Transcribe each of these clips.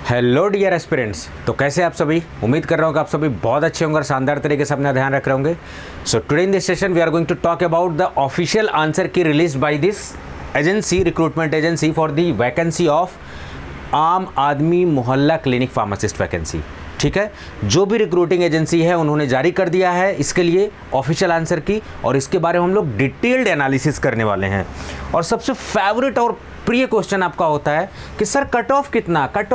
Hello dear aspirants. तो कैसे आप सभी? उम्मीद कर रहा हूँ कि आप सभी बहुत अच्छे होंगे और शानदार तरीके से अपना ध्यान रख रहे होंगे। So today in this session we are going to talk about the official answer key release by this agency, recruitment agency for the vacancy of Aam Aadmi मोहल्ला क्लिनिक फार्मासिस्ट वैकेंसी। ठीक है, जो भी रिक्रूटिंग एजेंसी है उन्होंने जारी कर दिया है इसके लिए ऑफिशियल आंसर की, और इसके बारे में हम लोग डिटेल्ड एनालिसिस करने वाले हैं। और सबसे फेवरेट और प्रिय क्वेश्चन आपका होता है कि सर कट ऑफ कितना, कट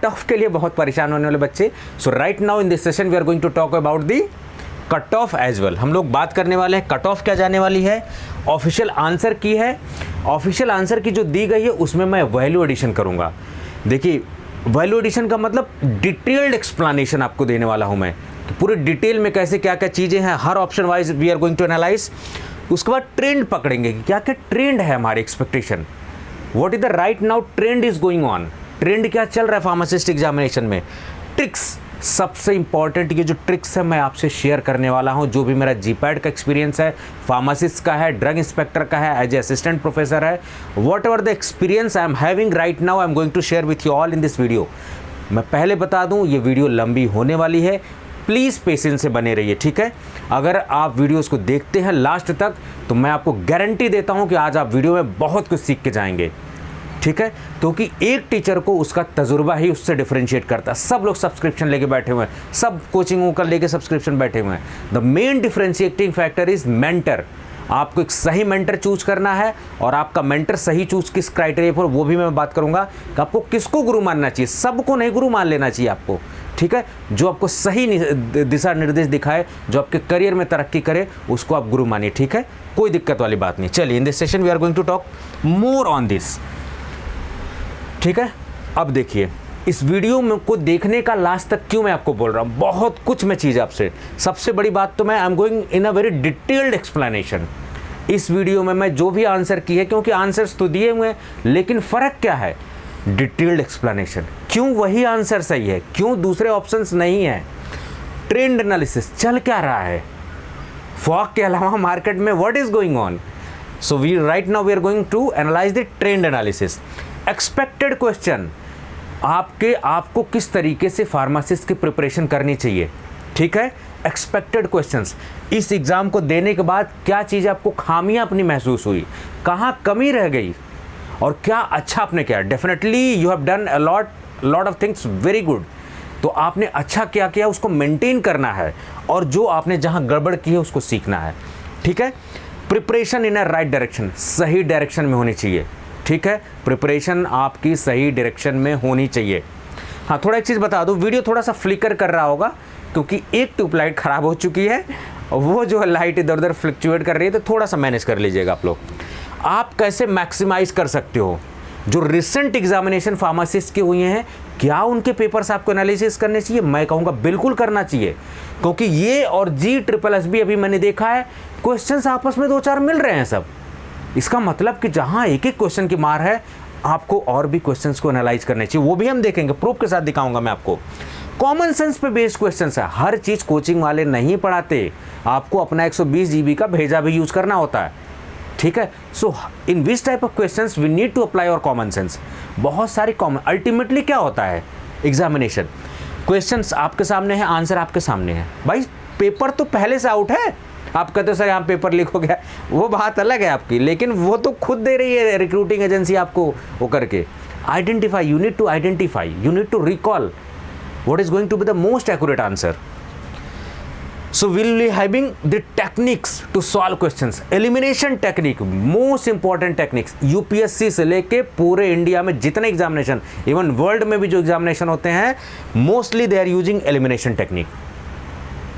ऑफ के लिए बहुत परेशान होने वाले बच्चे। So right now in this session we are going to talk about the cut off as well. हम लोग बात करने वाले हैं कट ऑफ क्या जाने वाली है, ऑफिशियल आंसर की है। ऑफिशियल आंसर की जो दी गई है उसमें मैं वैल्यू एडिशन करूंगा। देखिए, वैल्यू एडिशन का मतलब डिटेल्ड एक्सप्लेनेशन आपको देने वाला हूं मैं कि पूरे डिटेल में कैसे क्या क्या चीज़ें हैं, हर option wise we are going to analyse. उसके बाद ट्रेंड पकड़ेंगे कि क्या क्या ट्रेंड है हमारे expectation, what is the right now trend is going on, trend क्या चल रहा है फार्मासिस्ट एग्जामिनेशन में। ट्रिक्स, सबसे इंपॉर्टेंट ये जो ट्रिक्स है मैं आपसे शेयर करने वाला हूं, जो भी मेरा जीपैड का एक्सपीरियंस है, फार्मासिस्ट का है, ड्रग इंस्पेक्टर का है, एज ए असिस्टेंट प्रोफेसर है, whatever the experience I am having right now I am going to share with you all in this video. मैं पहले बता दूं ये वीडियो लंबी होने वाली है, प्लीज़ पेशेंस से बने रहिए। ठीक है, अगर आप वीडियोस को देखते हैं लास्ट तक तो मैं आपको गारंटी देता हूं कि आज आप वीडियो में बहुत कुछ सीख के जाएंगे। ठीक है, क्योंकि एक टीचर को उसका तजुर्बा ही उससे डिफरेंशिएट करता है। सब लोग सब्सक्रिप्शन लेके बैठे हुए हैं, सब कोचिंगों का लेके सब्सक्रिप्शन बैठे हुए हैं। The main differentiating factor is mentor. आपको एक सही मेंटर चूज करना है, और आपका मेंटर सही चूज किस क्राइटेरिया पर, वो भी मैं बात करूंगा कि आपको किसको गुरु मानना चाहिए। सबको नहीं गुरु मान लेना चाहिए आपको। ठीक है, जो आपको सही दिशा निर्देश दिखाए, जो आपके करियर में तरक्की करे, उसको आप गुरु मानिए। ठीक है, कोई दिक्कत वाली बात नहीं। चलिए, in this session we are going to talk more on this. ठीक है, अब देखिए इस वीडियो में को देखने का लास्ट तक क्यों मैं आपको बोल रहा हूँ, बहुत कुछ मैं चीज़ आपसे। सबसे बड़ी बात तो मैं आई am going in a very detailed explanation. इस वीडियो में मैं जो भी आंसर की है, क्योंकि आंसर्स तो दिए हुए हैं, लेकिन फ़र्क क्या है, डिटेल्ड एक्सप्लेनेशन। क्यों वही आंसर सही है, क्यों दूसरे ऑप्शंस नहीं है, ट्रेंड एनालिसिस चल क्या रहा है, फॉग के अलावा मार्केट में what is going on. So we right now we are going to analyse the trend analysis. Expected question, आपको किस तरीके से फार्मासिस्ट की प्रिपरेशन करनी चाहिए। ठीक है, एक्सपेक्टेड क्वेश्चंस, इस एग्ज़ाम को देने के बाद क्या चीज़ आपको खामियां अपनी महसूस हुई, कहाँ कमी रह गई, और क्या अच्छा आपने किया। Definitely you have done a lot of things very good. तो आपने अच्छा क्या किया उसको मेंटेन करना है, और जो आपने जहाँ गड़बड़ की है उसको सीखना है। ठीक है, preparation in a right direction, सही डायरेक्शन में होनी चाहिए। ठीक है, प्रिपरेशन आपकी सही डायरेक्शन में होनी चाहिए। हाँ, थोड़ा एक चीज़ बता दूँ, वीडियो थोड़ा सा फ्लिकर कर रहा होगा क्योंकि एक ट्यूबलाइट ख़राब हो चुकी है, वो जो है लाइट इधर उधर फ्लक्चुएट कर रही है, तो थोड़ा सा मैनेज कर लीजिएगा आप लोग। आप कैसे मैक्सिमाइज कर सकते हो जो रिसेंट एग्जामिनेशन फार्मासिस्ट के हुए हैं, क्या उनके पेपर्स आपको एनालिसिस करने चाहिए? मैं कहूँगा बिल्कुल करना चाहिए, क्योंकि ये और GSSB अभी मैंने देखा है क्वेश्चंस आपस में दो चार मिल रहे हैं सब। इसका मतलब कि जहाँ एक एक क्वेश्चन की मार है, आपको और भी क्वेश्चंस को एनालाइज करने चाहिए। वो भी हम देखेंगे, प्रूफ के साथ दिखाऊंगा मैं आपको। कॉमन सेंस पे बेस्ड क्वेश्चंस है, हर चीज़ कोचिंग वाले नहीं पढ़ाते, आपको अपना 120 GB का भेजा भी यूज़ करना होता है। ठीक है, so in which type of questions we need to apply और कॉमन सेंस। बहुत सारी कॉमन, अल्टीमेटली क्या होता है एग्जामिनेशन, क्वेश्चंस आपके सामने है, आंसर आपके सामने है। भाई पेपर तो पहले से आउट है, आप कहते हो सर यहाँ पेपर लीक हो गया, वो बात अलग है आपकी, लेकिन वो तो खुद दे रही है रिक्रूटिंग एजेंसी आपको वो करके। Identify, you need to identify, you need to recall what is going to be the most accurate answer. So we will be having the techniques to solve questions. Elimination technique, most important techniques. UPSC से लेके पूरे India में जितने examination, even world में भी जो examination होते हैं, mostly they are using elimination technique.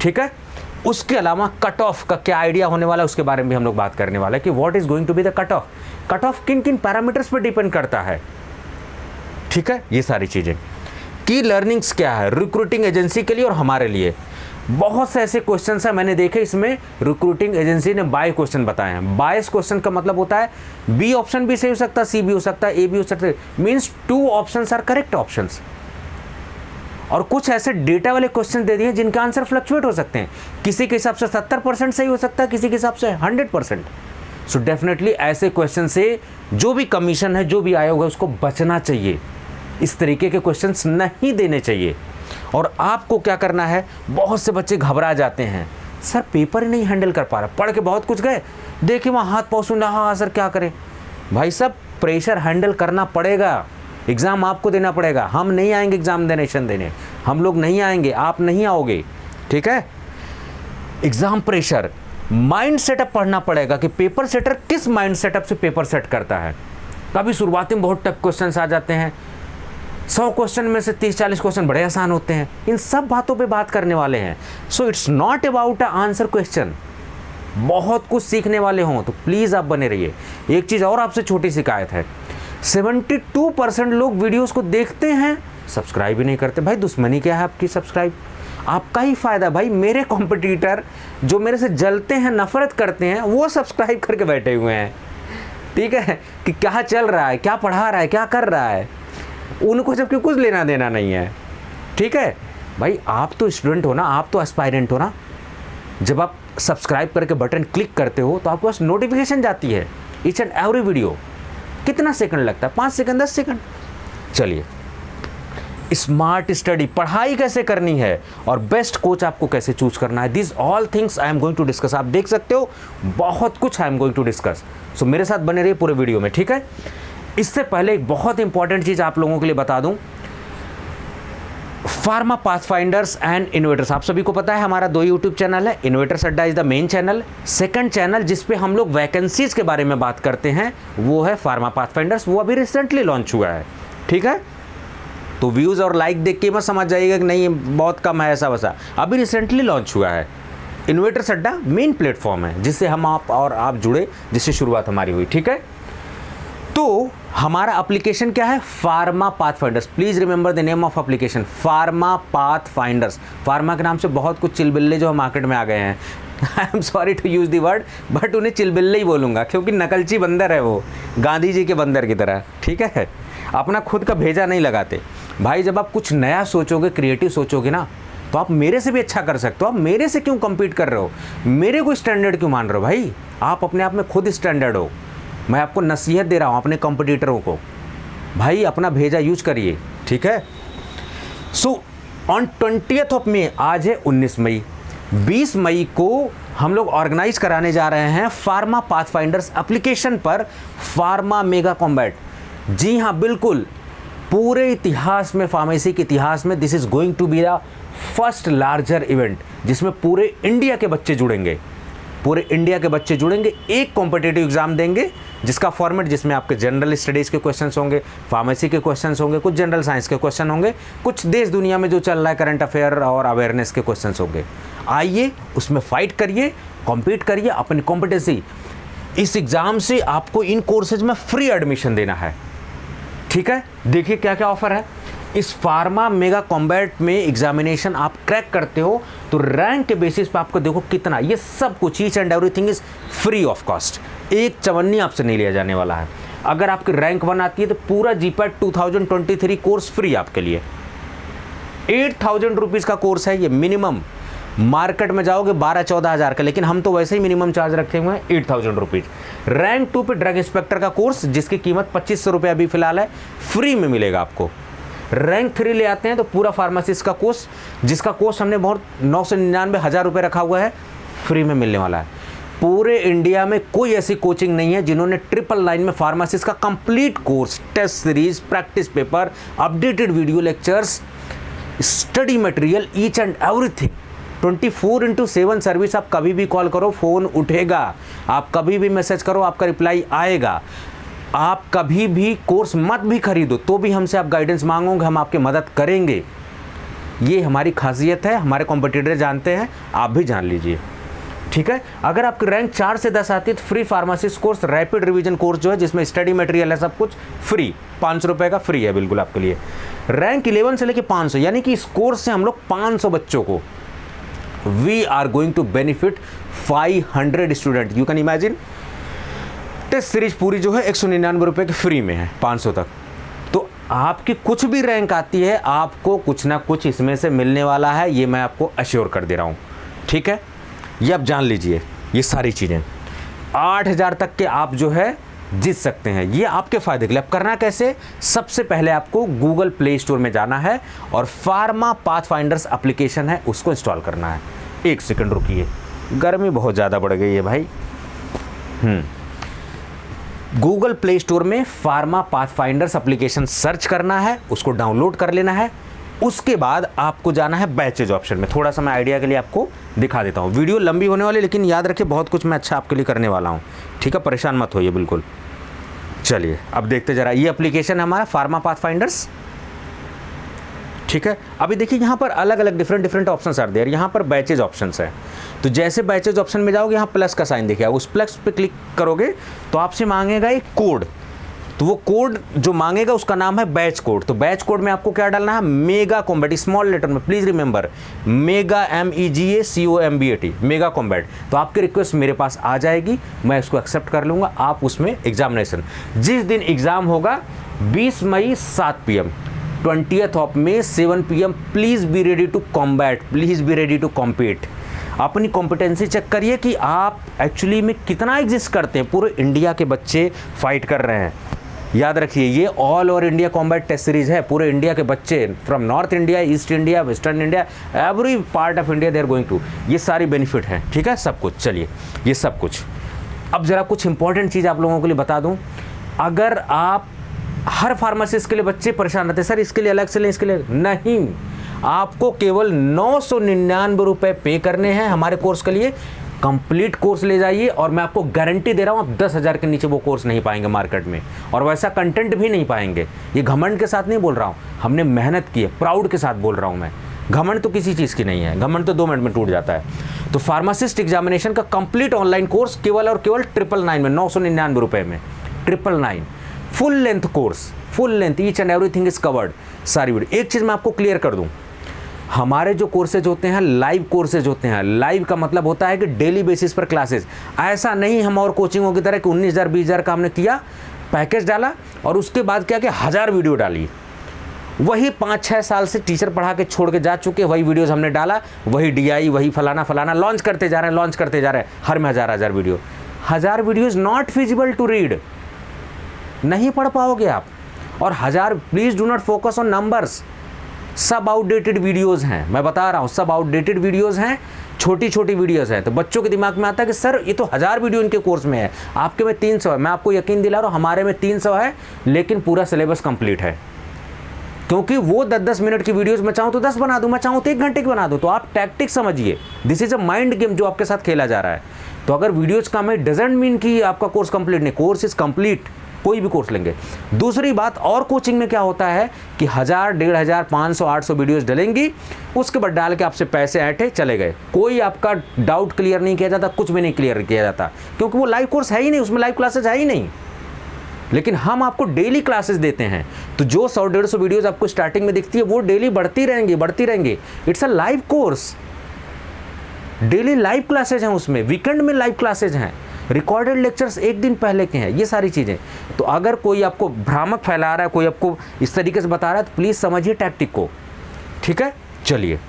ठीक है, उसके अलावा कट ऑफ का क्या आइडिया होने वाला है उसके बारे में भी हम लोग बात करने वाले हैं कि what is going to be the cut off. Cut off किन किन पैरामीटर्स पर डिपेंड करता है। ठीक है, ये सारी चीज़ें। की लर्निंग्स क्या है रिक्रूटिंग एजेंसी के लिए और हमारे लिए। बहुत से ऐसे क्वेश्चंस हैं मैंने देखे, इसमें रिक्रूटिंग एजेंसी ने बाय क्वेश्चन बताए हैं। बायस क्वेश्चन का मतलब होता है बी ऑप्शन भी सही हो सकता है, सी भी हो सकता है, ए भी हो सकता है, means 2 options are correct options. और कुछ ऐसे डेटा वाले क्वेश्चन दे दिए जिनके आंसर फ्लक्चुएट हो सकते हैं, किसी के हिसाब से 70% सही हो सकता है, किसी के हिसाब से 100%। सो डेफिनेटली ऐसे क्वेश्चन से जो भी कमीशन है, जो भी आया होगा, उसको बचना चाहिए। इस तरीके के क्वेश्चंस नहीं देने चाहिए। और आपको क्या करना है, बहुत से बच्चे घबरा जाते हैं, सर पेपर ही नहीं हैंडल कर पा रहा, पढ़ के बहुत कुछ गए, देखिए वहाँ हाथ पाँव सुन रहा, हाँ सर क्या करें। भाई साहब प्रेशर हैंडल करना पड़ेगा, एग्ज़ाम आपको देना पड़ेगा। हम नहीं आएंगे एग्जामिनेशन देने, हम लोग नहीं आएंगे, आप नहीं आओगे, ठीक है। एग्ज़ाम प्रेशर, माइंड सेटअप पढ़ना पड़ेगा कि पेपर सेटर किस माइंड सेटअप से पेपर सेट करता है। कभी शुरुआती में बहुत टफ क्वेश्चन आ जाते हैं, 100 क्वेश्चन में से 30-40 क्वेश्चन बड़े आसान होते हैं। इन सब बातों पे बात करने वाले हैं। So it's not about a answer question. बहुत कुछ सीखने वाले हों तो प्लीज़ आप बने रहिए। एक चीज़ और आपसे छोटी शिकायत है, 72% लोग वीडियोस को देखते हैं, सब्सक्राइब ही नहीं करते। भाई दुश्मनी क्या है आपकी? सब्सक्राइब आपका ही फ़ायदा। भाई मेरे कॉम्पिटिटर जो मेरे से जलते हैं, नफरत करते हैं, वो सब्सक्राइब करके बैठे हुए हैं, ठीक है, कि क्या चल रहा है, क्या पढ़ा रहा है, क्या कर रहा है, उनको जबकि कुछ लेना देना नहीं है, ठीक है। भाई आप तो स्टूडेंट हो ना, आप तो एस्पायरेंट हो ना। जब आप सब्सक्राइब करके बटन क्लिक करते हो तो आपके पास नोटिफिकेशन जाती है ईच एंड एवरी वीडियो। कितना सेकंड लगता है? 5 सेकंड, 10 सेकंड। चलिए, स्मार्ट स्टडी, पढ़ाई कैसे करनी है और बेस्ट कोच आपको कैसे चूज करना है, this all things I am going to discuss. आप देख सकते हो बहुत कुछ I am going to discuss. So मेरे साथ बने रहिए पूरे वीडियो में, ठीक है। इससे पहले एक बहुत इंपॉर्टेंट चीज़ आप लोगों के लिए बता दूं, फार्मा पाथफाइंडर्स एंड इनोवेटर्स। आप सभी को पता है हमारा 2 यूट्यूब चैनल है। इनोवेटर्स अड्डा is the main channel. Second channel जिस पे हम लोग वैकेंसीज के बारे में बात करते हैं वो है फार्मा पाथफाइंडर्स। वो अभी रिसेंटली लॉन्च हुआ है, ठीक है। तो व्यूज़ और लाइक देख के मत समझ जाइएगा कि नहीं बहुत कम है, ऐसा वैसा। अभी रिसेंटली लॉन्च हुआ है। इनोवेटर्स अड्डा मेन प्लेटफॉर्म है जिससे हम आप जुड़े, जिससे शुरुआत हमारी हुई, ठीक है। तो हमारा एप्लीकेशन क्या है? Pharma Pathfinders. Please remember the name of application, Pharma Pathfinders. Pharma के नाम से बहुत कुछ चिलबिल्ले जो मार्केट में आ गए हैं, I am sorry to use the word, but उन्हें चिलबिल्ले ही बोलूंगा क्योंकि नकलची बंदर है वो, गांधी जी के बंदर की तरह, ठीक है। अपना खुद का भेजा नहीं लगाते। भाई जब आप कुछ नया सोचोगे, क्रिएटिव सोचोगे ना, तो आप मेरे से भी अच्छा कर सकते हो। आप मेरे से क्यों कम्पीट कर रहे हो? मेरे को स्टैंडर्ड क्यों मान रहे हो? भाई आप अपने आप में खुद स्टैंडर्ड हो। मैं आपको नसीहत दे रहा हूँ अपने कॉम्पिटिटरों को, भाई अपना भेजा यूज करिए, ठीक है। So on 20th of May, आज है 19 मई, 20 मई को हम लोग ऑर्गेनाइज कराने जा रहे हैं फार्मा पाथफाइंडर्स एप्लीकेशन पर फार्मा मेगा कॉम्बैट। जी हाँ, बिल्कुल, पूरे इतिहास में, फार्मेसी के इतिहास में this is going to be the first larger event जिसमें पूरे इंडिया के बच्चे जुड़ेंगे। पूरे इंडिया के बच्चे जुड़ेंगे, एक कॉम्पिटिटिव एग्जाम देंगे जिसका फॉर्मेट, जिसमें आपके जनरल स्टडीज़ के क्वेश्चंस होंगे, फार्मेसी के क्वेश्चंस होंगे, कुछ जनरल साइंस के क्वेश्चन होंगे, कुछ देश दुनिया में जो चल रहा है करंट अफेयर और अवेयरनेस के क्वेश्चंस होंगे। आइए उसमें फाइट करिए, कॉम्पीट करिए, अपनी कॉम्पिटेंसी। इस एग्ज़ाम से आपको इन कोर्सेज में फ्री एडमिशन देना है, ठीक है। देखिए क्या क्या ऑफर है। इस फार्मा मेगा कॉम्बैट में एग्जामिनेशन आप क्रैक करते हो तो रैंक के बेसिस पे आपको देखो कितना, ये सब कुछ each and everything is free of cost. एक चवन्नी आपसे नहीं लिया जाने वाला है। अगर आपकी रैंक 1 आती है तो पूरा जीपैट 2023 कोर्स फ्री आपके लिए। 8,000 रुपीज़ का कोर्स है ये मिनिमम। मार्केट में जाओगे 12-14 हज़ार का, लेकिन हम तो वैसे ही मिनिमम चार्ज रखे हुए हैं 8,000 रुपीज़। रैंक 2 पे ड्रग इंस्पेक्टर का कोर्स जिसकी कीमत 2500 रुपये अभी फिलहाल है, फ्री में मिलेगा आपको। रैंक 3 ले आते हैं तो पूरा फार्मासिस्ट का कोर्स, जिसका कोर्स हमने बहुत 999 हज़ार रुपये रखा हुआ है, फ्री में मिलने वाला है। पूरे इंडिया में कोई ऐसी कोचिंग नहीं है जिन्होंने 999 में फार्मासिस्ट का complete course, test series, practice paper, updated video lectures, study material, each and everything, 24/7 service. आप कभी भी कॉल करो, फ़ोन उठेगा, आप कभी भी मैसेज करो, आपका रिप्लाई आएगा। आप कभी भी कोर्स मत भी खरीदो तो भी हमसे आप गाइडेंस मांगोगे, हम आपकी मदद करेंगे। ये हमारी खासियत है, हमारे कॉम्पिटिटर जानते हैं, आप भी जान लीजिए, ठीक है। अगर आपकी रैंक 4 से 10 आती है तो free pharmacist course, rapid revision course जो है जिसमें स्टडी मटेरियल है, सब कुछ फ्री, 500 रुपये का फ्री है बिल्कुल आपके लिए। रैंक 11 से लेके 500, यानी कि इस कोर्स से हम लोग 500 बच्चों को, we are going to benefit 500 student. You can imagine, test series पूरी जो है 199 रुपये की फ्री में है, 500 तक। तो आपकी कुछ भी रैंक आती है, आपको कुछ ना कुछ इसमें से मिलने वाला है, ये मैं आपको अश्योर कर दे रहा हूँ, ठीक है। ये आप जान लीजिए, ये सारी चीज़ें 8,000 तक के आप जो है जीत सकते हैं। ये आपके फायदे के लिए। अब करना कैसे? सबसे पहले आपको गूगल प्ले स्टोर में जाना है और फार्मा पाथफाइंडर्स एप्लीकेशन है उसको इंस्टॉल करना है। एक सेकंड रुकिए, गर्मी बहुत ज़्यादा बढ़ गई है भाई। गूगल प्ले स्टोर में फार्मा पाथफाइंडर्स एप्लीकेशन सर्च करना है, उसको डाउनलोड कर लेना है। उसके बाद आपको जाना है बैचेज ऑप्शन में। थोड़ा सा मैं आइडिया के लिए आपको दिखा देता हूँ। वीडियो लंबी होने वाली, लेकिन याद रखिए बहुत कुछ मैं अच्छा आपके लिए करने वाला हूँ, ठीक है? परेशान मत होइए बिल्कुल। चलिए अब देखते जरा, ये एप्लीकेशन है हमारा फार्मा पाथफाइंडर्स, ठीक है? अभी देखिए यहाँ पर अलग अलग डिफरेंट ऑप्शंस आर देयर। यहाँ पर बैचेज ऑप्शंस है, तो जैसे बैचेज ऑप्शन में जाओगे, यहाँ प्लस का साइन देखिए, उस प्लस पे क्लिक करोगे तो आपसे मांगेगा एक कोड। तो वो कोड जो मांगेगा उसका नाम है बैच कोड। तो बैच कोड में आपको क्या डालना है? मेगा कॉम्बैट, स्मॉल लेटर में, please remember, mega MEGACOMBAT, mega combat. तो आपकी रिक्वेस्ट मेरे पास आ जाएगी, मैं इसको एक्सेप्ट कर लूँगा। आप उसमें एग्जामिनेशन, जिस दिन एग्ज़ाम होगा 20 मई 7 PM, 20th of May 7 PM, please be ready to combat, please be ready to compete. अपनी कॉम्पिटेंसी चेक करिए कि आप एक्चुअली में कितना एग्जिस्ट करते हैं। पूरे इंडिया के बच्चे फाइट कर रहे हैं। याद रखिए, ये all over India combat test series है। पूरे इंडिया के बच्चे, from north India, east India, western India, every part of India they are going to. ये सारी बेनिफिट हैं, ठीक है? सब कुछ। चलिए ये सब कुछ। अब ज़रा कुछ इंपॉर्टेंट चीज़ आप लोगों के लिए बता दूं। अगर आप, हर फार्मासिस्ट के लिए बच्चे परेशान रहते हैं, सर इसके लिए अलग से लें, इसके लिए नहीं। आपको केवल 999 रुपये पे करने हैं हमारे कोर्स के लिए। कंप्लीट कोर्स ले जाइए और मैं आपको गारंटी दे रहा हूँ, आप 10,000 के नीचे वो कोर्स नहीं पाएंगे मार्केट में, और वैसा कंटेंट भी नहीं पाएंगे। ये घमंड के साथ नहीं बोल रहा हूँ, हमने मेहनत की है, प्राउड के साथ बोल रहा हूँ मैं। घमंड तो किसी चीज़ की नहीं है, घमंड तो 2 मिनट में टूट जाता है। तो फार्मासिस्ट एग्जामिनेशन का कंप्लीट ऑनलाइन कोर्स केवल और केवल 999 में, 999 रुपये में, 999 full length course, full length, each and everything is covered, सारी वीडियो। एक चीज़ मैं आपको क्लियर कर दूं, हमारे जो कोर्सेज होते हैं लाइव कोर्सेज होते हैं। लाइव का मतलब होता है कि डेली बेसिस पर क्लासेस। ऐसा नहीं हम और कोचिंगों की तरह कि 19,000 20,000 का हमने किया, पैकेज डाला और उसके बाद क्या कि 1000 वीडियो डाली। वही 5-6 साल से टीचर पढ़ा के छोड़ के जा चुके, वही वीडियोस हमने डाला, वही DI, वही फलाना फलाना लॉन्च करते जा रहे हैं, लॉन्च करते जा रहे हैं। हर में 1000 video. 1000 video is not feasible to read, नहीं पढ़ पाओगे आप। और 1000, please do not focus on numbers. सब आउटडेटेड वीडियोस हैं, मैं बता रहा हूँ, सब आउटडेटेड वीडियोस हैं, छोटी छोटी वीडियोस हैं। तो बच्चों के दिमाग में आता है कि सर ये तो 1000 वीडियो इनके कोर्स में है, आपके में 300 है। मैं आपको यकीन दिला रहा हूँ, हमारे में 300 है, लेकिन पूरा सिलेबस कंप्लीट है। क्योंकि वो 10-10 मिनट की वीडियोस मैं चाहूँ तो 10 बना दूँ, मैं चाहूँ तो 1 घंटे की बना दूँ। तो आप टैक्टिक्स समझिए, this is a mind game जो आपके साथ खेला जा रहा है। तो अगर वीडियोज कम है डजेंट मीन कि आपका कोर्स कंप्लीट नहीं, कोर्स इज कंप्लीट, कोई भी कोर्स लेंगे। दूसरी बात, और कोचिंग में क्या होता है कि 1000, 1500, 500, 800 वीडियोस डलेंगी, उसके बाद डाल के आपसे पैसे ऐंठे चले गए। कोई आपका डाउट क्लियर नहीं किया जाता, कुछ भी नहीं क्लियर किया जाता, क्योंकि वो लाइव कोर्स है ही नहीं, उसमें लाइव क्लासेस है ही नहीं। लेकिन हम आपको डेली क्लासेस देते हैं, तो जो 100-150 वीडियोस आपको स्टार्टिंग में दिखती है वो डेली बढ़ती रहेंगी। It's a live course, daily live classes हैं उसमें, वीकेंड में लाइव क्लासेज हैं, रिकॉर्डेड लेक्चर्स 1 दिन पहले के हैं, ये सारी चीज़ें। तो अगर कोई आपको भ्रामक फैला रहा है, कोई आपको इस तरीके से बता रहा है, तो प्लीज़ समझिए टैक्टिक को, ठीक है? चलिए,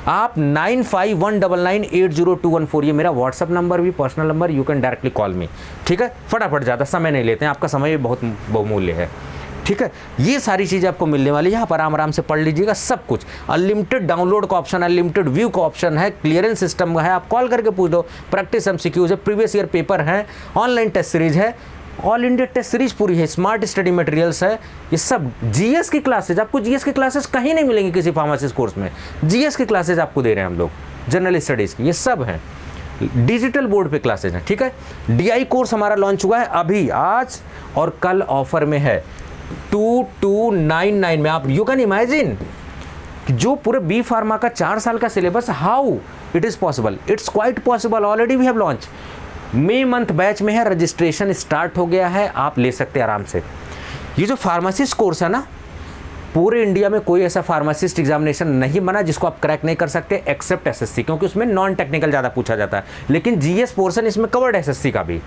आप 9519980214, ये मेरा व्हाट्सअप नंबर भी, personal number, you can directly call मी, ठीक है? फटाफट, ज़्यादा समय नहीं लेते हैं, आपका समय भी बहुत बहुमूल्य है, ठीक है? ये सारी चीज़ें आपको मिलने वाली है, यहाँ पर आराम से पढ़ लीजिएगा सब कुछ। अनलिमिटेड डाउनलोड का ऑप्शन, अनलिमिटेड व्यू का ऑप्शन है, क्लियरेंस सिस्टम है, आप कॉल करके पूछ दो, प्रैक्टिस MCQs है, प्रीवियस ईयर पेपर है, ऑनलाइन टेस्ट सीरीज है, ऑल इंडिया टेस्ट सीरीज पूरी है, स्मार्ट स्टडी मटेरियल्स है, ये सब GS की क्लासेज। आपको GS की क्लासेस कहीं नहीं मिलेंगी किसी फार्मासिस्ट कोर्स में। GS की क्लासेज आपको दे रहे हैं हम लोग, जनरल स्टडीज़ की, ये सब हैं, डिजिटल बोर्ड पे क्लासेज हैं, ठीक है? DI कोर्स हमारा लॉन्च हुआ है अभी, आज और कल ऑफर में है 2299 में। आप यू कैन इमेजिन जो पूरे बी फार्मा का 4 साल का syllabus, how it is possible? It's quite possible, already we have launch. May month batch में है, रजिस्ट्रेशन स्टार्ट हो गया है, आप ले सकते हैं आराम से। ये जो फार्मासिस्ट कोर्स है ना, पूरे इंडिया में कोई ऐसा फार्मासिस्ट एग्जामिनेशन नहीं बना जिसको आप क्रैक नहीं कर सकते एक्सेप्ट SSC, क्योंकि उसमें नॉन टेक्निकल ज़्यादा पूछा जाता है, लेकिन GS पोर्सन इसमें कवर्ड है SSC का भी,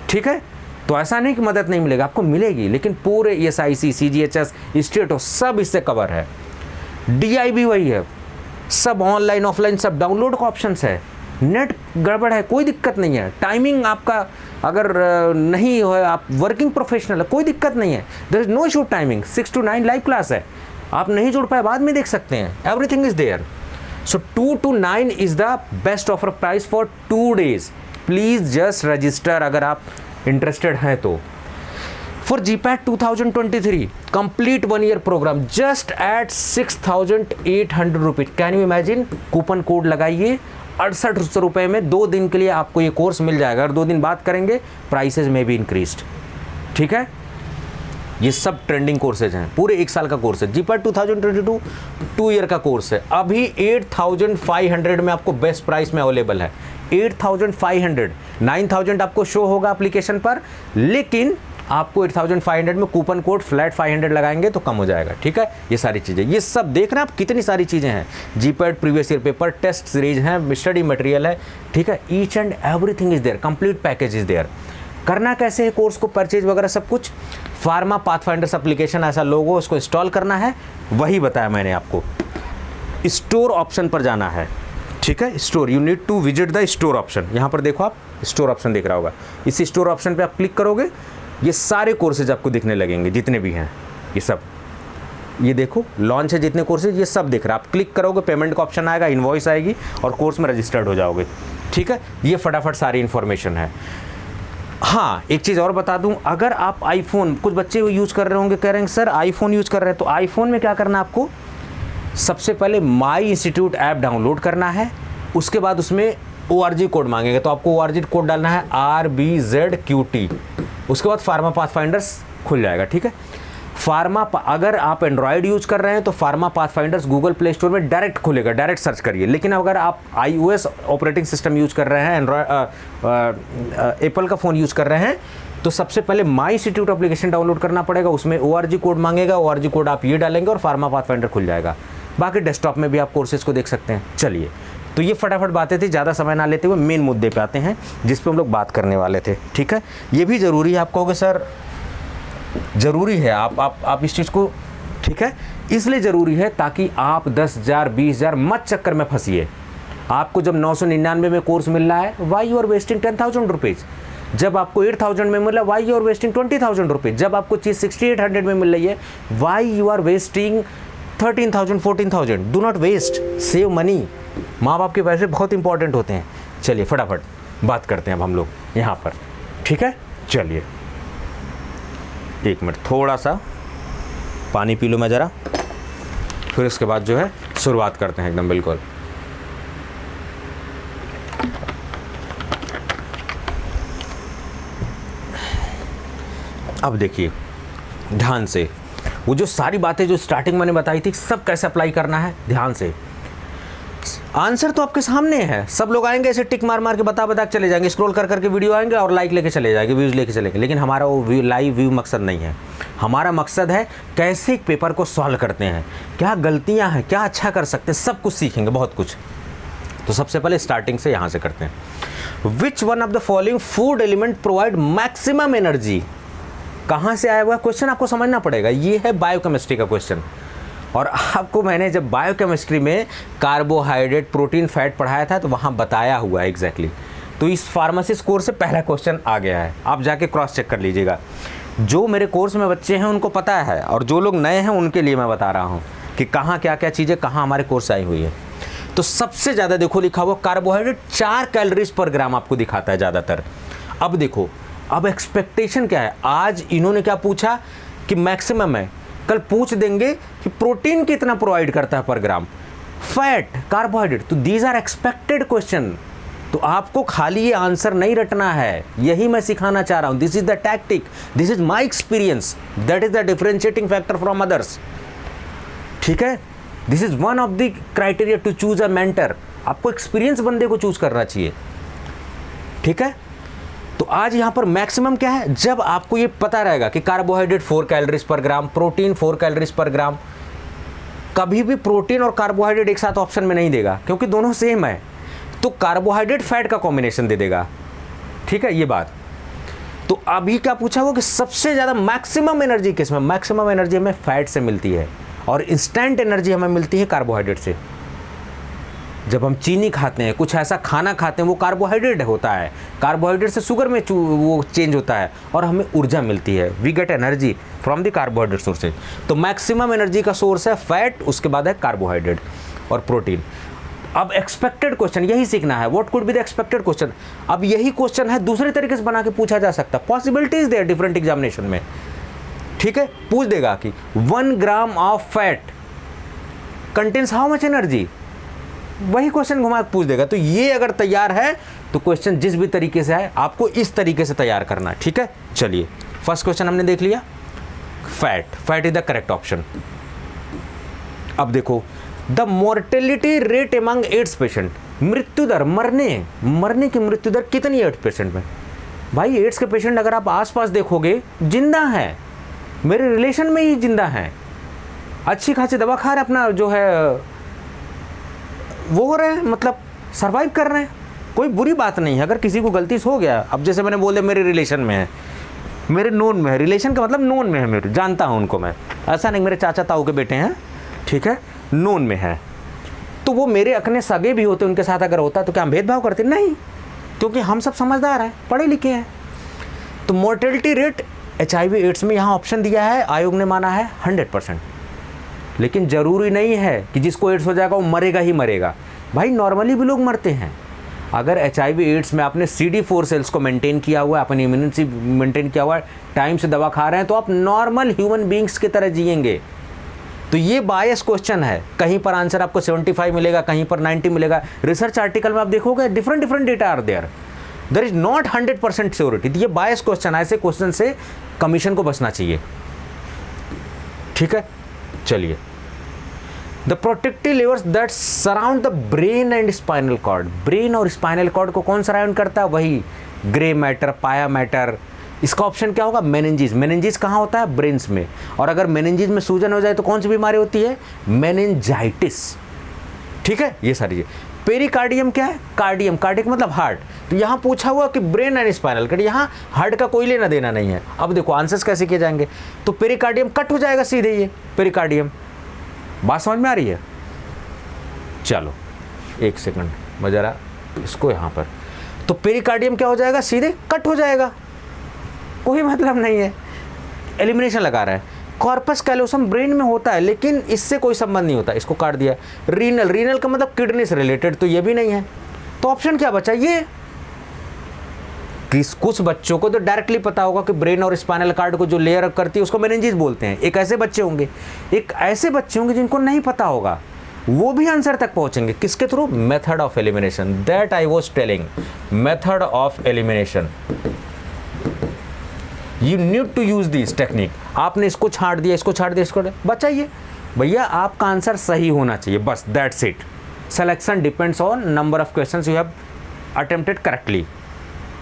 ठीक है? तो ऐसा नहीं कि मदद नहीं मिलेगा, आपको मिलेगी, लेकिन पूरे SIC, CGHS, स्टेट सब इससे कवर है। DI भी वही है, सब ऑनलाइन ऑफलाइन सब डाउनलोड का ऑप्शन है, नेट गड़बड़ है कोई दिक्कत नहीं है, टाइमिंग आपका अगर नहीं हो, आप वर्किंग प्रोफेशनल है कोई दिक्कत नहीं है, there is no issue timing, 6 to 9 live class है, आप नहीं जुड़ पाए बाद में देख सकते हैं, everything is there. So 2 to 9 is the best offer price for 2 days। Please just register अगर आप इंटरेस्टेड हैं तो। For GPAT 2023 complete 1 year program just at 6,800 rupees. Can you imagine, coupon code लगाइए, 68 रुपये में 2 दिन के लिए आपको ये कोर्स मिल जाएगा। अगर 2 दिन बाद करेंगे प्राइसेज में भी इंक्रीज्ड, ठीक है। ये सब ट्रेंडिंग कोर्सेज हैं, पूरे 1 साल का कोर्स है। GPAT 2022 2 ईयर का कोर्स है। अभी 8,500 में आपको बेस्ट प्राइस में अवेलेबल है, 8,500। 9,000 आपको शो होगा एप्लीकेशन पर, लेकिन आपको 8,500 में कूपन कोड फ्लैट 500 लगाएंगे तो कम हो जाएगा, ठीक है। ये सारी चीज़ें, ये सब देख रहे हैं आप, कितनी सारी चीज़ें हैं। GPAT previous year paper, test series हैं, स्टडी मटेरियल है, ठीक है। Each and everything is there, complete package is there. करना कैसे है कोर्स को, परचेज वगैरह सब कुछ, फार्मा पाथफाइंडर्स एप्लीकेशन ऐसा लोगो, उसको इंस्टॉल करना है, वही बताया मैंने आपको। स्टोर ऑप्शन पर जाना है, ठीक है। Store, you need to visit the store option. यहाँ पर देखो आप स्टोर ऑप्शन दिख रहा होगा, इस स्टोर ऑप्शन पे आप क्लिक करोगे, ये सारे कोर्सेज आपको दिखने लगेंगे, जितने भी हैं ये सब। ये देखो लॉन्च है जितने कोर्सेज, ये सब दिख रहा है। आप क्लिक करोगे, पेमेंट का ऑप्शन आएगा, इनवॉइस आएगी और कोर्स में रजिस्टर्ड हो जाओगे, ठीक है। ये फटाफट सारी इन्फॉर्मेशन है। हाँ, एक चीज़ और बता दूं, अगर आप आईफोन, कुछ बच्चे यूज़ कर रहे होंगे, कह रहे हैं सर आईफोन यूज़ कर रहे हैं, तो आईफोन में क्या करना है आपको, सबसे पहले माई इंस्टीट्यूट ऐप डाउनलोड करना है, उसके बाद उसमें ORG कोड मांगेगा, तो आपको ORG कोड डालना है RBZQT, उसके बाद फार्मा पाथफाइंडर्स खुल जाएगा, ठीक है। अगर आप एंड्रॉयड यूज़ कर रहे हैं तो pharma Pathfinders Google play store में डायरेक्ट खुलेगा, डायरेक्ट सर्च करिए। लेकिन अगर आप iOS ऑपरेटिंग सिस्टम यूज़ कर रहे हैं, एप्पल का फ़ोन यूज़ कर रहे हैं, तो सबसे पहले माई इंस्टीट्यूट एप्लीकेशन डाउनलोड करना पड़ेगा, उसमें ORG कोड मांगेगा, ORG कोड आप ये डालेंगे और फार्मा पाथफाइंडर खुल जाएगा। बाकी डेस्कटॉप में भी आप कोर्सेज को देख सकते हैं। चलिए, तो ये फटाफट बातें थी, ज़्यादा समय ना लेते हुए मेन मुद्दे पे आते हैं जिस पे हम लोग बात करने वाले थे, ठीक है। ये भी ज़रूरी है, आप कहोगे सर ज़रूरी है, आप इस चीज़ को, ठीक है, इसलिए ज़रूरी है ताकि आप 10,000 20,000 मत चक्कर में फंसिए। आपको जब 999 में कोर्स मिल रहा है, why you are wasting 10,000 rupees. जब आपको 8,000 में मिल रहा है, why you are wasting 20,000 rupees. जब आपको चीज़ 6,800 में मिल रही है, why you are wasting 13,000 14,000। Do not waste, save money. माँ बाप के पैसे बहुत इंपॉर्टेंट होते हैं। चलिए फटाफट बात करते हैं अब हम लोग यहाँ पर, ठीक है। चलिए 1 मिनट, थोड़ा सा पानी पी लो मैं ज़रा, फिर उसके बाद जो है शुरुआत करते हैं एकदम बिल्कुल। अब देखिए ध्यान से, वो जो सारी बातें जो स्टार्टिंग मैंने बताई थी, सब कैसे अप्लाई करना है ध्यान से। आंसर तो आपके सामने है, सब लोग आएंगे ऐसे टिक मार मार के बता के चले जाएंगे, स्क्रॉल कर करके वीडियो आएंगे और लाइक लेके चले जाएंगे, व्यूज़ लेके चलेंगे। लेकिन हमारा वो लाइव व्यू मकसद नहीं है। हमारा मकसद है कैसे एक पेपर को सॉल्व करते हैं, क्या गलतियां हैं, क्या अच्छा कर सकते हैं, सब कुछ सीखेंगे, बहुत कुछ। तो सबसे पहले स्टार्टिंग से यहाँ से करते हैं। Which one of the following food element provide maximum energy. कहाँ से आया हुआ क्वेश्चन आपको समझना पड़ेगा। ये है बायोकेमिस्ट्री का क्वेश्चन, और आपको मैंने जब बायोकेमिस्ट्री में कार्बोहाइड्रेट प्रोटीन फैट पढ़ाया था तो वहाँ बताया हुआ है एग्जैक्टली। तो इस फार्मेसिस्ट कोर्स से पहला क्वेश्चन आ गया है, आप जाके क्रॉस चेक कर लीजिएगा। जो मेरे कोर्स में बच्चे हैं उनको पता है, और जो लोग नए हैं उनके लिए मैं बता रहा हूँ कि कहाँ क्या क्या चीज़ें कहाँ हमारे कोर्स आई हुई है। तो सबसे ज़्यादा देखो लिखा हुआ कार्बोहाइड्रेट 4 कैलोरीज पर ग्राम आपको दिखाता है ज़्यादातर। अब देखो, अब एक्सपेक्टेशन क्या है, आज इन्होंने क्या पूछा कि मैक्सिमम है, कल पूछ देंगे कि प्रोटीन कितना प्रोवाइड करता है पर ग्राम, फैट, कार्बोहाइड्रेट। तो दीज आर एक्सपेक्टेड क्वेश्चन। तो आपको खाली ये आंसर नहीं रटना है, यही मैं सिखाना चाह रहा हूँ। This is the tactic, this is my experience, that is the differentiating factor from others, ठीक है। This is one of the criteria to choose a mentor. आपको एक्सपीरियंस बंदे को चूज करना चाहिए, ठीक है। तो आज यहाँ पर मैक्सिमम क्या है, जब आपको ये पता रहेगा कि कार्बोहाइड्रेट 4 कैलोरीज पर ग्राम, प्रोटीन 4 कैलोरीज पर ग्राम। कभी भी प्रोटीन और कार्बोहाइड्रेट एक साथ ऑप्शन में नहीं देगा क्योंकि दोनों सेम है, तो कार्बोहाइड्रेट फैट का कॉम्बिनेशन दे देगा, ठीक है ये बात। तो अभी क्या पूछा वो कि सबसे ज़्यादा मैक्सिमम एनर्जी किसमें, मैक्सिमम एनर्जी हमें फैट से मिलती है और इंस्टेंट एनर्जी हमें मिलती है कार्बोहाइड्रेट से। जब हम चीनी खाते हैं, कुछ ऐसा खाना खाते हैं, वो कार्बोहाइड्रेट होता है, कार्बोहाइड्रेट से शुगर में वो चेंज होता है और हमें ऊर्जा मिलती है। We get energy from the carbohydrate sources. तो मैक्सिमम एनर्जी का सोर्स है फैट, उसके बाद है कार्बोहाइड्रेट और प्रोटीन। अब एक्सपेक्टेड क्वेश्चन यही सीखना है, what could be the expected question. अब यही क्वेश्चन है दूसरे तरीके से बना के पूछा जा सकता है, पॉसिबिलिटीज देयर डिफरेंट एग्जामिनेशन में। ठीक है, पूछ देगा कि 1 gram of fat contains how much energy, वही क्वेश्चन घुमा के पूछ देगा। तो ये अगर तैयार है तो क्वेश्चन जिस भी तरीके से है आपको इस तरीके से तैयार करना है। ठीक है, चलिए फर्स्ट क्वेश्चन हमने देख लिया, fat is the correct option. अब देखो, the mortality rate among ads patient, मृत्यु दर, मरने की मृत्यु दर कितनी एड्स पेशेंट में। भाई एड्स के पेशेंट अगर आप आसपास देखोगे जिंदा है, मेरे रिलेशन में ही जिंदा है, अच्छी खासी दवा खा रहे, अपना जो है वो हो रहे हैं, मतलब सर्वाइव कर रहे हैं, कोई बुरी बात नहीं है। अगर किसी को गलती से हो गया, अब जैसे मैंने बोल दिया मेरे रिलेशन में है, मेरे नोन में है, रिलेशन का मतलब नोन में है, मेरे जानता हूँ उनको मैं, ऐसा नहीं मेरे चाचा ताऊ के बेटे हैं, ठीक है, नोन में है, तो वो मेरे अपने सगे भी होते, उनके साथ अगर होता तो क्या हम भेदभाव करते? नहीं, क्योंकि हम सब समझदार हैं, पढ़े लिखे हैं। तो मोर्टेलिटी रेट HIV एड्स में यहाँ ऑप्शन दिया है, आयोग ने माना है 100%। लेकिन ज़रूरी नहीं है कि जिसको एड्स हो जाएगा वो मरेगा ही मरेगा। भाई नॉर्मली भी लोग मरते हैं। अगर HIV एड्स में आपने CD4 सेल्स को मेंटेन किया हुआ है, अपनी इम्यूनिटी मेंटेन किया हुआ है, टाइम से दवा खा रहे हैं, तो आप नॉर्मल ह्यूमन बींग्स की तरह जिएंगे। तो ये बायस क्वेश्चन है, कहीं पर आंसर आपको 75 मिलेगा, कहीं पर 90 मिलेगा। रिसर्च आर्टिकल में आप देखोगे different data are there is not 100% surety. ये बायस क्वेश्चन, ऐसे क्वेश्चन से कमीशन को बचना चाहिए। ठीक है, चलिए, the protective layers that surround the brain and spinal cord, brain और स्पाइनल कॉर्ड को कौन सराउंड करता है? वही ग्रे मैटर, पाया मैटर। इसका ऑप्शन क्या होगा? मेनिंजीज। मेनिंजीज कहाँ होता है? ब्रेन्स में। और अगर मेनिंजीज में सूजन हो जाए तो कौन सी बीमारी होती है? मेनिंजाइटिस। ठीक है, ये सारी चीज। पेरिकार्डियम क्या है? कार्डियम, कार्डियक मतलब हार्ट। तो यहाँ पूछा हुआ कि ब्रेन एंड स्पाइनल कॉर्ड, यहाँ हार्ट का कोई लेना देना नहीं है। अब देखो आंसर्स कैसे किए जाएंगे, तो पेरिकार्डियम कट हो जाएगा सीधे, ये पेरिकार्डियम। बात समझ में आ रही है? चलो एक सेकंड, मैं जरा इसको यहाँ पर, तो पेरिकार्डियम क्या हो जाएगा? सीधे कट हो जाएगा, कोई मतलब नहीं है, एलिमिनेशन लगा रहा है। कॉर्पस कैलोसम ब्रेन में होता है, लेकिन इससे कोई संबंध नहीं होता, इसको काट दिया। रीनल, रीनल का मतलब किडनी से रिलेटेड, तो ये भी नहीं है। तो ऑप्शन क्या बचा? ये। कुछ बच्चों को तो डायरेक्टली पता होगा कि ब्रेन और स्पाइनल कॉर्ड को जो लेयर अप करती है उसको मेनिंजेस बोलते हैं। एक ऐसे बच्चे होंगे, एक ऐसे बच्चे होंगे जिनको नहीं पता होगा, वो भी आंसर तक पहुंचेंगे। किसके थ्रू? Method of elimination, that I was telling, method of elimination. You need to use this technique. आपने इसको छांट दिया, इसको छांट दिया, इसको बचाइए भैया, आपका आंसर सही होना चाहिए, बस that's it. Selection depends on number of questions you have attempted correctly.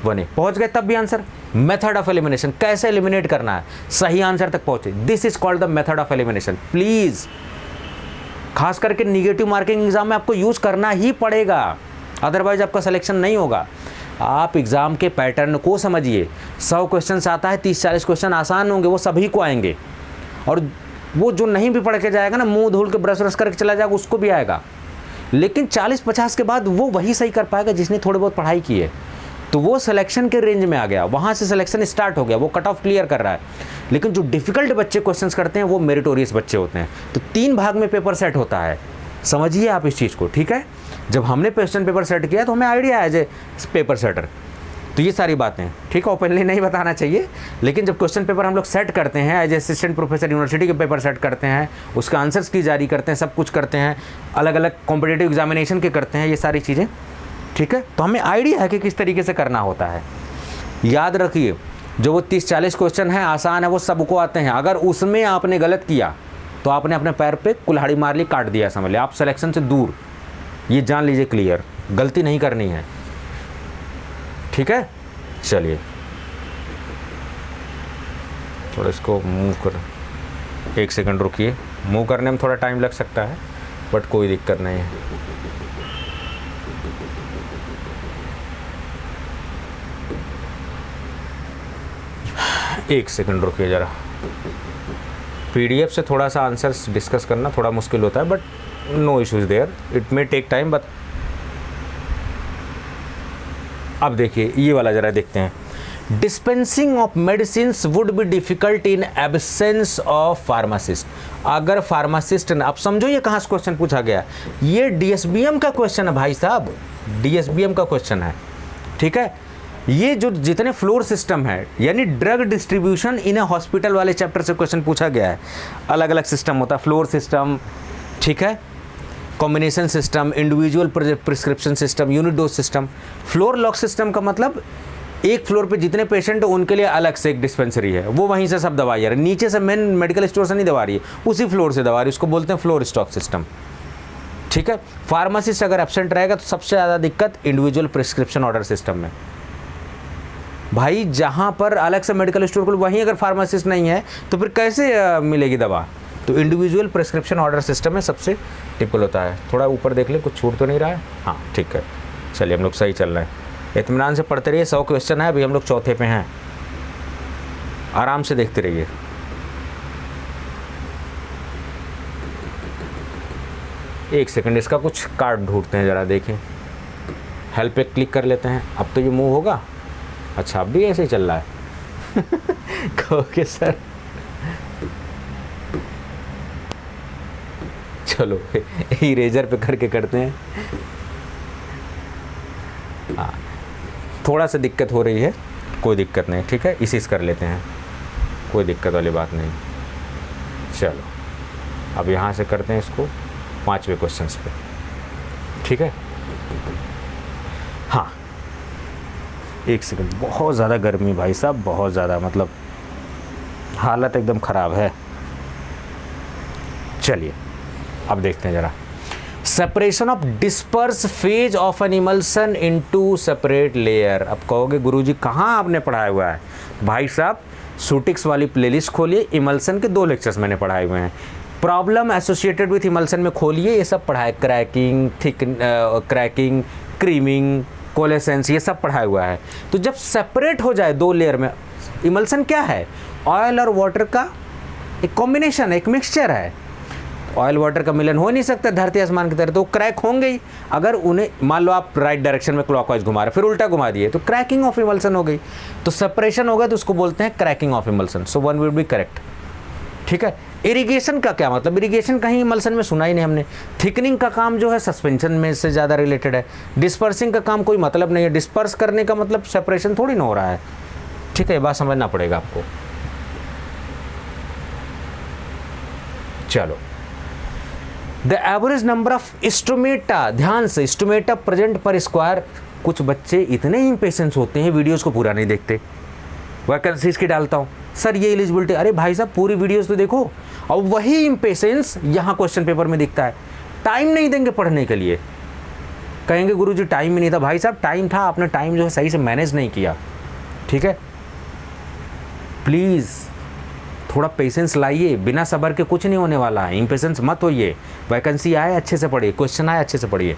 बने पहुंच गए तब भी आंसर। मेथड ऑफ एलिमिनेशन, कैसे एलिमिनेट करना है, सही आंसर तक पहुंचे, this is called the method of elimination. Please, खास करके निगेटिव मार्किंग एग्जाम में आपको यूज करना ही पड़ेगा, अदरवाइज आपका सिलेक्शन नहीं होगा। आप एग्जाम के पैटर्न को समझिए। 100 क्वेश्चन आता है, 30-40 क्वेश्चन आसान होंगे, वो सभी को आएंगे, और वो जो नहीं भी पढ़ के जाएगा ना, मुंह धुल के ब्रश व्रश करके चला जाएगा, उसको भी आएगा। लेकिन 40-50 के बाद वो वही सही कर पाएगा जिसने थोड़ी बहुत पढ़ाई की है। तो वो सिलेक्शन के रेंज में आ गया, वहाँ से सिलेक्शन स्टार्ट हो गया, वो कट ऑफ क्लियर कर रहा है। लेकिन जो डिफिकल्ट बच्चे क्वेश्चंस करते हैं वो मेरिटोरियस बच्चे होते हैं। तो 3 भाग में पेपर सेट होता है, समझिए आप इस चीज़ को। ठीक है, जब हमने क्वेश्चन पेपर सेट किया तो हमें आइडिया है एज पेपर सेटर। तो ये सारी बातें ठीक है, ओपनली नहीं बताना चाहिए, लेकिन जब क्वेश्चन पेपर हम लोग सेट करते हैं एज असिस्टेंट प्रोफेसर यूनिवर्सिटी के पेपर सेट करते हैं, उसका आंसर्स की जारी करते हैं, सब कुछ करते हैं, अलग अलग कॉम्पिटिटिव एग्जामिनेशन के करते हैं, ये सारी चीज़ें। ठीक है, तो हमें आइडिया है कि किस तरीके से करना होता है। याद रखिए, जो वो 30-40 क्वेश्चन हैं आसान है, वो सबको आते हैं। अगर उसमें आपने गलत किया तो आपने अपने पैर पे कुल्हाड़ी मार ली, काट दिया, समझ लिया, आप सिलेक्शन से दूर। ये जान लीजिए क्लियर, गलती नहीं करनी है। ठीक है, चलिए थोड़ा इसको मूव कर, 1 सेकंड रुकिए, मूव करने में थोड़ा टाइम लग सकता है, बट कोई दिक्कत नहीं है। एक सेकंड रुकिए ज़रा। PDF से थोड़ा सा आंसर्स डिस्कस करना थोड़ा मुश्किल होता है, but no issues there, it may take time, but अब देखिए ये वाला जरा देखते हैं, dispensing of medicine would be difficult in absence of pharmacist. अगर फार्मासिस्ट न, अब समझो ये कहाँ से क्वेश्चन पूछा गया, ये डीएसबीएम का क्वेश्चन है भाई साहब, डीएसबीएम का क्वेश्चन है, ठीक है। ये जो जितने फ्लोर सिस्टम है, यानी drug distribution in A hospital वाले चैप्टर से क्वेश्चन पूछा गया है। अलग अलग सिस्टम होता है, फ्लोर सिस्टम, ठीक है, combination system, individual prescription system, unit dose system. Floor lock system का मतलब एक फ्लोर पे जितने पेशेंट हैं उनके लिए अलग से एक डिस्पेंसरी है, वो वहीं से सब दवाई आ रही है, नीचे से मेन मेडिकल स्टोर से नहीं दवा रही है, उसी फ्लोर से दवा रही है, उसको बोलते हैं फ्लोर स्टॉक सिस्टम, ठीक है। फार्मासिस्ट अगर एब्सेंट रहेगा तो सबसे ज़्यादा दिक्कत इंडिविजुअल प्रिस्क्रिप्शन ऑर्डर सिस्टम में। भाई जहाँ पर अलग से मेडिकल स्टोर खोल, वहीं अगर फार्मासिस्ट नहीं है तो फिर कैसे मिलेगी दवा। तो इंडिविजुअल प्रिस्क्रिप्शन ऑर्डर सिस्टम में सबसे टिपिकल होता है। थोड़ा ऊपर देख लें, कुछ छूट तो नहीं रहा है, हाँ ठीक है, चलिए हम लोग सही चल रहे हैं। इत्मीनान से पढ़ते रहिए, 100 क्वेश्चन है, अभी हम लोग चौथे पे हैं, आराम से देखते रहिए। एक सेकंड, इसका कुछ कार्ड ढूंढते हैं, ज़रा देखें, हेल्प पे क्लिक कर लेते हैं। अब तो ये मूव होगा, अच्छा अब भी ऐसे ही चल रहा है कहोगे सर, चलो इरेजर पे करके करते हैं। हाँ थोड़ा सा दिक्कत हो रही है, कोई दिक्कत नहीं, ठीक है, इसी से कर लेते हैं, कोई दिक्कत वाली बात नहीं। चलो अब यहाँ से करते हैं इसको 5वें क्वेश्चन पे, ठीक है। हाँ एक सेकंड, बहुत ज़्यादा गर्मी भाई साहब, बहुत ज़्यादा, मतलब हालत एकदम ख़राब है। चलिए अब देखते हैं ज़रा, separation of disperse phase of an emulsion into separate layer. अब कहोगे गुरुजी कहाँ आपने पढ़ाया हुआ है, भाई साहब सूटिक्स वाली प्लेलिस्ट खोलिए, इमल्सन के 2 लेक्चर्स मैंने पढ़ाए हुए हैं। प्रॉब्लम एसोसिएटेड विथ इमल्सन में खोलिए, ये सब पढ़ाए, क्रैकिंग, क्रैकिंग, क्रीमिंग, कोलेसेंस, ये सब पढ़ाया हुआ है। तो जब सेपरेट हो जाए 2 लेयर में, इमल्सन क्या है, ऑयल और वाटर का एक कॉम्बिनेशन है, एक मिक्सचर है। ऑयल वाटर का मिलन हो नहीं सकता धरती आसमान की तरह, तो क्रैक होंगे ही। अगर उन्हें मान लो आप राइट डायरेक्शन में क्लॉकवाइज घुमा रहे, फिर उल्टा घुमा दिए, तो क्रैकिंग ऑफ इमल्सन हो गई। तो सेपरेशन होगा तो उसको बोलते हैं cracking of emulsion. So 1 would be correct, ठीक है। इरिगेशन का क्या मतलब, इरिगेशन कहीं इमल्सन में सुना ही नहीं हमने। थिकनिंग का काम जो है सस्पेंशन में से ज़्यादा रिलेटेड है। डिस्पर्सिंग का काम कोई मतलब नहीं है, डिस्पर्स करने का मतलब सेपरेशन थोड़ी ना हो रहा है, ठीक है, ये बात समझना पड़ेगा आपको। चलो, the average number of stomata, ध्यान से, स्टोमेटा प्रेजेंट पर स्क्वायर। कुछ बच्चे इतने इम्पेशेंस होते हैं, वीडियोस को पूरा नहीं देखते। वैकेंसीज की डालता हूँ, सर ये एलिजिबिलिटी, अरे भाई साहब पूरी वीडियोस तो देखो। और वही इम्पेशेंस यहाँ क्वेश्चन पेपर में दिखता है। टाइम नहीं देंगे पढ़ने के लिए, कहेंगे गुरुजी टाइम ही नहीं था। भाई साहब टाइम था, आपने टाइम जो है सही से मैनेज नहीं किया, ठीक है। प्लीज़ थोड़ा पेशेंस लाइए, बिना सब्र के कुछ नहीं होने वाला है, इम्पेशेंस मत होइए। वैकेंसी आए अच्छे से पढ़िए, क्वेश्चन आए अच्छे से पढ़िए,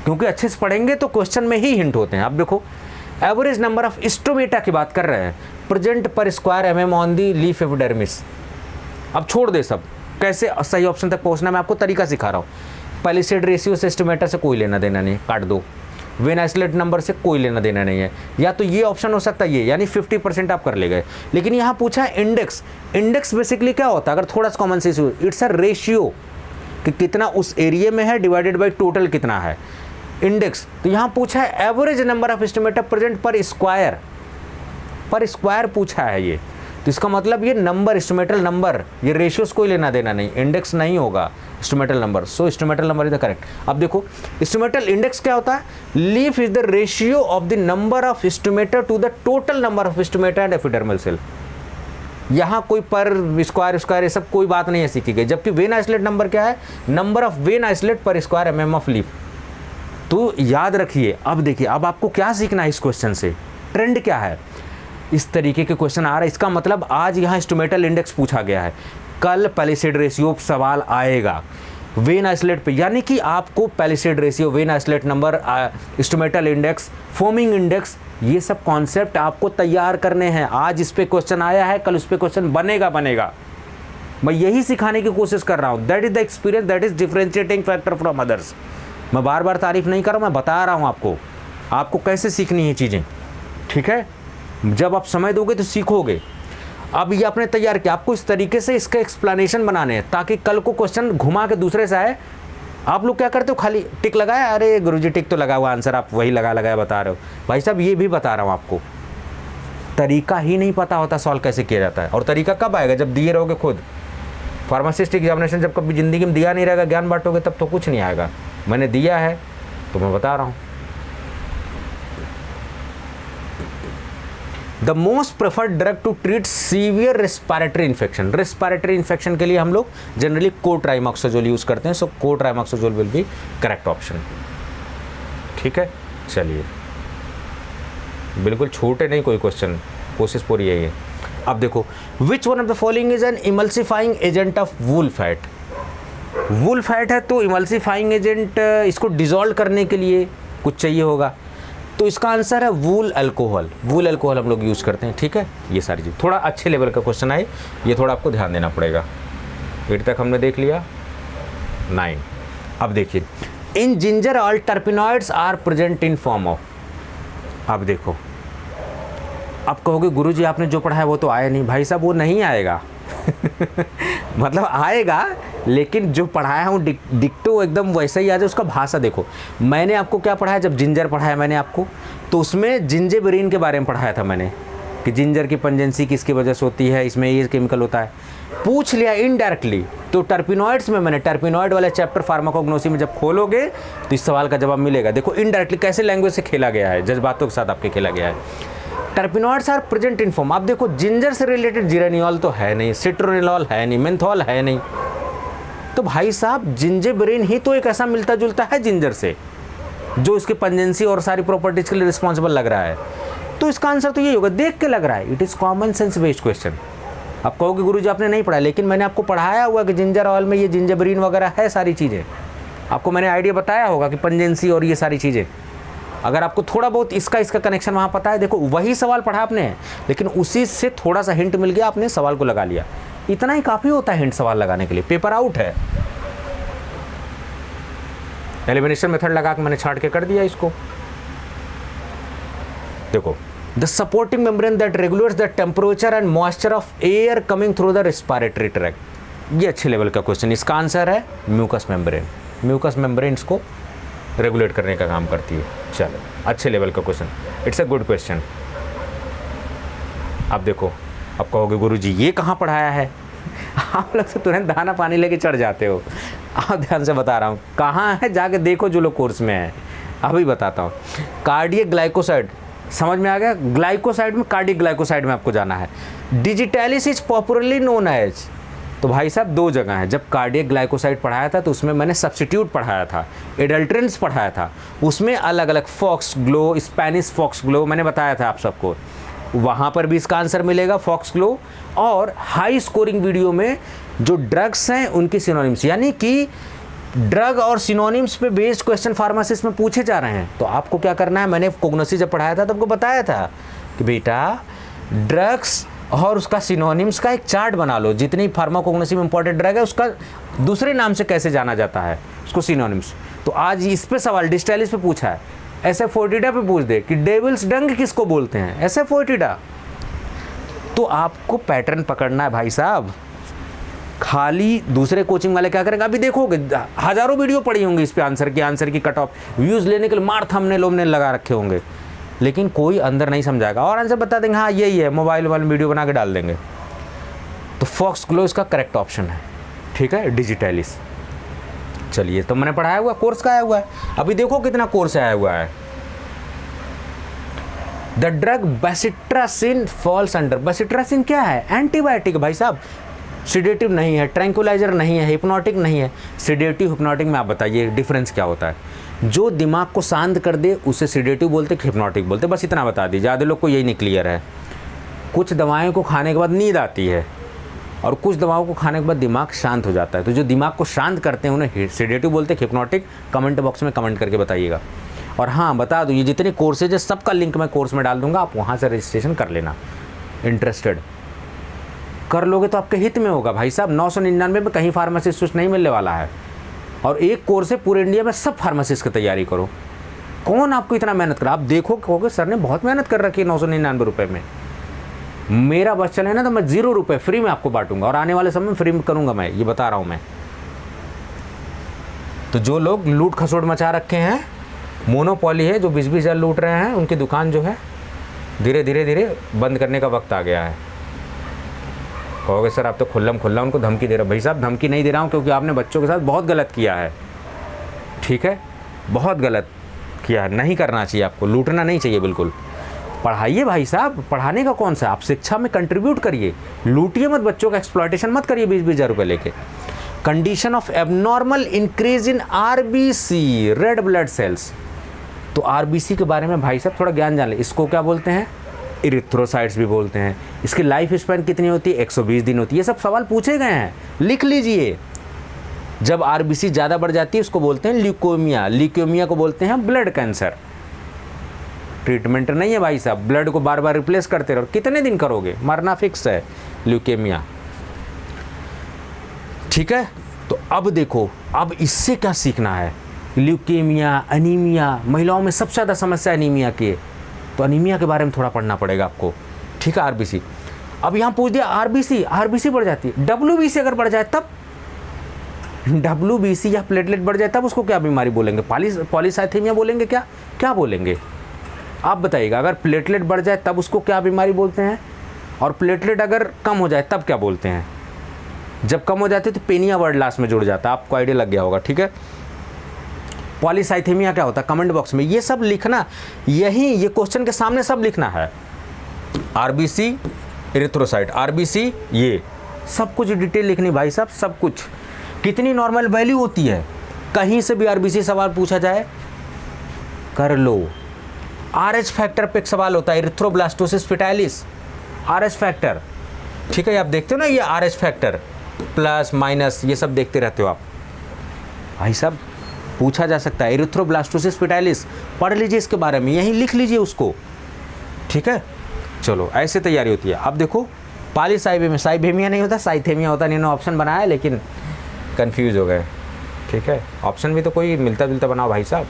क्योंकि अच्छे से पढ़ेंगे तो क्वेश्चन में ही हिंट होते हैं। अब देखो, एवरेज नंबर ऑफ स्टोमेटा की बात कर रहे हैं, प्रेजेंट पर square MM on the leaf epidermis. अब छोड़ दे सब, कैसे सही ऑप्शन तक पहुंचना मैं आपको तरीका सिखा रहा हूँ। पैलिसेड रेशियो से स्टोमेटा से कोई लेना देना नहीं, काट दो। वेन आइसोलेट नंबर से कोई लेना देना नहीं है। या तो ये ऑप्शन हो सकता है ये, यानी 50% आप कर ले गए। लेकिन यहाँ पूछा है इंडेक्स। इंडेक्स बेसिकली क्या होता है, अगर थोड़ा सा common sense, it's a ratio कि कितना उस एरिया में है डिवाइडेड बाई टोटल कितना है, इंडेक्स। तो यहाँ पूछा है average number of stomata present पर स्क्वायर पूछा है ये। तो इसका मतलब ये नंबर, स्टोमेटल नंबर, ये रेशियोस कोई लेना देना नहीं, इंडेक्स नहीं होगा, stomatal number. So stomatal number is the correct. अब देखो, स्टोमेटल इंडेक्स क्या होता है, leaf is the ratio of the number of stomata to the total number of stomata and epidermal cell. यहाँ कोई पर स्क्वायर ये सब कोई बात नहीं है सीखी गई। जबकि वेन आइसोलेट नंबर क्या है, नंबर ऑफ वेन आइसोलेट पर स्क्वायर एमएम ऑफ लीफ। तो याद रखिए। अब देखिए, अब आपको क्या सीखना है इस क्वेश्चन से, ट्रेंड क्या है, इस तरीके के क्वेश्चन आ रहा है। इसका मतलब आज यहाँ स्टोमेटल इंडेक्स पूछा गया है, कल पैलिसेड रेशियो सवाल आएगा वेन आइसोलेट पे, यानी कि आपको palisade ratio, when isolate number, stomatal index, foaming index, ये सब कॉन्सेप्ट आपको तैयार करने हैं। आज इस पे क्वेश्चन आया है, कल उस पे क्वेश्चन बनेगा। मैं यही सिखाने की कोशिश कर रहा हूँ। That is the experience, that is differentiating factor from others. मैं बार बार तारीफ नहीं कर रहा हूँ, मैं बता रहा हूँ आपको। आपको कैसे सीखनी है चीज़ें, ठीक है। जब आप समय दोगे तो सीखोगे। अब ये आपने तैयार किया, आपको इस तरीके से इसका एक्सप्लेनेशन बनाने हैं ताकि कल को क्वेश्चन घुमा के दूसरे से आए। आप लोग क्या करते हो, खाली टिक लगाया, अरे गुरुजी टिक तो लगा हुआ, आंसर आप वही लगाया बता रहे हो। भाई साहब ये भी बता रहा हूँ आपको, तरीका ही नहीं पता होता सॉल्व कैसे किया जाता है। और तरीका कब आएगा, जब दिए रहोगे खुद। फार्मासिस्ट एग्जामिनेशन जब कभी ज़िंदगी में दिया नहीं रहेगा, ज्ञान बांटोगे, तब तो कुछ नहीं आएगा। मैंने दिया है तो मैं बता रहा हूँ। The most preferred drug to treat severe respiratory infection. Respiratory infection के लिए हम लोग जनरली कोट्राइमोक्सोजोल यूज़ करते हैं। So cotrimoxazole will be correct option, ठीक है। चलिए, बिल्कुल छोटे नहीं कोई क्वेश्चन, कोशिश पूरी यही है। अब देखो, which one of the following is an emulsifying agent of wool fat. Wool fat है तो इमल्सिफाइंग एजेंट, इसको डिजोल्व करने के लिए कुछ चाहिए होगा, तो इसका आंसर है वूल अल्कोहल। वूल अल्कोहल हम लोग यूज़ करते हैं, ठीक है। ये सारी चीज़ थोड़ा अच्छे लेवल का क्वेश्चन आए, ये थोड़ा आपको ध्यान देना पड़ेगा। 8 तक हमने देख लिया, 9। अब देखिए, in ginger all terpenoids are present in form of. अब देखो, अब कहोगे गुरुजी आपने जो पढ़ा है वो तो आया नहीं। भाई साहब वो नहीं आएगा मतलब आएगा, लेकिन जो पढ़ाया हूँ डिक्टो एकदम वैसा ही आ जाए। उसका भाषा देखो, मैंने आपको क्या पढ़ाया, जब जिंजर पढ़ाया मैंने आपको, तो उसमें जिंजेबेरिन के बारे में पढ़ाया था मैंने कि जिंजर की पंजेंसी किसकी वजह से होती है, इसमें ये केमिकल होता है, पूछ लिया इनडायरेक्टली। तो टर्पिनॉइड्स में मैंने टर्पिनॉइड वाला चैप्टर फार्माकोग्नोसी में जब खोलोगे तो इस सवाल का जवाब मिलेगा। देखो इनडायरेक्टली कैसे लैंग्वेज से खेला गया है, जज्बातों के साथ आपके खेला गया है। Terpenoids are present in form. आप देखो, जिंजर से रिलेटेड जिरेनियल तो है नहीं, सिट्रोनिलॉल है नहीं, मेंथॉल है नहीं, तो भाई साहब जिंजेबेरिन ही तो एक ऐसा मिलता जुलता है जिंजर से जो इसके पंजेंसी और सारी प्रॉपर्टीज के लिए रिस्पॉन्सिबल लग रहा है। तो इसका आंसर तो यही होगा, देख के लग रहा है। It is common sense based question. आप कहोगे गुरुजी आपने नहीं पढ़ा, लेकिन मैंने आपको पढ़ाया हुआ कि जिंजर ऑयल में ये जिंजेबेरिन वगैरह है, सारी चीज़ें आपको मैंने आइडिया बताया होगा कि पंजेंसी और ये सारी चीज़ें। अगर आपको थोड़ा बहुत इसका कनेक्शन वहाँ पता है, देखो वही सवाल पढ़ा आपने, लेकिन उसी से थोड़ा सा हिंट मिल गया, आपने सवाल को लगा लिया। इतना ही काफ़ी होता है हिंट सवाल लगाने के लिए, पेपर आउट है। एलिमिनेशन मेथड लगा के मैंने छांट के कर दिया इसको। देखो, the supporting membrane that regulates the temperature and moisture of air coming through the respiratory tract. ये अच्छे लेवल का क्वेश्चन। इसका आंसर है म्यूकस मेम्ब्रेन। म्यूकस मेम्ब्रेन इसको रेगुलेट करने का काम करती है। चलो, अच्छे लेवल का question, it's a good question. अब देखो, अब कहोगे गुरुजी ये कहाँ पढ़ाया है आप लोग तो तुरंत दाना पानी लेके चढ़ जाते हो। आप ध्यान से बता रहा हूँ कहाँ है, जाके देखो जो लोग कोर्स में है। अभी बताता हूँ। कार्डियक ग्लाइकोसाइड समझ में आ गया, ग्लाइकोसाइड में कार्डियक ग्लाइकोसाइड में आपको जाना है। Digitalis is popularly known as, तो भाई साहब 2 जगह है। जब कार्डियक ग्लाइकोसाइड पढ़ाया था तो उसमें मैंने सब्स्टिट्यूट पढ़ाया था, एडल्ट्रेंट्स पढ़ाया था, उसमें अलग अलग foxglove, Spanish foxglove मैंने बताया था आप सबको। वहाँ पर भी इसका आंसर मिलेगा फॉक्स ग्लो। और हाई स्कोरिंग वीडियो में जो ड्रग्स हैं उनकी सिनोनिम्स, यानी कि ड्रग और सिनोनिम्स पे बेस्ड क्वेश्चन फार्मासिस्ट में पूछे जा रहे हैं। तो आपको क्या करना है, मैंने कोग्नोसी जब पढ़ाया था तो आपको बताया था कि बेटा ड्रग्स और उसका सिनोनिम्स का एक चार्ट बना लो। जितनी फार्माकोग्नोसी में इंपॉर्टेंट ड्रग है उसका दूसरे नाम से कैसे जाना जाता है, उसको सिनोनिम्स। तो आज इस पे सवाल डिस्टैलिस पे पूछा है, एसेफोर्टिडा पे पूछ दे कि डेविल्स डंग किसको बोलते हैं, एसेफोर्टिडा। तो आपको पैटर्न पकड़ना है भाई साहब। खाली दूसरे कोचिंग वाले क्या करेंगे, अभी देखोगे हज़ारों वीडियो पड़ी होंगी इस पे, आंसर की कट ऑफ व्यूज़ लेने के लिए मार थंबनेल लगा रखे होंगे, लेकिन कोई अंदर नहीं समझाएगा और आंसर बता देंगे हाँ यही है, मोबाइल वाले वीडियो बना के डाल देंगे। तो फॉक्स ग्लो इसका करेक्ट ऑप्शन है, ठीक है, डिजिटैलिस। चलिए, तो मैंने पढ़ाया हुआ, कोर्स का आया हुआ है। अभी देखो कितना कोर्स आया हुआ है। The drug bacitracin falls under. Bacitracin क्या है, एंटीबायोटिक भाई साहब, सिडेटिव नहीं है, ट्रैंकुलाइजर नहीं है, हिप्नोटिक नहीं है। सिडेटिव हिप्नोटिक में आप बताइए डिफरेंस क्या होता है। जो दिमाग को शांत कर दे उसे सिडेटिव बोलते, हिप्नोटिक बोलते, बस इतना बता दीजिए। ज़्यादा लोग को यही नहीं क्लियर है। कुछ दवाएं को खाने के बाद नींद आती है और कुछ दवाओं को खाने के बाद दिमाग शांत हो जाता है। तो जो दिमाग को शांत करते हैं उन्हें सिडेटिव बोलते हैं, हिप्नोटिक। कमेंट बॉक्स में कमेंट करके बताइएगा। और हाँ, बता दूँ, ये जितने कोर्सेज है सबका लिंक मैं कोर्स में डाल दूँगा, आप वहाँ से रजिस्ट्रेशन कर लेना। इंटरेस्टेड कर लोगे तो आपके हित में होगा भाई साहब। 999 में कहीं फार्मासिस्ट नहीं मिलने वाला है। और एक कोर्स है पूरे इंडिया में, सब फार्मासिस्ट की तैयारी करो। कौन आपको इतना मेहनत करा? आप देखो कहोगे सर ने बहुत मेहनत कर रखी है 999 रुपये में। मेरा बस चले ना तो मैं 0 रुपये फ्री में आपको बांटूंगा, और आने वाले समय में फ्री में करूंगा, मैं ये बता रहा हूं मैं। तो जो लोग लूट खसोट मचा रखे हैं, मोनोपोली है, जो 20-20 हज़ार लूट रहे हैं, उनकी दुकान जो है धीरे धीरे बंद करने का वक्त आ गया है। कहोगे सर आप तो खुल्लम उनको धमकी दे रहे हो। भाई साहब धमकी नहीं दे रहा हूँ, क्योंकि आपने बच्चों के साथ बहुत गलत किया है, ठीक है, बहुत गलत किया है, नहीं करना चाहिए आपको, लूटना नहीं चाहिए बिल्कुल। पढ़ाइए भाई साहब, पढ़ाने का कौन सा, आप शिक्षा में कंट्रीब्यूट करिए, लूटिए मत, बच्चों का एक्सप्लॉयटेशन मत करिए 20-20 हज़ार रुपये लेके। Condition of abnormal increase in RBC, red blood cells. तो आरबीसी के बारे में भाई साहब थोड़ा ज्ञान जान ले। इसको क्या बोलते हैं? इरिथ्रोसाइट्स भी बोलते हैं। इसकी लाइफ स्पैन कितनी होती है? 120 दिन होती है। ये सब सवाल पूछे गए हैं, लिख लीजिए। जब आरबीसी ज़्यादा बढ़ जाती है उसको बोलते हैं ल्यूकेमिया, ल्यूकेमिया को बोलते हैं ब्लड कैंसर। ट्रीटमेंट नहीं है भाई साहब, ब्लड को बार बार रिप्लेस करते रहो, कितने दिन करोगे, मरना फिक्स है ल्यूकेमिया, ठीक है। तो अब देखो, अब इससे क्या सीखना है? ल्यूकेमिया, अनीमिया, महिलाओं में सबसे ज़्यादा समस्या अनीमिया की है, तो अनीमिया के बारे में थोड़ा पढ़ना पड़ेगा आपको, ठीक है। आरबीसी, अब यहाँ पूछ दिया आरबीसी बढ़ जाती है, डब्ल्यूबीसी अगर बढ़ जाए तब, डब्ल्यूबीसी या प्लेटलेट बढ़ जाए तब उसको क्या बीमारी बोलेंगे? पॉलीसाइथेमिया बोलेंगे? क्या बोलेंगे आप बताइएगा। अगर प्लेटलेट बढ़ जाए तब उसको क्या बीमारी बोलते हैं, और प्लेटलेट अगर कम हो जाए तब क्या बोलते हैं? जब कम हो जाते तो पेनिया वर्ड लास्ट में जुड़ जाता, आपको आइडिया लग गया होगा, ठीक है। पॉलीसाइथेमिया क्या होता है? कमेंट बॉक्स में ये सब लिखना, ये क्वेश्चन के सामने सब लिखना है। आरबीसी, इरिथ्रोसाइट, आरबीसी, ये सब कुछ डिटेल लिखनी भाई साहब, सब कुछ। कितनी नॉर्मल वैल्यू होती है, कहीं से भी आरबीसी सवाल पूछा जाए कर लो। आरएच फैक्टर पे एक सवाल होता है, इरिथ्रोब्लास्टोसिस फिटाइलिस, आरएच फैक्टर, ठीक है। आप देखते हो ना ये आरएच फैक्टर, प्लस माइनस, ये सब देखते रहते हो आप भाई साहब, पूछा जा सकता है। इरिथ्रोब्लास्टोसिस फिटाइलिस पढ़ लीजिए, इसके बारे में यहीं लिख लीजिए उसको, ठीक है। चलो ऐसे तैयारी होती है। अब देखो पॉलीसाइथेमिया, साइथेमिया नहीं होता, साइथेमिया होता, इन्होंने ऑप्शन बनाया है लेकिन कंफ्यूज हो गए, ठीक है। ऑप्शन भी तो कोई मिलता जुलता बनाओ भाई साहब।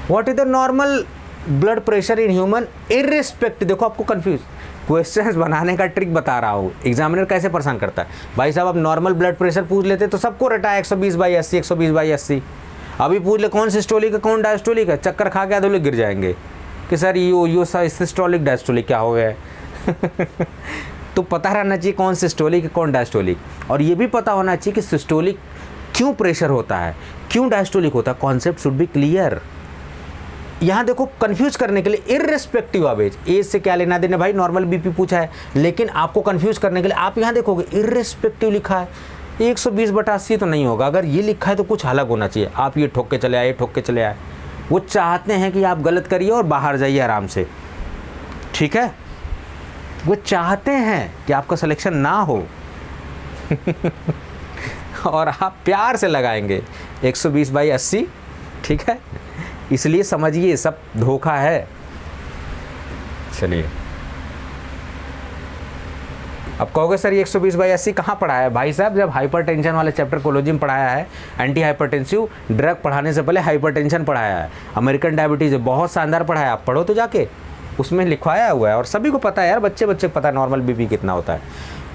What is the normal blood pressure in human irrespective, देखो आपको कंफ्यूज, क्वेश्चंस बनाने का ट्रिक बता रहा हूँ, एग्जामिनर कैसे परेशान करता है भाई साहब। अब नॉर्मल ब्लड प्रेशर पूछ लेते तो सबको रटा 120/80, 120/80। अभी पूछ ले कौन सिस्टोलिक है कौन डायस्टोलिक है, चक्कर खा के आधे लोग गिर जाएंगे कि सर यो सिस्टोलिक डायस्टोलिक क्या हो गया है। तो पता रहना चाहिए कौन सिस्टोलिक है कौन डायस्टोलिक, और ये भी पता होना चाहिए कि सिस्टोलिक क्यों प्रेशर होता है, क्यों डायस्टोलिक होता है, कॉन्सेप्ट शुड बी क्लियर। यहाँ देखो कंफ्यूज करने के लिए इररिस्पेक्टिव ऑफ एज, एज से क्या लेना देना भाई, नॉर्मल बीपी पूछा है, लेकिन आपको कंफ्यूज करने के लिए आप यहाँ देखोगे इररिस्पेक्टिव लिखा है, 120/80 तो नहीं होगा, अगर ये लिखा है तो कुछ अलग होना चाहिए। आप ये ठोक के चले आए, ठोक के चले आए, वो चाहते हैं कि आप गलत करिए और बाहर जाइए आराम से, ठीक है। वो चाहते हैं कि आपका सिलेक्शन ना हो और आप प्यार से लगाएंगे 120/80, ठीक है। इसलिए समझिए सब धोखा है। चलिए, अब कहोगे सर ये 120/80 कहाँ पढ़ाया है भाई साहब? जब हाइपरटेंशन वाले चैप्टर कोलॉजी में पढ़ाया है, एंटी हाइपरटेंसिव ड्रग पढ़ाने से पहले हाइपरटेंशन पढ़ाया है, अमेरिकन डायबिटीज़ बहुत शानदार पढ़ाया, आप पढ़ो तो जाके, उसमें लिखवाया हुआ है और सभी को पता है यार, बच्चे पता है नॉर्मल बीपी कितना होता है।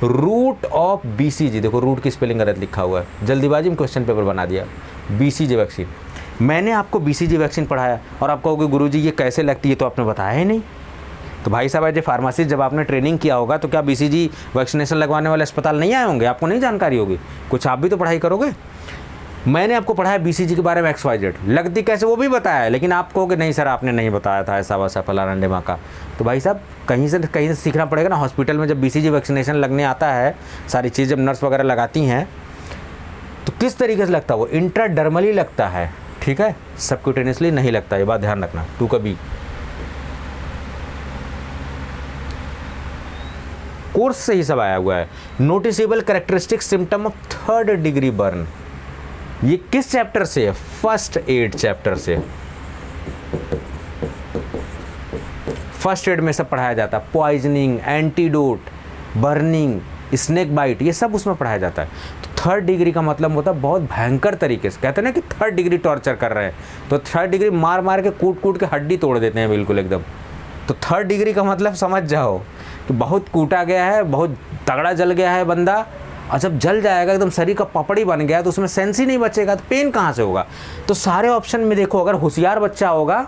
रूट ऑफ बीसीजी, देखो रूट की स्पेलिंग गलत लिखा हुआ है, जल्दीबाजी में क्वेश्चन पेपर बना दिया। बीसीजी वैक्सीन, मैंने आपको बीसीजी वैक्सीन पढ़ाया और आप कहोगे गुरुजी ये कैसे लगती है, तो आपने बताया ही नहीं। तो भाई साहब एज ए फार्मासिस्ट जब आपने ट्रेनिंग किया होगा तो क्या बीसीजी वैक्सीनेशन लगवाने वाले अस्पताल नहीं आए होंगे? आपको नहीं जानकारी होगी, कुछ आप भी तो पढ़ाई करोगे। मैंने आपको पढ़ाया बीसीजी के बारे में XYZ, लगती कैसे वो भी बताया है, लेकिन आप कहोगे नहीं सर आपने नहीं बताया था ऐसा वैसा फलाना ढिमा का। तो भाई साहब कहीं से सीखना पड़ेगा ना। हॉस्पिटल में जब बीसीजी वैक्सीनेशन लगने आता है, सारी चीज़ जब नर्स वगैरह लगाती हैं तो किस तरीके से लगता है? वो इंट्राडर्मली लगता है, ठीक है, सबक्यूटेनियसली नहीं लगता, ये बात ध्यान रखना। तू कभी कोर्स से ही सब आया हुआ है। Noticeable characteristic symptom of 3rd degree burn, ये किस चैप्टर से है? फर्स्ट एड चैप्टर से। फर्स्ट एड में सब पढ़ाया जाता है, poisoning, antidote, burning, snake bite, ये सब उसमें पढ़ाया जाता है। तो थर्ड डिग्री का मतलब होता है बहुत भयंकर तरीके से, कहते हैं ना कि थर्ड डिग्री टॉर्चर कर रहे हैं, तो थर्ड डिग्री मार मार के कूट कूट के हड्डी तोड़ देते हैं बिल्कुल एकदम। तो थर्ड डिग्री का मतलब समझ जाओ कि बहुत कूटा गया है, बहुत तगड़ा जल गया है बंदा, और जब जल जाएगा एकदम शरीर का पपड़ी बन गया तो उसमें सेंस ही नहीं बचेगा, तो पेन कहाँ से होगा। तो सारे ऑप्शन में देखो, अगर होशियार बच्चा होगा,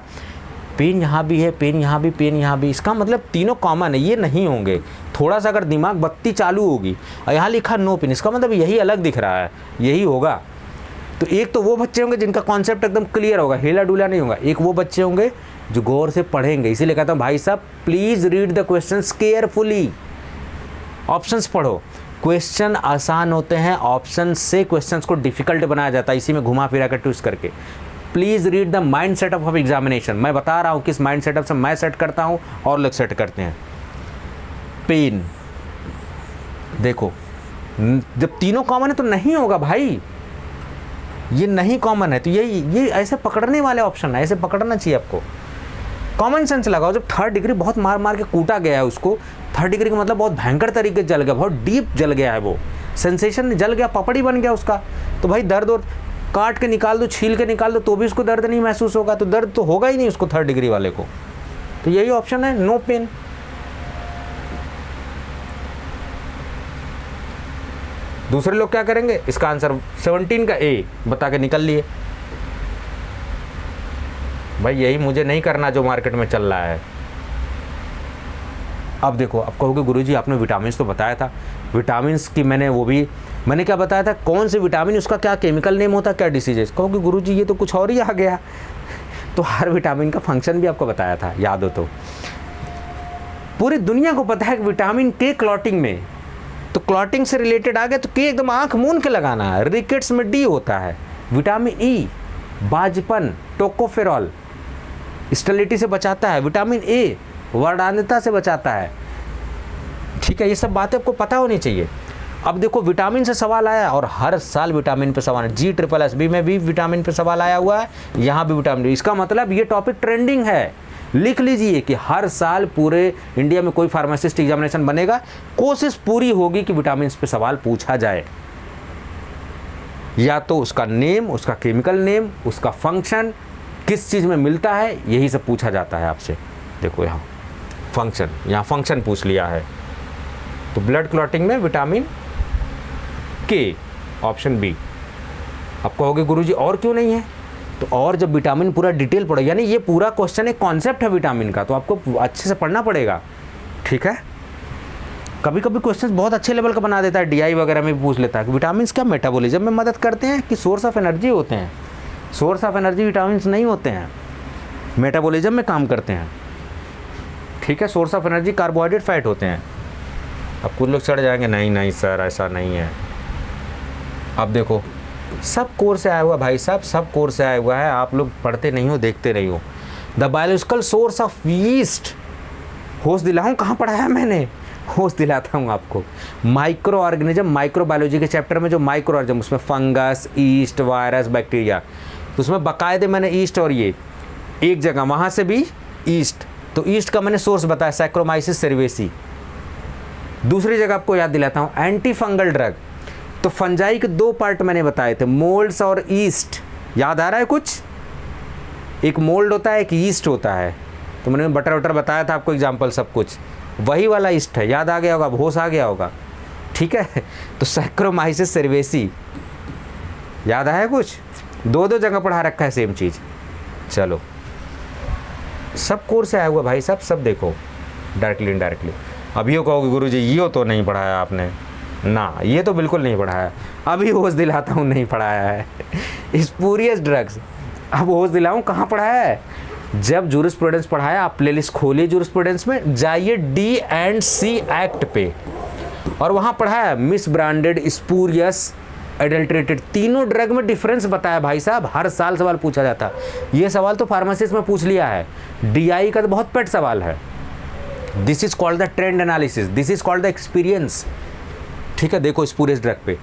पेन यहाँ भी है, पेन यहाँ भी, पेन यहाँ भी, इसका मतलब तीनों कॉमन है, ये नहीं होंगे। थोड़ा सा अगर दिमाग बत्ती चालू होगी और यहाँ लिखा नो पेन, इसका मतलब यही अलग दिख रहा है, यही होगा। तो एक तो वो बच्चे होंगे जिनका कॉन्सेप्ट एकदम क्लियर होगा, हिला डुला नहीं होगा। एक वो बच्चे होंगे जो गौर से पढ़ेंगे। इसीलिए कहता हूँ भाई साहब please read the questions carefully, options पढ़ो। क्वेश्चन आसान होते हैं, ऑप्शन से क्वेश्चंस को डिफिकल्ट बनाया जाता है, इसी में घुमा फिरा कर ट्विस्ट करके। Please read the mind setup of examination. मैं बता रहा हूँ किस माइंड सेटअप से मैं सेट करता हूँ और लोग सेट करते हैं। पेन देखो, जब तीनों कॉमन है तो नहीं होगा भाई, ये नहीं कॉमन है तो ये ऐसे पकड़ने वाले ऑप्शन है, ऐसे पकड़ना चाहिए आपको। कॉमन सेंस लगाओ। जब थर्ड डिग्री बहुत मार मार के कूटा गया है उसको, थर्ड डिग्री का मतलब बहुत भयंकर तरीके से जल गया, बहुत डीप जल गया है, वो सेंसेशन जल गया, पपड़ी बन गया उसका, तो भाई दर्द और काट के निकाल दो, छील के निकाल दो तो भी उसको दर्द नहीं महसूस होगा, तो दर्द तो होगा ही नहीं उसको थर्ड डिग्री वाले को। तो यही ऑप्शन है, नो पेन। दूसरे लोग क्या करेंगे, इसका आंसर 17 का ए बता के निकल लिए। भाई यही मुझे नहीं करना जो मार्केट में चल रहा है। अब देखो, अब कहोगे गुरुजी आपने विटामिन तो बताया था, विटामिन की मैंने क्या बताया था, कौन से विटामिन, उसका क्या केमिकल नेम होता है, क्या डिसीजेस। कहोगे गुरुजी ये तो कुछ और ही आ गया। तो हर विटामिन का फंक्शन भी आपको बताया था, याद हो तो। पूरी दुनिया को पता है कि विटामिन के क्लॉटिंग में, तो क्लॉटिंग से रिलेटेड आ गया तो के एकदम आंख मूंद के लगाना है। रिकेट्स में डी होता है। विटामिन ई बाजपन, टोकोफेरॉल स्टेरिलिटी से बचाता है। विटामिन ए वर्णांधता से बचाता है। ठीक है, ये सब बातें आपको पता होनी चाहिए। अब देखो विटामिन से सवाल आया और हर साल विटामिन पे सवाल है। G++B में भी विटामिन पे सवाल आया हुआ है, यहाँ भी विटामिन। इसका मतलब ये टॉपिक ट्रेंडिंग है। लिख लीजिए कि हर साल पूरे इंडिया में कोई फार्मासिस्ट एग्जामिनेशन बनेगा, कोशिश पूरी होगी कि विटामिन पे सवाल पूछा जाए। या तो उसका नेम, उसका केमिकल नेम, उसका फंक्शन, किस चीज़ में मिलता है, यही सब पूछा जाता है आपसे। देखो यहाँ फंक्शन, यहाँ फंक्शन पूछ लिया है। तो ब्लड क्लॉटिंग में विटामिन के, ऑप्शन बी। आप कहोगे गुरुजी और क्यों नहीं है, तो और जब विटामिन पूरा डिटेल पढ़ो, यानी ये पूरा क्वेश्चन एक कॉन्सेप्ट है विटामिन का, तो आपको अच्छे से पढ़ना पड़ेगा। ठीक है, कभी कभी क्वेश्चन बहुत अच्छे लेवल का बना देता है, DI वगैरह में भी पूछ लेता है कि विटामिन क्या मेटाबॉलिज्म में मदद करते हैं कि सोर्स ऑफ एनर्जी होते हैं। सोर्स ऑफ एनर्जी विटामिन नहीं होते हैं, मेटाबॉलिज्म में काम करते हैं। ठीक है, source of energy carbohydrate, fat होते हैं। अब कुछ लोग चढ़ जाएंगे, नहीं सर ऐसा नहीं है। अब देखो सब कोर्स से आया हुआ भाई साहब, सब कोर्स से आया हुआ है, आप लोग पढ़ते नहीं हो, देखते नहीं हो। The biological source of yeast, होश दिलाऊं कहाँ पढ़ाया मैंने, होश दिलाता हूँ आपको। माइक्रो ऑर्गेनिज्म, माइक्रोबायोलॉजी के चैप्टर में जो माइक्रो ऑर्गेनिज्म, उसमें फंगस, ईस्ट, वायरस, बैक्टीरिया, तो उसमें बाकायदे मैंने ईस्ट और ये एक जगह, वहाँ से भी ईस्ट, तो ईस्ट का मैंने सोर्स बताया सैक्रोमाइसिस सेरेवेसी। दूसरी जगह आपको याद दिलाता हूँ, एंटी फंगल ड्रग, तो फंजाई के 2 पार्ट मैंने बताए थे, मोल्ड्स और ईस्ट। याद आ रहा है कुछ, एक मोल्ड होता है, एक ईस्ट होता है। तो मैंने बटर वटर बताया था आपको एग्जाम्पल, सब कुछ वही वाला ईस्ट है। याद आ गया होगा, होश आ गया होगा। ठीक है, तो सैक्रोमाइसिस सेरेवेसी याद आया कुछ, 2 जगह पढ़ा रखा है सेम चीज़। चलो सब कोर्स से आया हुआ भाई साहब, सब देखो डायरेक्टली इनडायरेक्टली। अब ये कहोगे गुरुजी ये तो नहीं पढ़ाया आपने, ना ये तो बिल्कुल नहीं पढ़ाया। अभी होश दिलाता हूँ, नहीं पढ़ाया है। स्पूरियस ड्रग्स, अब होश दिलाऊँ कहाँ पढ़ाया है। जब जूरिस्प्रूडेंस पढ़ाया, आप प्लेलिस्ट खोलिए जूरिस्प्रूडेंस में, जाइए D&C एक्ट पे, और वहाँ पढ़ाया मिस ब्रांडेड, स्पूरियस, एडल्ट्रेटेड, तीनों ड्रग में डिफरेंस बताया भाई साहब। हर साल सवाल पूछा जाता। ये सवाल तो फार्मासिस्ट में पूछ लिया है। DI का तो बहुत पेट सवाल है। This is called the trend analysis, this is called the experience. ठीक है, देखो स्पूरियस ड्रग पे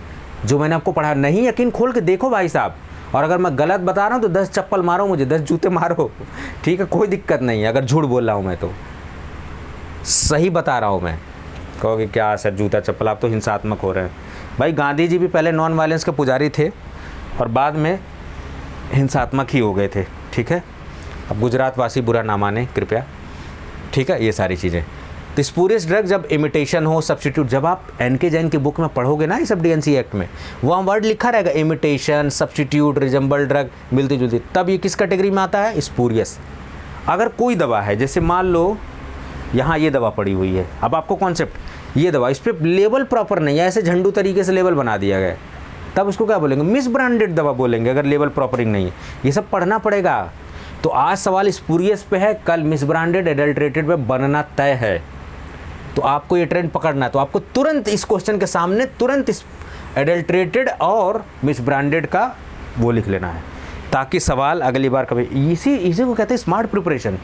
जो मैंने आपको पढ़ा, नहीं यकीन खोल के देखो भाई साहब। और अगर मैं गलत बता रहा हूँ तो 10 चप्पल मारो मुझे, 10 जूते मारो। ठीक है, कोई दिक्कत नहीं है अगर झूठ बोल रहा हूँ, मैं तो सही बता रहा हूँ मैं। कहोगे क्या सर जूता चप्पल, आप तो हिंसात्मक हो रहे हैं। भाई गांधी जी भी पहले नॉन वायलेंस के पुजारी थे और बाद में हिंसात्मक ही हो गए थे, ठीक है। अब गुजरात वासी बुरा ना माने कृपया, ठीक है। ये सारी चीज़ें तो स्पूरियस ड्रग जब इमिटेशन हो, सब्स्टिट्यूट, जब आप एनके जैन की बुक में पढ़ोगे ना ये सब डीएनसी एक्ट में, वहाँ वर्ड लिखा रहेगा इमिटेशन, सब्स्टिट्यूट, रिजम्बल ड्रग, मिलती जुलती, तब ये किस कैटेगरी में आता है, स्पूरियस। अगर कोई दवा है, जैसे मान लो यहाँ ये दवा पड़ी हुई है, अब आपको कॉन्सेप्ट, ये दवा, इस पर लेबल प्रॉपर नहीं है, ऐसे झंडू तरीके से लेबल बना दिया गया, तब उसको क्या बोलेंगे, मिस ब्रांडेड दवा बोलेंगे, अगर लेबल प्रॉपरिंग नहीं है। ये सब पढ़ना पड़ेगा। तो आज सवाल स्पूरियस पे है, कल मिस ब्रांडेड एडल्ट्रेटेड पे बनना तय है। तो आपको ये ट्रेंड पकड़ना है, तो आपको तुरंत इस क्वेश्चन के सामने तुरंत इस एडल्ट्रेटेड और मिस ब्रांडेड का वो लिख लेना है, ताकि सवाल अगली बार कभी, इसी को कहते हैं स्मार्ट प्रिपरेशन,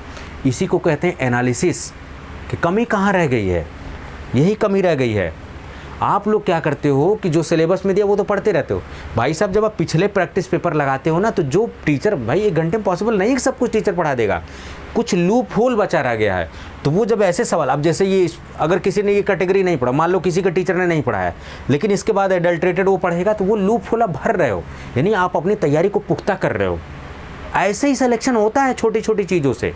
इसी को कहते हैं एनालिसिस, कि कमी कहाँ रह गई है, यही कमी रह गई है। आप लोग क्या करते हो कि जो सिलेबस में दिया वो तो पढ़ते रहते हो। भाई साहब जब आप पिछले प्रैक्टिस पेपर लगाते हो ना, तो जो टीचर, भाई 1 घंटे में पॉसिबल नहीं कि सब कुछ टीचर पढ़ा देगा, कुछ लूप होल बचा रह गया है। तो वो जब ऐसे सवाल, अब जैसे ये, अगर किसी ने ये कैटेगरी नहीं पढ़ा, मान लो किसी के टीचर ने नहीं पढ़ा है, लेकिन इसके बाद एडल्ट्रेटेड वो पढ़ेगा, तो वो लूप होल आप भर रहे हो, यानी आप अपनी तैयारी को पुख्ता कर रहे हो। ऐसे ही सिलेक्शन होता है छोटी छोटी चीज़ों से।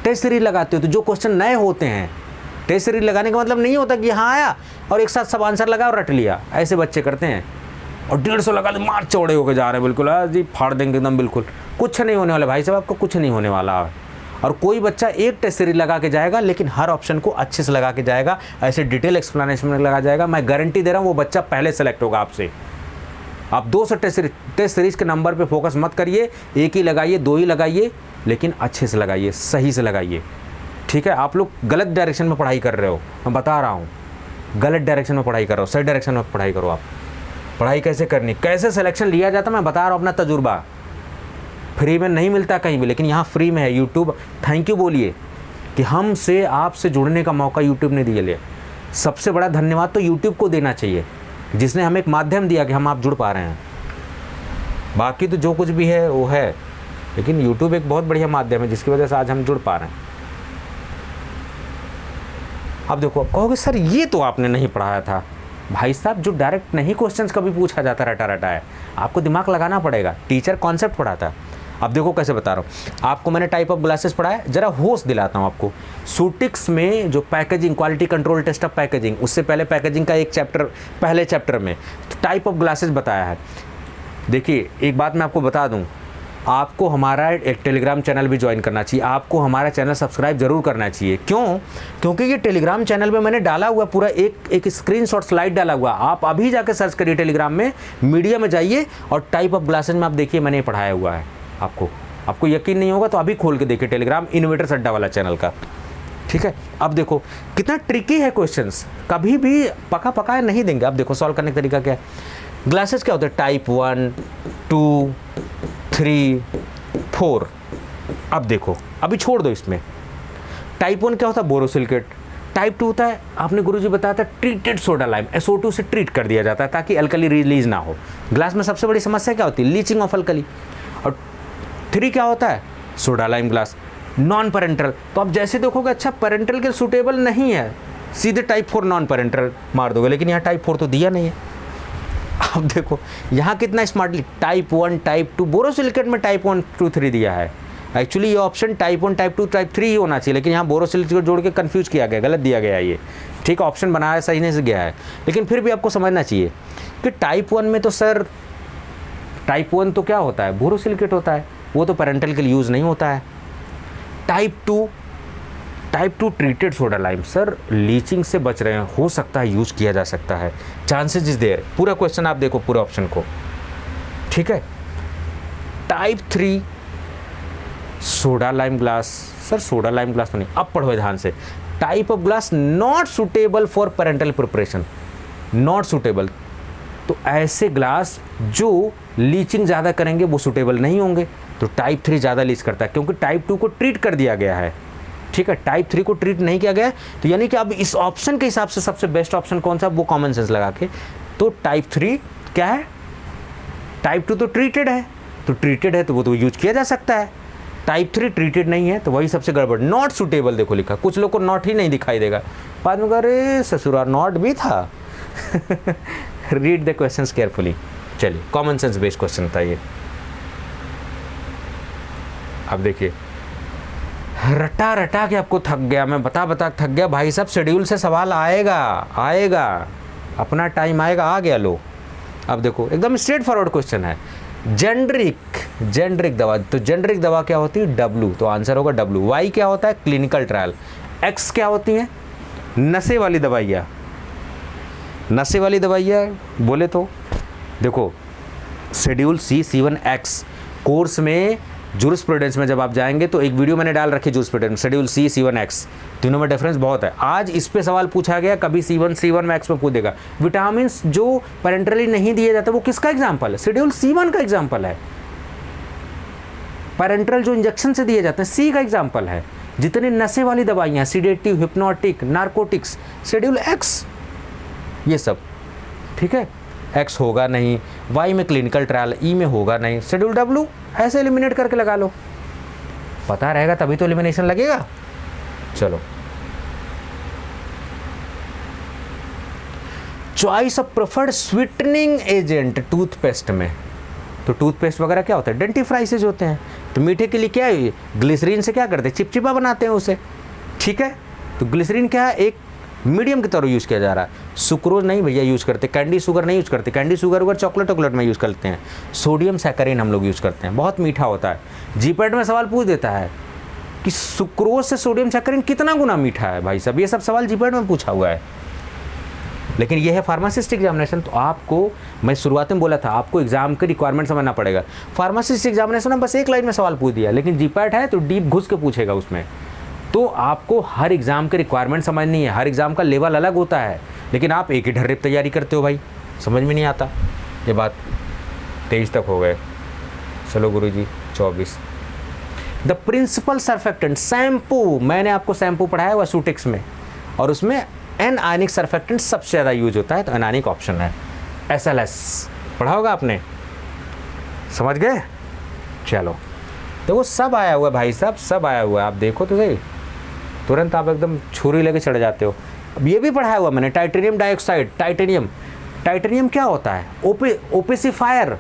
टेस्ट सीरीज लगाते हो तो जो क्वेश्चन नए होते हैं, टेस्ट सीरीज लगाने का मतलब नहीं होता कि यहाँ आया और एक साथ सब आंसर लगा और रट लिया, ऐसे बच्चे करते हैं और 150 लगा दे, मार चौड़े होकर जा रहे हैं, बिल्कुल जी फाड़ देंगे एकदम, बिल्कुल कुछ नहीं होने वाला भाई साहब, आपको कुछ नहीं होने वाला। और कोई बच्चा एक टेस्ट सीरीज लगा के जाएगा, लेकिन हर ऑप्शन को अच्छे से लगा के जाएगा, ऐसे डिटेल एक्सप्लेनेशन में लगा जाएगा, मैं गारंटी दे रहा हूँ वो बच्चा पहले सेलेक्ट होगा आपसे। आप 200 टेस्ट सीरीज के नंबर पे फोकस मत करिए, एक ही लगाइए, 2 ही लगाइए, लेकिन अच्छे से लगाइए, सही से लगाइए, ठीक है। आप लोग गलत डायरेक्शन में पढ़ाई कर रहे हो, मैं बता रहा हूँ, गलत डायरेक्शन में पढ़ाई कर रहे हो, सही डायरेक्शन में पढ़ाई करो। आप पढ़ाई कैसे करनी, कैसे सिलेक्शन लिया जाता, मैं बता रहा हूँ अपना तजुर्बा। फ्री में नहीं मिलता कहीं भी, लेकिन यहाँ फ्री में है। यूट्यूब थैंक यू बोलिए कि हमसे आपसे जुड़ने का मौका यूट्यूब ने दिया लिया। सबसे बड़ा धन्यवाद तो यूट्यूब को देना चाहिए, जिसने हमें एक माध्यम दिया कि हम आप जुड़ पा रहे हैं। बाकी तो जो कुछ भी है वो है, लेकिन यूट्यूब एक बहुत बढ़िया माध्यम है जिसकी वजह से आज हम जुड़ पा रहे हैं। अब देखो, आप कहोगे सर ये तो आपने नहीं पढ़ाया था। भाई साहब जो डायरेक्ट नहीं क्वेश्चंस कभी पूछा जाता रटा रटा है, आपको दिमाग लगाना पड़ेगा। टीचर कॉन्सेप्ट पढ़ाता। अब देखो कैसे बता रहा हूँ आपको, मैंने टाइप ऑफ ग्लासेस पढ़ाया, जरा होश दिलाता हूँ आपको। सूटिक्स में जो packaging, quality control test of packaging, उससे पहले पैकेजिंग का एक चैप्टर, पहले चैप्टर में टाइप ऑफ ग्लासेस बताया है। देखिए एक बात मैं आपको बता दूँ, आपको हमारा एक टेलीग्राम चैनल भी ज्वाइन करना चाहिए, आपको हमारा चैनल सब्सक्राइब जरूर करना चाहिए। क्यों? क्योंकि ये टेलीग्राम चैनल में मैंने डाला हुआ पूरा एक स्क्रीनशॉट स्लाइड डाला हुआ। आप अभी जाकर सर्च करिए टेलीग्राम में, मीडिया में जाइए और टाइप ऑफ ग्लासेस में आप देखिए मैंने पढ़ाया हुआ है। आपको यकीन नहीं होगा तो अभी खोल के देखिए टेलीग्राम, इनोवेटर्स अड्डा वाला चैनल का, ठीक है। अब देखो कितना ट्रिकी है क्वेश्चंस, कभी भी पका पकाया नहीं देंगे। अब देखो सॉल्व करने का तरीका क्या है। ग्लासेस क्या होते हैं, टाइप 1, 2, 3, 4। अब देखो, अभी छोड़ दो इसमें। टाइप 1 क्या होता है, बोरोसिलिकेट। टाइप 2 होता है, आपने गुरुजी बताया था, ट्रीटेड सोडा लाइम, SO2 से ट्रीट कर दिया जाता है ताकि अल्कली रिलीज ना हो। ग्लास में सबसे बड़ी समस्या क्या होती है, लीचिंग ऑफ अल्कली। और 3 क्या होता है, soda lime glass, non parental. तो आप जैसे देखोगे अच्छा पेरेंटल के सूटेबल नहीं है, सीधे टाइप 4 नॉन पेरेंटल मार दोगे, लेकिन यहाँ टाइप 4 तो दिया नहीं है। अब देखो यहाँ कितना स्मार्टली टाइप 1, टाइप 2, बोरोसिलिकेट में टाइप 1, 2, 3 दिया है। एक्चुअली ये ऑप्शन टाइप 1, टाइप 2, टाइप 3 ही होना चाहिए, लेकिन यहाँ बोरोसिलिकेट जोड़ के कंफ्यूज किया गया, गलत दिया गया ये, ठीक। ऑप्शन बनाया सही नहीं से गया है, लेकिन फिर भी आपको समझना चाहिए कि टाइप 1 में तो सर, टाइप 1 तो क्या होता है, बोरोसिलिकेट होता है, वो तो पेरेंटल के लिए यूज़ नहीं होता है। Type 2 treated soda lime, sir leaching से बच रहे हैं, हो सकता है यूज किया जा सकता है, चांसेस इज देयर। पूरा क्वेश्चन आप देखो, पूरा ऑप्शन को, ठीक है। Type 3 soda lime glass, sir soda lime glass तो नहीं, अब पढ़ो ध्यान से। Type of glass not suitable for parental preparation, not suitable, तो ऐसे ग्लास जो लीचिंग ज़्यादा करेंगे वो सुटेबल नहीं होंगे। तो टाइप 3 ज़्यादा लीच करता है, क्योंकि टाइप 2 को ट्रीट कर दिया गया है, ठीक है। टाइप 3 को ट्रीट नहीं किया गया है, तो यानी कि अब इस ऑप्शन के हिसाब से सबसे बेस्ट ऑप्शन कौन सा, वो कॉमन सेंस लगा के, तो टाइप 3 क्या है, टाइप 2 तो ट्रीटेड है, तो ट्रीटेड है तो वो तो यूज किया जा सकता है। टाइप 3 ट्रीटेड नहीं है तो वही सबसे गड़बड़। नॉट सुटेबल देखो लिखा, कुछ लोग को नॉट ही नहीं दिखाई देगा, बाद में अरे ससुरा नॉट भी था। Read the questions carefully. चलिए कॉमन सेंस बेस्ड क्वेश्चन था ये। अब देखिए, रटा रटा के आपको थक गया, मैं बता बता थक गया भाई साहब, शेड्यूल से सवाल आएगा आएगा, अपना टाइम आएगा, आ गया लो। अब देखो एकदम स्ट्रेट फॉरवर्ड क्वेश्चन है। जेनरिक दवा, तो जेनरिक दवा क्या होती है? डब्लू, तो आंसर होगा डब्लू। वाई क्या होता है? Clinical trial. एक्स क्या होती है? नशे वाली दवाइयाँ। नशे वाली दवाइयाँ बोले तो देखो, schedule C C1 X course में जूरिस्प्रूडेंस में जब आप जाएंगे तो एक वीडियो मैंने डाल रखी jurisprudence, schedule C C1 x, तीनों में डिफरेंस बहुत है। आज इस पे सवाल पूछा गया, कभी C1 मैक्स में पूछेगा। विटामिन जो पैरेंटरली नहीं दिए जाते वो किसका एग्जाम्पल है? शेड्यूल C1 का एग्जाम्पल है। पैरेंटरल जो इंजेक्शन से दिए जाते हैं सी का एग्जाम्पल है। जितनी नशे वाली दवाइयाँ, sedative, hypnotic, narcotics, schedule x, ये सब ठीक है। एक्स होगा नहीं, वाई में क्लिनिकल ट्रायल, ई में होगा नहीं, शेड्यूल डब्लू ऐसे एलिमिनेट करके लगा लो, पता रहेगा तभी तो एलिमिनेशन लगेगा। चलो, choice of preferred sweetening agent toothpaste में, तो टूथपेस्ट वगैरह क्या होता है? डेंटिफ्राइसेज होते हैं। तो मीठे के लिए क्या है? ग्लिसरीन से क्या करते हैं? चिपचिपा बनाते हैं उसे, ठीक है। तो ग्लिसरीन क्या है? एक मीडियम की तरह यूज़ किया जा रहा है। सुक्रोज नहीं भैया यूज़ करते, कैंडी शुगर नहीं यूज़ करते, कैंडी शुगर वगैरह चॉकलेट में यूज़ करते हैं। सोडियम सैकरीन हम लोग यूज़ करते हैं, बहुत मीठा होता है। जीपैट में सवाल पूछ देता है कि सुक्रोज से सोडियम सैकरीन कितना गुना मीठा है भाई साहब, ये सब सवाल जीपैट में पूछा हुआ है। लेकिन ये है फार्मासिस्ट एग्जामिनेशन, तो आपको मैं शुरुआत में बोला था आपको एग्जाम के रिक्वायरमेंट समझना पड़ेगा। फार्मासिस्ट एग्जामिनेशन में बस एक लाइन में सवाल पूछ दिया, लेकिन जीपैट है तो डीप घुस के पूछेगा उसमें। तो आपको हर एग्ज़ाम के रिक्वायरमेंट समझनी है, हर एग्ज़ाम का लेवल अलग होता है। लेकिन आप एक ही ढर्रे तैयारी करते हो भाई, समझ में नहीं आता ये बात। 23 तक हो गए, चलो गुरुजी 24। द प्रिंसिपल सर्फेक्टेंट शैम्पू, मैंने आपको शैम्पू पढ़ाया हुआ सूटेक्स में, और उसमें एन आयनिक सर्फेक्टेंट सबसे ज़्यादा यूज होता है, तो एनायनिक ऑप्शन है। SLS पढ़ा होगा आपने, समझ गए। चलो देखो सब आया हुआ है भाई साहब, सब आया हुआ है, आप देखो तो सही, तुरंत आप एकदम छुरी लेके चढ़ जाते हो। अब ये भी पढ़ाया हुआ मैंने, टाइटेनियम डाइऑक्साइड। टाइटेनियम क्या होता है? ओपेसिफायर।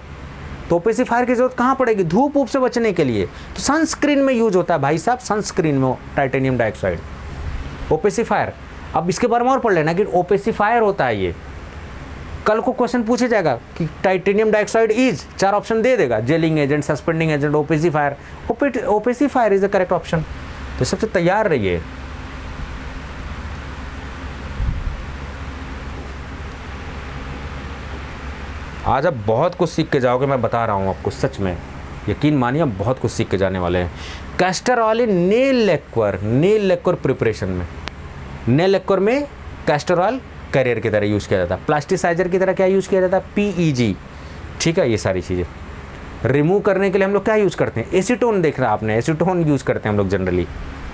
तो ओपेसिफायर की जरूरत कहाँ पड़ेगी? धूप ऊप से बचने के लिए, तो सनस्क्रीन में यूज होता है भाई साहब, सनस्क्रीन में टाइटेनियम डाइऑक्साइड, ओपेसिफायर। अब इसके बारे में और पढ़ लेना कि ओपेसिफायर होता है ये। कल को क्वेश्चन पूछा जाएगा कि टाइटेनियम डाइऑक्साइड इज, 4 ऑप्शन दे देगा, gelling agent, suspending agent, opacifier. Opacifier is the correct option. तो सबसे तैयार रहिए। आज आप बहुत कुछ सीख के जाओगे, मैं बता रहा हूँ आपको, सच में यकीन मानिए आप बहुत कुछ सीख के जाने वाले हैं। Castor oil in nail lacquer preparation में, नेल लेक्वर में कैस्टर ऑयल कैरियर की तरह यूज़ किया जाता है। प्लास्टिसाइजर की तरह क्या यूज़ किया जाता है? PEG, ठीक है। ये सारी चीज़ें रिमूव करने के लिए हम लोग क्या यूज़ करते हैं? एसीटोन, देख रहा आपने, एसीटोन यूज़ करते हैं हम लोग जनरली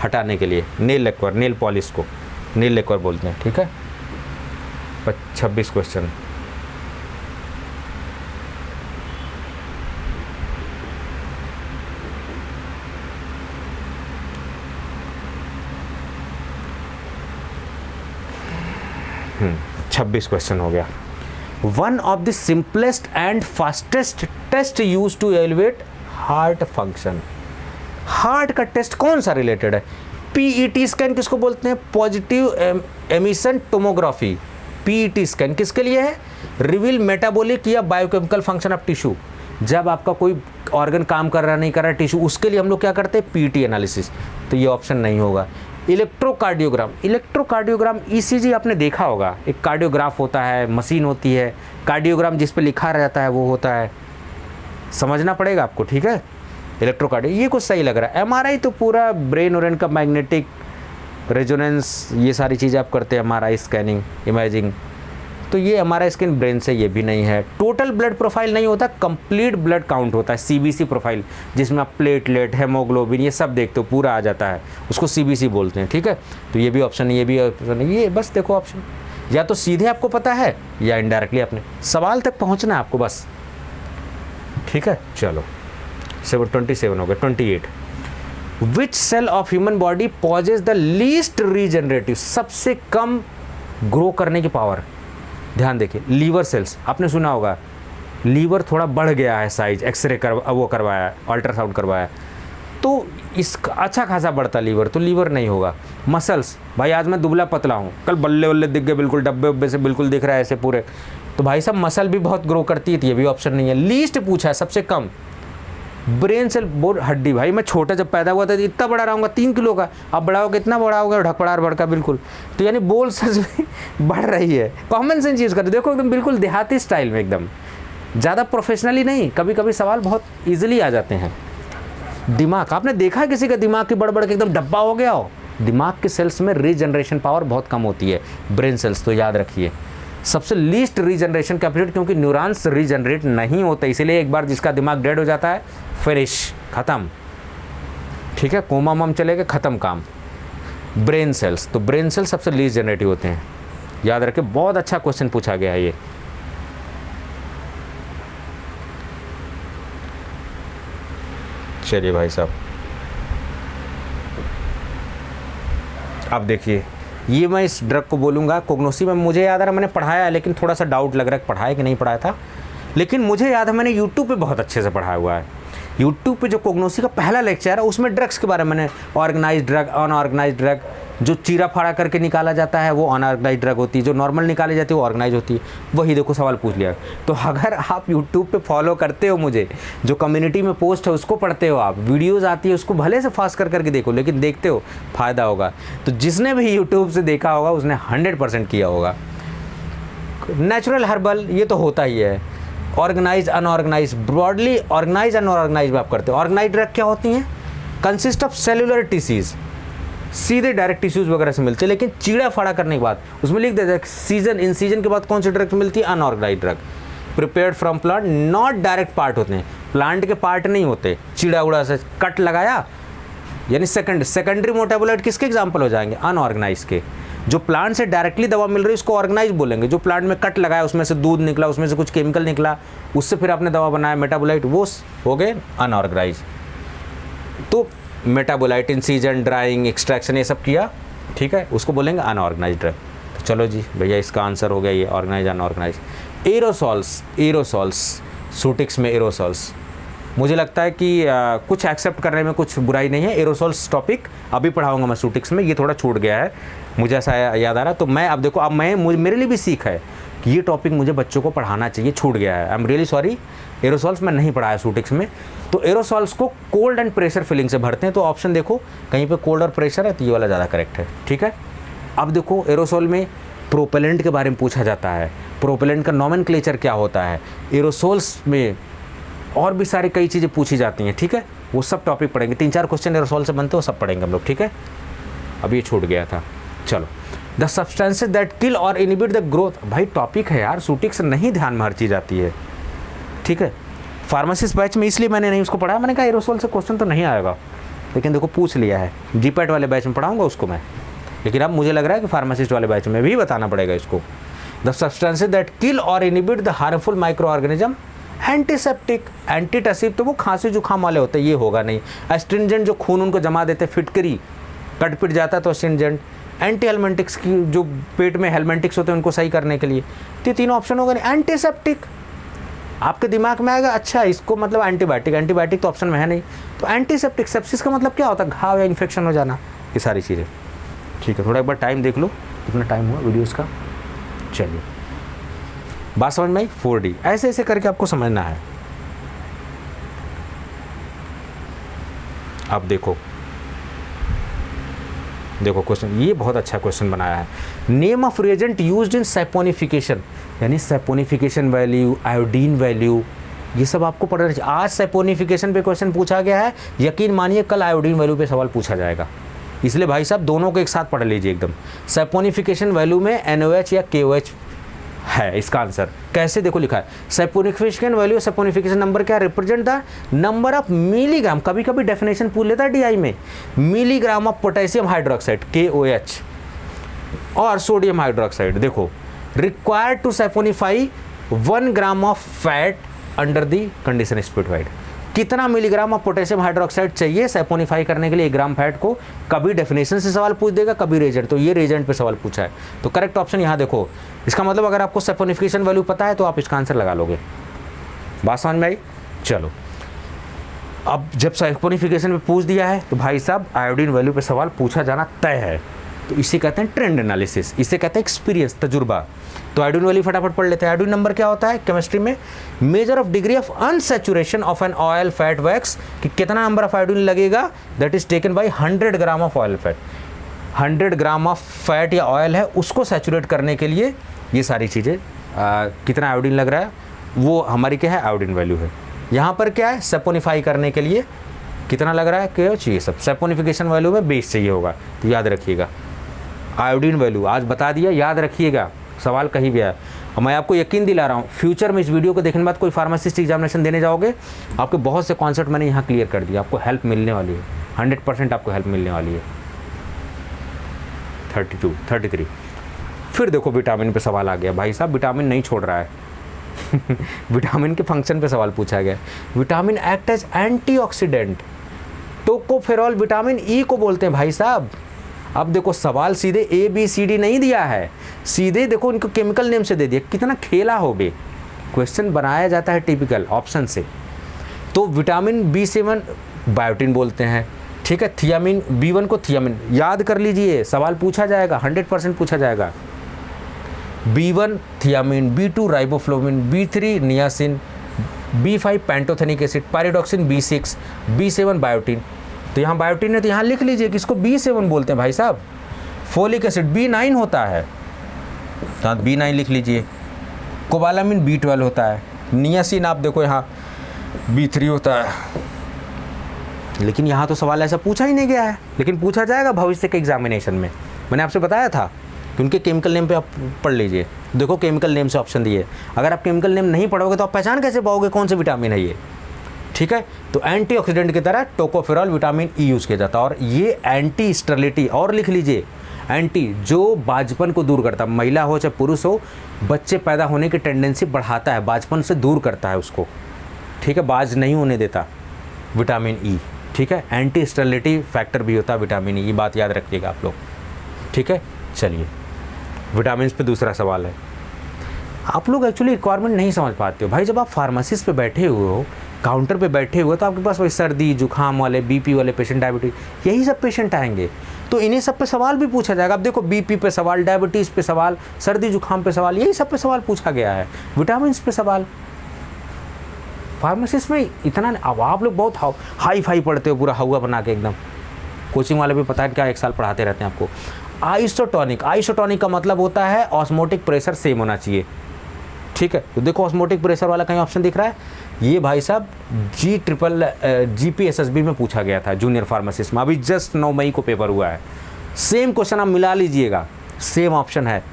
हटाने के लिए। नेल लेक्वर, नेल पॉलिश को नेल लेक्वर बोलते हैं, ठीक है। 26 क्वेश्चन। छब्बीस क्वेश्चन हो गया। One of the simplest and fastest test use to evaluate heart function. Heart का टेस्ट कौन सा रिलेटेड है? PET स्कैन किसको बोलते हैं? Positive emission tomography. PET scan किसके लिए है? रिवील मेटाबॉलिक या बायोकेमिकल फंक्शन ऑफ टिश्यू। जब आपका कोई ऑर्गन काम कर रहा नहीं कर रहा टिश्यू, उसके लिए हम लोग क्या करते हैं? PET analysis. तो ये ऑप्शन नहीं होगा। इलेक्ट्रोकार्डियोग्राम, ECG आपने देखा होगा, एक कार्डियोग्राफ होता है, मशीन होती है, कार्डियोग्राम जिस पे लिखा रहता है वो होता है, समझना पड़ेगा आपको, ठीक है। इलेक्ट्रोकार्डियो ये कुछ सही लग रहा है। MRI तो पूरा ब्रेन और का मैग्नेटिक रेजोनेंस, ये सारी चीज़ें आप करते हैं, MRI स्कैनिंग, इमेजिंग, तो ये MRI स्कैन ब्रेन से, ये भी नहीं है। टोटल ब्लड प्रोफाइल नहीं होता, कंप्लीट ब्लड काउंट होता है, CBC प्रोफाइल, जिसमें आप प्लेटलेट, हेमोग्लोबिन ये सब देखते हो, पूरा आ जाता है, उसको CBC बोलते हैं, ठीक है। तो ये भी ऑप्शन है, ये भी ऑप्शन है, ये बस देखो ऑप्शन, या तो सीधे आपको पता है या इनडायरेक्टली आपने सवाल तक पहुँचना है आपको बस, ठीक है। चलो 27 हो गए। 28 which cell of human body possesses the least regenerative, सबसे कम ग्रो करने की पावर। ध्यान देखिए, लीवर सेल्स, आपने सुना होगा लीवर थोड़ा बढ़ गया है साइज, एक्सरे वो करवाया, अल्ट्रासाउंड करवाया, तो इस अच्छा खासा बढ़ता लीवर, तो लीवर नहीं होगा। मसल्स, भाई आज मैं दुबला पतला हूँ, कल बल्ले वल्ले दिख गए, बिल्कुल डब्बे उब्बे से बिल्कुल दिख रहा है ऐसे पूरे, तो भाई साहब मसल भी बहुत ग्रो करती थी, ये भी ऑप्शन नहीं है। लीस्ट पूछा है, सबसे कम। ब्रेन सेल, बोर हड्डी, भाई मैं छोटा जब पैदा हुआ था इतना बड़ा रहूँगा 3 किलो का, अब बड़ा होगा कितना बड़ा होगा, ढकपड़ार भड़का बिल्कुल, तो यानी बोल सच में बढ़ रही है। कॉमन सेंस यूज़ करते, देखो एकदम बिल्कुल देहाती स्टाइल में, एकदम ज़्यादा प्रोफेशनली नहीं, कभी कभी सवाल बहुत ईजिली आ जाते हैं। दिमाग, आपने देखा है किसी का दिमाग की बड़ के एकदम डब्बा हो गया हो? दिमाग के सेल्स में रीजनरेशन पावर बहुत कम होती है, ब्रेन सेल्स, तो याद रखिए सबसे लीस्ट रीजनरेशन कैपेसिटी, क्योंकि न्यूरॉन्स रीजनरेट नहीं होते, इसीलिए एक बार जिसका दिमाग डेड हो जाता है फिनिश, खत्म, ठीक है, कोमा मम चलेगा, खत्म काम। ब्रेन सेल्स, तो ब्रेन सेल्स सबसे लीस्ट जनरेटिव होते हैं, याद रखें। बहुत अच्छा क्वेश्चन पूछा गया है ये। चलिए भाई साहब, अब देखिए, ये मैं इस ड्रग को बोलूँगा कोग्नोसी में, मुझे याद आ रहा मैंने पढ़ाया है, लेकिन थोड़ा सा डाउट लग रहा है पढ़ाया कि नहीं पढ़ाया था, लेकिन मुझे याद है मैंने यूट्यूब पे बहुत अच्छे से पढ़ाया हुआ है। यूट्यूब पे जो कोग्नोसी का पहला लेक्चर है उसमें ड्रग्स के बारे में मैंने, ऑर्गेनाइज्ड ड्रग, अनऑर्गेनाइज्ड ड्रग, जो चीरा फाड़ा करके निकाला जाता है वो अनऑर्गेनाइज्ड ड्रग होती है, जो नॉर्मल निकाली जाती है वो ऑर्गेनाइज होती है। वही देखो सवाल पूछ लिया। तो अगर आप यूट्यूब पे फॉलो करते हो मुझे, जो कम्युनिटी में पोस्ट है उसको पढ़ते हो, आप वीडियोज़ आती है उसको भले से फास्ट करके देखो, लेकिन देखते हो, फ़ायदा होगा। तो जिसने भी यूट्यूब से देखा होगा उसने 100% किया होगा। नेचुरल हर्बल ये तो होता ही है, organise unorganise, broadly organise unorganise में आप करते हो। ऑर्गेनाइज ड्रग क्या होती हैं? कंसिस्ट ऑफ सेलुलर टिश्यूज, सीधे डायरेक्ट टिश्यूज वगैरह से मिलते हैं, लेकिन चीड़ा फाड़ा करने के बाद उसमें लिख देते हैं सीजन, इन सीजन के बाद कौन सी ड्रग मिलती है? Unorganise drug, prepared from plant, not direct part होते हैं, प्लांट के पार्ट नहीं होते। चीड़ा उड़ा से कट लगाया, यानी सेकेंडरी मेटाबोलाइट किसके एग्जाम्पल हो जाएंगे? अनऑर्गेनाइज के। जो प्लांट से डायरेक्टली दवा मिल रही है उसको ऑर्गेनाइज बोलेंगे। जो प्लांट में कट लगाया, उसमें से दूध निकला, उसमें से कुछ केमिकल निकला, उससे फिर आपने दवा बनाया मेटाबोलाइट, वो हो गए अनऑर्गेनाइज। तो मेटाबोलाइट, इंसीजन, ड्राइंग, एक्सट्रैक्शन ये सब किया, ठीक है, उसको बोलेंगे अनऑर्गेनाइज ड्रग। तो चलो जी भैया, इसका आंसर हो गया ये, ऑर्गेनाइज अनऑर्गेनाइज। एरोसॉल्स, सूटिक्स में एरोसॉल्स, मुझे लगता है कि कुछ एक्सेप्ट करने में कुछ बुराई नहीं है। एरोसॉल्स टॉपिक अभी पढ़ाऊंगा मैं सूटिक्स में, ये थोड़ा छूट गया है, मुझे ऐसा याद आ रहा। तो मैं अब देखो, अब मेरे लिए भी सीख है कि ये टॉपिक मुझे बच्चों को पढ़ाना चाहिए, छूट गया है। I am really sorry, aerosols में नहीं पढ़ाया सूटिक्स में। तो एरोसॉल्स को कोल्ड एंड प्रेशर फिलिंग से भरते हैं, तो ऑप्शन देखो कहीं पे कोल्ड और प्रेशर है, तो ये वाला ज़्यादा करेक्ट है, ठीक है। अब देखो, एरोसॉल में प्रोपेलेंट के बारे में पूछा जाता है, प्रोपेलेंट का नॉमेनक्लेचर क्या होता है। एरोसॉल्स में और भी सारी कई चीज़ें पूछी जाती हैं, ठीक है, वो सब टॉपिक पढ़ेंगे। 3-4 क्वेश्चन एरोसॉल से बनते हो, सब पढ़ेंगे हम लोग, ठीक है। अब ये छूट गया था, चलो। द सब्सटेंसेज दैट किल और इनहिबिट द ग्रोथ, भाई टॉपिक है यार, सूटिक्स नहीं ध्यान में हर चीज़ आती है, ठीक है। फार्मासिस्ट बैच में इसलिए मैंने नहीं उसको पढ़ाया, मैंने कहा एरोसॉल से क्वेश्चन तो नहीं आएगा, लेकिन देखो पूछ लिया है। जीपैट वाले बैच में पढ़ाऊंगा उसको मैं, लेकिन अब मुझे लग रहा है कि फार्मासिस्ट वाले बैच में भी बताना पड़ेगा इसको। द सब्सटेंसेज दैट किल और inhibit the harmful micro organism, antiseptic, antitussive तो वो खांसी जुकाम वाले होते हैं, ये होगा नहीं। एस्ट्रिंजेंट जो खून उनको जमा देते, फिटकरी कट पिट जाता है तो एस्ट्रिंजेंट। एंटी हेलमेंटिक्स की, जो पेट में हेलमेंटिक्स होते हैं उनको सही करने के लिए, तो 3 ऑप्शन होगा नहीं। एंटीसेप्टिक, आपके दिमाग में आएगा अच्छा इसको मतलब एंटीबायोटिक, एंटीबायोटिक तो ऑप्शन में है नहीं, तो एंटीसेप्टिक, सेप्सिस का मतलब क्या होता है? घाव या इन्फेक्शन हो जाना, ये सारी चीज़ें, ठीक है। थोड़ा एक बार टाइम देख लो, कितना टाइम हुआ वीडियोज़ का। चलिए, बात समझ में आई? 4D ऐसे ऐसे करके आपको समझना है। अब देखो क्वेश्चन, ये बहुत अच्छा क्वेश्चन बनाया है। Name of reagent used in saponification, यानी सैपोनिफिकेशन वैल्यू, आयोडीन वैल्यू, ये सब आपको पढ़ना चाहिए। आज सैपोनिफिकेशन पे क्वेश्चन पूछा गया है, यकीन मानिए कल आयोडीन वैल्यू पे सवाल पूछा जाएगा, इसलिए भाई साहब दोनों को एक साथ पढ़ लीजिए एकदम। सैपोनिफिकेशन वैल्यू में NOH या KOH है इसका आंसर। कैसे? देखो लिखा है, सैपोनिफिकेशन वैल्यू, सैपोनिफिकेशन नंबर क्या represent the number of milligram, कभी कभी डेफिनेशन पूछ लेता है DI में, milligram of potassium hydroxide KOH और सोडियम हाइड्रोक्साइड, देखो required to saponify 1 gram of fat under the condition specified. कितना मिलीग्राम ऑफ पोटेशियम हाइड्रोक्साइड चाहिए सैपोनिफाई करने के लिए 1 ग्राम फैट को। कभी डेफिनेशन से सवाल पूछ देगा, कभी रेजेंट, तो ये रेजेंट पे सवाल पूछा है। तो करेक्ट ऑप्शन यहाँ देखो, इसका मतलब अगर आपको सैपोनिफिकेशन वैल्यू पता है तो आप इसका आंसर लगा लोगे। बात समझ में आई? चलो, अब जब सैपोनिफिकेशन पे पूछ दिया है तो भाई साहब आयोडीन वैल्यू पे सवाल पूछा जाना तय है। तो इसे कहते हैं ट्रेंड एनालिसिस, इसे कहते हैं एक्सपीरियंस, तजुर्बा। तो आयोडीन वैल्यू फटाफट पढ़ लेते हैं। आयोडीन नंबर क्या होता है केमिस्ट्री में? Measure of degree of unsaturation of an oil fat wax, कि कितना नंबर ऑफ आयोडीन लगेगा, that is taken by 100 gram of oil fat. 100 gram of fat या ऑयल है, उसको सैचुरेट करने के लिए ये सारी चीज़ें, कितना आयोडीन लग रहा है वो हमारी क्या है, आयोडीन वैल्यू है। यहाँ पर क्या है, सैपोनिफाई करने के लिए कितना लग रहा है, क्या चाहिए सब, सैपोनिफिकेशन वैल्यू में बेस चाहिए होगा। तो याद रखिएगा आयोडीन वैल्यू आज बता दिया, याद रखिएगा, सवाल कहीं भी आया। और मैं आपको यकीन दिला रहा हूँ, फ्यूचर में इस वीडियो को देखने के बाद कोई फार्मासिस्ट एग्जामिनेशन देने जाओगे, आपके बहुत से कॉन्सेप्ट मैंने यहाँ क्लियर कर दिया, आपको हेल्प मिलने वाली है, 100% आपको हेल्प मिलने वाली है। 32, 33। फिर देखो विटामिन पे सवाल आ गया, भाई साहब विटामिन नहीं छोड़ रहा है विटामिन के फंक्शन पे सवाल पूछा गया। Vitamin act as antioxidant, tocopherol vitamin E को बोलते हैं भाई साहब। अब देखो सवाल सीधे ABCD नहीं दिया है, सीधे देखो इनको केमिकल नेम से दे दिया, कितना खेला हो बे। क्वेश्चन बनाया जाता है टिपिकल ऑप्शन से। तो विटामिन B7 बायोटिन बोलते हैं, ठीक है। थियामिन B1 को थियामिन, याद कर लीजिए, सवाल पूछा जाएगा, 100% पूछा जाएगा। B1 thiamine, B2 riboflavin, B3 niacin, B5 pantothenic acid, pyridoxine B6, B7 biotin. तो यहाँ बायोटिन है तो यहाँ लिख लीजिए कि इसको B7 बोलते हैं भाई साहब। फोलिक एसिड B9 होता है, तो B9 लिख लीजिए। कोबालामिन B12 होता है। नियासिन आप देखो यहाँ B3 होता है। लेकिन यहाँ तो सवाल ऐसा पूछा ही नहीं गया है, लेकिन पूछा जाएगा भविष्य के एग्जामिनेशन में। मैंने आपसे बताया था कि उनके केमिकल नेम पे आप पढ़ लीजिए, देखो केमिकल नेम से ऑप्शन दिए। अगर आप केमिकल नेम नहीं पढ़ोगे तो आप पहचान कैसे पाओगे कौन से विटामिन है ये, ठीक है। तो एंटीऑक्सीडेंट की तरह टोकोफेरॉल विटामिन ई यूज़ किया जाता है। और ये एंटी स्टेरिलिटी, और लिख लीजिए एंटी, जो बाजपन को दूर करता है, महिला हो चाहे पुरुष हो, बच्चे पैदा होने की टेंडेंसी बढ़ाता है, बाजपन से दूर करता है उसको, ठीक है, बाज नहीं होने देता विटामिन ई, ठीक है। एंटी स्टेरिलिटी फैक्टर भी होता है विटामिन ई, ये बात याद रखिएगा आप लोग, ठीक है। चलिए विटामिन पे दूसरा सवाल है। आप लोग एक्चुअली रिक्वायरमेंट नहीं समझ पाते हो भाई। जब आप फार्मेसिस्ट पे बैठे हुए हो, काउंटर पे बैठे हुए हो, तो आपके पास वही सर्दी जुकाम वाले, BP वाले पेशेंट, डायबिटीज़, यही सब पेशेंट आएंगे। तो इन्हीं सब पे सवाल भी पूछा जाएगा। अब देखो BP पे सवाल, डायबिटीज़ पे सवाल, सर्दी जुकाम पे सवाल, यही सब पे सवाल पूछा गया है। विटामिन पे सवाल फार्मेसिस्ट में इतना, अब आप लोग बहुत हाई फाई पढ़ते हो, पूरा हवा बना के एकदम। कोचिंग वाले भी पता है क्या, 1 साल पढ़ाते रहते हैं आपको। आइसोटोनिक, आइसोटोनिक का मतलब होता है ऑस्मोटिक प्रेशर सेम होना चाहिए, ठीक है। तो देखो ऑस्मोटिक प्रेशर वाला कहीं ऑप्शन दिख रहा है, ये भाई साहब GPSSB में पूछा गया था जूनियर फार्मासिस्ट में, अभी जस्ट 9 मई को पेपर हुआ है। सेम क्वेश्चन आप मिला लीजिएगा, सेम ऑप्शन है।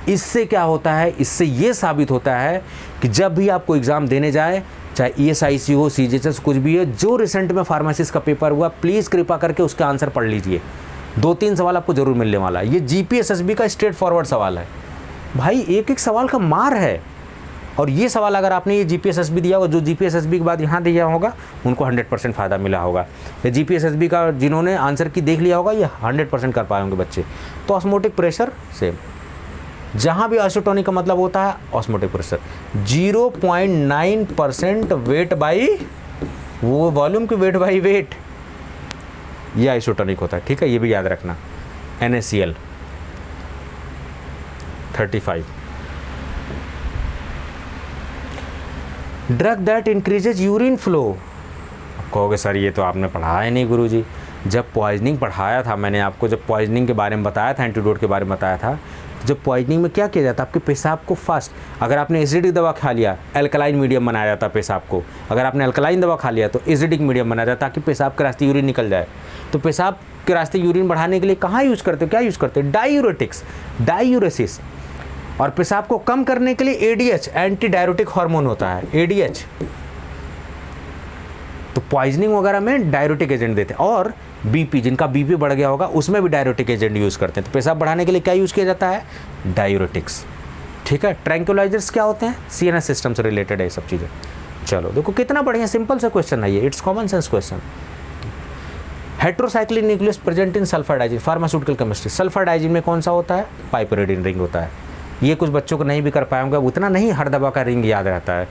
इससे क्या होता है, इससे ये साबित होता है कि जब भी आपको एग्ज़ाम देने जाए, चाहे ESIC हो, CGHS, कुछ भी है, जो रिसेंट में फार्मासिस्ट का पेपर हुआ, प्लीज़ कृपा करके उसका आंसर पढ़ लीजिए। 2-3 सवाल आपको जरूर मिलने वाला है। ये GPSSB का स्ट्रेट फॉरवर्ड सवाल है भाई, एक एक सवाल का मार है। और ये सवाल अगर आपने ये GPSSB दिया होगा, जो GPSSB के बाद यहाँ दिया होगा, उनको 100% फ़ायदा मिला होगा। ये GPSSB का जिन्होंने आंसर की देख लिया होगा, ये 100% कर पाए होंगे बच्चे। तो ऑस्मोटिक प्रेशर सेम, जहाँ भी आइसोटोनिक का मतलब होता है ऑस्मोटिक प्रेशर 0.9% वेट बाई वो वॉल्यूम की वेट बाई वेट, ये आइसोटोनिक होता है, ठीक है। ये भी याद रखना। NaCl 35। Drug that increases urine flow. कहोगे सर ये तो आपने पढ़ाया नहीं गुरुजी। जब पॉइजनिंग पढ़ाया था मैंने आपको, जब पॉइजनिंग के बारे में बताया था, एंटीडोट के बारे में बताया था, तो जब पॉइजनिंग में क्या किया जाता है, आपके पेशाब को फास्ट, अगर आपने एसिडिक दवा खा लिया, एल्कलाइन मीडियम बनाया जाता है पेशाब को। अगर आपने एल्कलाइन दवा खा लिया तो एसिडिक मीडियम बनाया जाता है, ताकि पेशाब के रास्ते यूरिन निकल जाए। तो पेशाब के रास्ते यूरिन बढ़ाने के लिए कहाँ यूज़ करते हो, क्या यूज़ करते हैं, डायूरेटिक्स, डायूरेसिस। और पेशाब को कम करने के लिए ADH, एंटी डायरेटिक हार्मोन होता है, ADH। तो पॉइजनिंग वगैरह में डायरेटिक एजेंट देते हैं। और BP, जिनका BP बढ़ गया होगा, उसमें भी डायरेटिक एजेंट यूज़ करते हैं। तो पेशाब बढ़ाने के लिए क्या यूज़ किया जाता है, डायूरेटिक्स, ठीक है। ट्रैंक्विलाइजर्स क्या होते हैं, CNS सिस्टम से रिलेटेड है ये सब चीज़ें, चलो देखो कितना बढ़िया सिंपल सा क्वेश्चन है ये, it's common sense question. Heterocyclic nucleus present in sulphadiazine, pharmaceutical chemistry. Sulphadiazine में कौन सा होता है? पाइपरिडीन रिंग होता है। ये कुछ बच्चों को नहीं भी कर पाएंगे, उतना नहीं हर दवा का रिंग याद रहता है,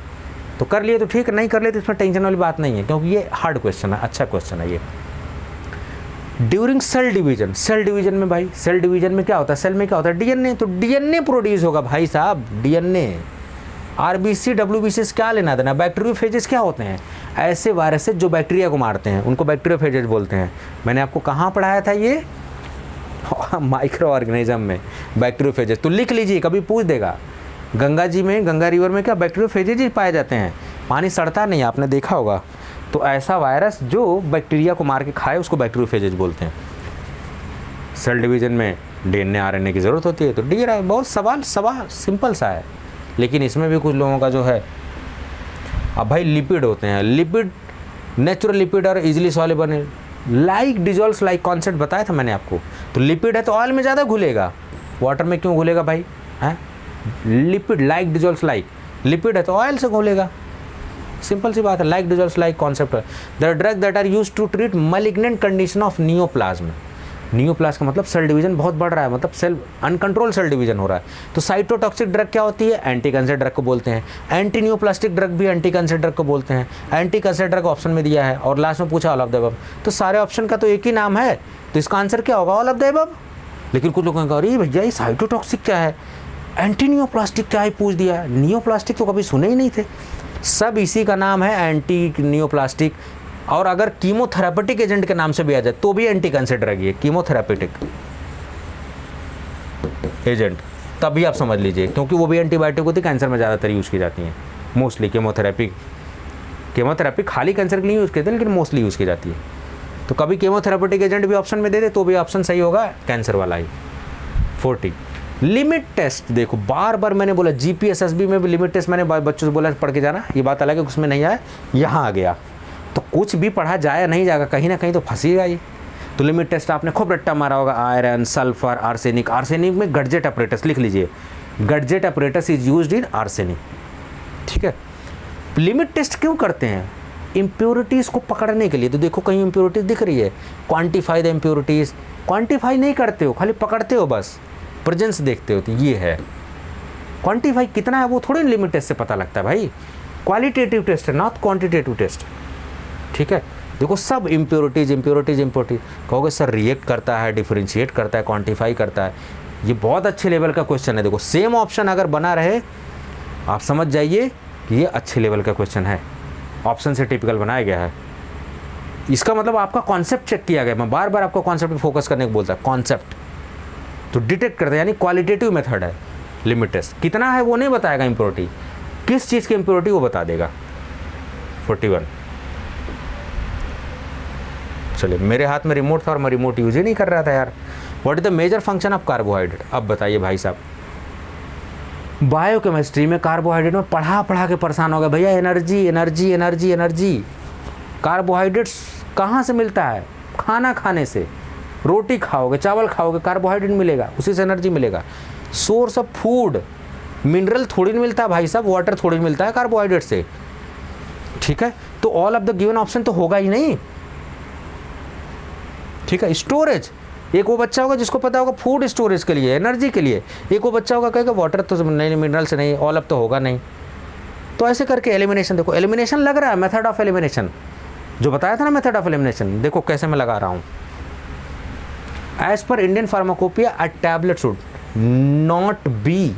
तो कर लिए तो ठीक, नहीं कर लिए तो इसमें टेंशन वाली बात नहीं है, क्योंकि ये हार्ड क्वेश्चन है, अच्छा क्वेश्चन है ये। During cell division, cell division में भाई, सेल डिवीजन में क्या होता है? सेल में क्या होता है? डीएनए, तो डीएनए प्रोड्यूस होगा भाई साहब, डीएनए। आरबीसी डब्ल्यूबीसी से क्या लेना देना? बैक्टीरियोफेजेस क्या होते हैं? ऐसे वायरसेस जो बैक्टीरिया को मारते हैं उनको बैक्टीरियोफेजेस बोलते हैं। मैंने आपको कहाँ पढ़ाया था ये? माइक्रो ऑर्गेनिज्म में बैक्टीरियोफेजेस, तो लिख लीजिए, कभी पूछ देगा। गंगा जी में, गंगा रिवर में क्या बैक्टीरियोफेजेस ही पाए जाते हैं, पानी सड़ता नहीं, आपने देखा होगा। तो ऐसा वायरस जो बैक्टीरिया को मार के खाए उसको बैक्टीरियोफेजेस बोलते हैं। सेल डिवीजन में डीएनए आरएनए की ज़रूरत होती है, तो डी बहुत सवाल सिंपल सा है, लेकिन इसमें भी कुछ लोगों का जो है, अब भाई लिपिड होते हैं, लिपिड नेचुरल लिपिड और easily soluble, like dissolves like concept बताया था मैंने आपको। तो लिपिड है तो ऑयल में ज़्यादा घुलेगा, वाटर में क्यों घुलेगा भाई? हैं, lipid like dissolves like, lipid है तो ऑयल से घुलेगा, सिंपल सी बात है। लाइक डिजॉल्व्स लाइक कॉन्सेप्ट है। The drug that are used to treat malignant condition of neoplasm, neoplasm का मतलब सेल डिवीजन बहुत बढ़ रहा है, मतलब सेल अनकंट्रोल सेल डिवीजन हो रहा है। तो साइटोटॉक्सिक ड्रग क्या होती है? एंटी कैंसर ड्रग को बोलते हैं। एंटी नियोप्लास्टिक ड्रग भी एंटी कैंसर ड्रग को बोलते हैं। एंटी कैंसर ड्रग ऑप्शन में दिया है और लास्ट में पूछा ऑल ऑफ द अबव, तो सारे ऑप्शन का तो एक ही नाम है, तो इसका आंसर क्या होगा? All of the above. लेकिन कुछ लोगों ने कहा अरे भैया ये साइटोटॉक्सिक क्या है, एंटी नियोप्लास्टिक क्या है पूछ दिया, नियोप्लास्टिक तो कभी सुने ही नहीं थे। सब इसी का नाम है, एंटी नियोप्लास्टिक। और अगर कीमोथेरापेटिक एजेंट के नाम से भी आ जाए तो भी एंटी कैंसर ड्रग है, कीमोथेरापेटिक एजेंट, तब भी आप समझ लीजिए, क्योंकि वो भी एंटीबायोटिक होती है, कैंसर में ज़्यादातर यूज़ की जाती हैं मोस्टली। कीमोथेरेपी खाली कैंसर के लिए यूज़ करते हैं, लेकिन मोस्टली यूज़ की जाती है। तो कभी कीमोथेरापेटिक एजेंट भी ऑप्शन में दे दे तो भी ऑप्शन सही होगा कैंसर वाला ही। 40 लिमिट टेस्ट, देखो बार बार मैंने बोला जीपीएसएसबी में भी लिमिट टेस्ट, मैंने बच्चों से बोला पढ़ के जाना, ये बात अलग है, उसमें नहीं आया, यहाँ आ गया। तो कुछ भी पढ़ा जाए नहीं जाएगा, कहीं ना कहीं तो फंसीगा ये। तो लिमिट टेस्ट आपने खूब रट्टा मारा होगा, आयरन, सल्फर, आर्सेनिक। आर्सेनिक में गडजेट अपरेटस लिख लीजिए, Gutzeit apparatus is used in arsenic, ठीक है। लिमिट टेस्ट क्यों करते हैं? इम्प्योरिटीज़ को पकड़ने के लिए। तो देखो कहीं इम्प्योरिटीज़ दिख रही है, क्वान्टिफाई द इम्प्योरिटीज़, क्वान्टिफाई नहीं करते हो, खाली पकड़ते हो, बस प्रेजेंस देखते हो, तो ये है क्वान्टिफाई कितना है वो थोड़ी लिमिट टेस्ट से पता लगता है भाई, क्वालिटेटिव टेस्ट है, नॉट क्वांटिटेटिव टेस्ट, ठीक है। देखो सब इम्प्योरिटीज़ कहोगे सर रिएक्ट करता है, डिफरेंशिएट करता है, क्वांटिफाई करता है, ये बहुत अच्छे लेवल का क्वेश्चन है। देखो सेम ऑप्शन अगर बना रहे आप समझ जाइए कि ये अच्छे लेवल का क्वेश्चन है, ऑप्शन से टिपिकल बनाया गया है। इसका मतलब आपका कॉन्सेप्ट चेक किया गया। मैं बार बार आपको कॉन्सेप्ट पे फोकस करने को बोलता है, कॉन्सेप्ट तो डिटेक्ट करते हैं, यानी क्वालिटेटिव मेथड है लिमिट टेस्ट। कितना है वो नहीं बताएगा, इम्प्योरिटी किस चीज़ की इम्प्योरिटी वो बता देगा। 41 चलिए, मेरे हाथ में रिमोट था और मैं रिमोट यूज ही नहीं कर रहा था यार। What is the major function of carbohydrate? अब बताइए भाई साहब, बायोकेमिस्ट्री में कार्बोहाइड्रेट में पढ़ा के परेशान हो गए भैया, एनर्जी। कार्बोहाइड्रेट्स कहाँ से मिलता है? खाना खाने से। रोटी खाओगे, चावल खाओगे, कार्बोहाइड्रेट मिलेगा, उसी से एनर्जी मिलेगा। सोर्स ऑफ फूड, मिनरल थोड़ी नहीं मिलता है भाई साहब, वाटर थोड़ी मिलता है कार्बोहाइड्रेट से, ठीक है। तो all of the given option तो होगा ही नहीं, ठीक है। स्टोरेज, एक वो बच्चा होगा जिसको पता होगा फूड स्टोरेज के लिए, एनर्जी के लिए, एक वो बच्चा होगा कहेगा वाटर तो नहीं, मिनरल से नहीं, ऑल ऑफ तो होगा नहीं। तो ऐसे करके एलिमिनेशन, देखो एलिमिनेशन लग रहा है, मेथड ऑफ एलिमिनेशन जो बताया था ना, मेथड ऑफ एलिमिनेशन देखो कैसे मैं लगा रहा हूँ। As per Indian pharmacopoeia a tablet should not be,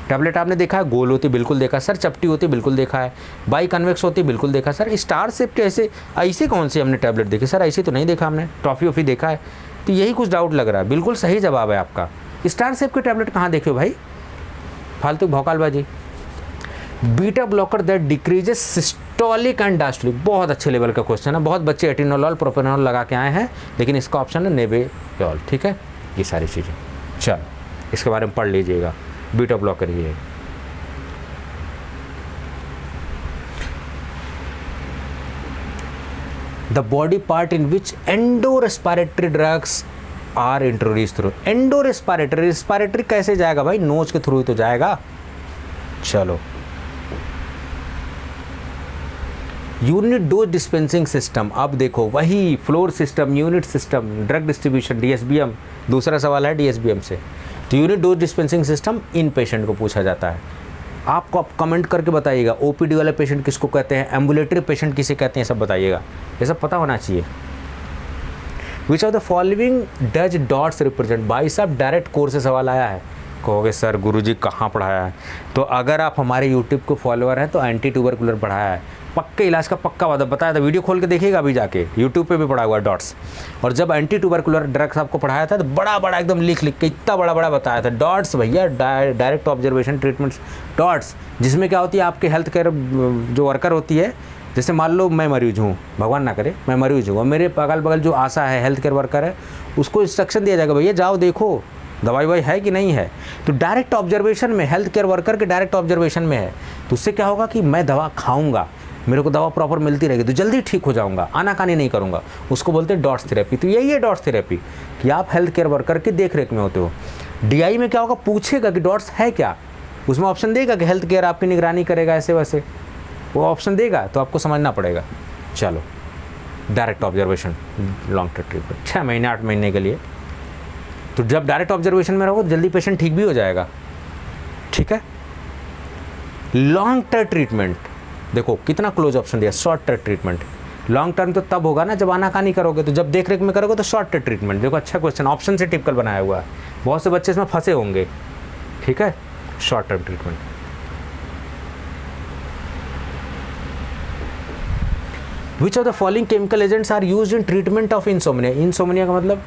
tablet आपने देखा है गोल होती, बिल्कुल देखा सर, चपटी होती बिल्कुल देखा है, बाई कन्वेक्स होती बिल्कुल देखा सर, स्टार शेप के ऐसे कौन सी हमने टैबलेट देखी सर, ऐसे तो नहीं देखा हमने, टॉफ़ी वॉफ़ी देखा है, तो यही कुछ डाउट लग रहा है। बिल्कुल सही जवाब है आपका, स्टार शेप के टैबलेट कहाँ देखे हो भाई, फालतू भौकालबाजी। Beta blocker that decreases systolic and diastolic, बहुत अच्छे लेवल का क्वेश्चन है, बहुत बच्चे एटिनोलॉल प्रोपेनॉल लगा के आए हैं, लेकिन इसका ऑप्शन है नेबेयोल, ठीक है। ये सारी चीज़ें चलो इसके बारे में पढ़ लीजिएगा, बीटा ब्लॉकर ही है। The body part in which endorespiratory drugs are introduce through, endorespiratory, respiratory कैसे जाएगा भाई, नोज के थ्रू ही तो जाएगा। चलो यूनिट डोज डिस्पेंसिंग सिस्टम, अब देखो वही floor system, unit system, drug distribution, DSBM, दूसरा सवाल है DSBM से। तो unit dose dispensing system in patient को पूछा जाता है। आपको आप कमेंट करके बताइएगा OPD वाले पेशेंट किसको कहते हैं, एम्बुलेटरी पेशेंट किसे कहते हैं, सब बताइएगा, ये सब पता होना चाहिए। विच of the following does dots represent, भाई साहब डायरेक्ट कोर्स से सवाल आया है। कहोगे सर गुरुजी कहाँ पढ़ाया है, तो अगर आप हमारे यूट्यूब को फॉलोअर हैं तो एंटी ट्यूबरकुलर पढ़ाया है, पक्के इलाज का पक्का वादा बताया था, वीडियो खोल के देखिएगा अभी जाके, यूट्यूब पे भी पढ़ा हुआ डॉट्स। और जब एंटी ट्यूबरकुलर ड्रग्स आपको पढ़ाया था तो बड़ा बड़ा एकदम लिख के इतना बड़ा बड़ा बताया था, डॉट्स भैया, डायरेक्ट ऑब्जर्वेशन ट्रीटमेंट्स डॉट्स, जिसमें क्या होती है आपके हेल्थ केयर जो वर्कर होती है, जैसे मान लो मैं मरीज हूँ, भगवान ना करे मैं मरीज हूँ, और मेरे अगल बगल जो आशा है हेल्थ केयर वर्कर है, उसको इंस्ट्रक्शन दिया जाएगा भैया जाओ देखो दवाई ववाई है कि नहीं है। तो डायरेक्ट ऑब्जर्वेशन में, हेल्थ केयर वर्कर के डायरेक्ट ऑब्जर्वेशन में है, तो उससे क्या होगा कि मैं दवा खाऊंगा, मेरे को दवा प्रॉपर मिलती रहेगी तो जल्दी ठीक हो जाऊंगा, आनाकानी नहीं करूंगा, उसको बोलते हैं डॉट्स थेरेपी। तो यही है डॉट्स थेरेपी कि आप हेल्थ केयर वर्कर की देख रेख में होते हो। DI में क्या होगा, पूछेगा कि डॉट्स है क्या, उसमें ऑप्शन देगा कि हेल्थ केयर आपकी निगरानी करेगा ऐसे वैसे, वो ऑप्शन देगा तो आपको समझना पड़ेगा। चलो direct observation long term treatment 6 महीने 8 महीने के लिए, तो जब डायरेक्ट ऑब्जर्वेशन में रहोगे जल्दी पेशेंट ठीक भी हो जाएगा। ठीक है, लॉन्ग टर्म ट्रीटमेंट देखो कितना क्लोज ऑप्शन दिया, short term treatment. Long term तो तब होगा ना जब आनाकानी करोगे, तो जब देख रेख में करोगे तो शॉर्ट टर्म ट्रीटमेंट। देखो अच्छा क्वेश्चन, ऑप्शन से टिपिकल बनाया हुआ है, बहुत से बच्चे इसमें फंसे होंगे। ठीक है, short term treatment. Which of the following chemical agents are used in treatment of insomnia. Insomnia का मतलब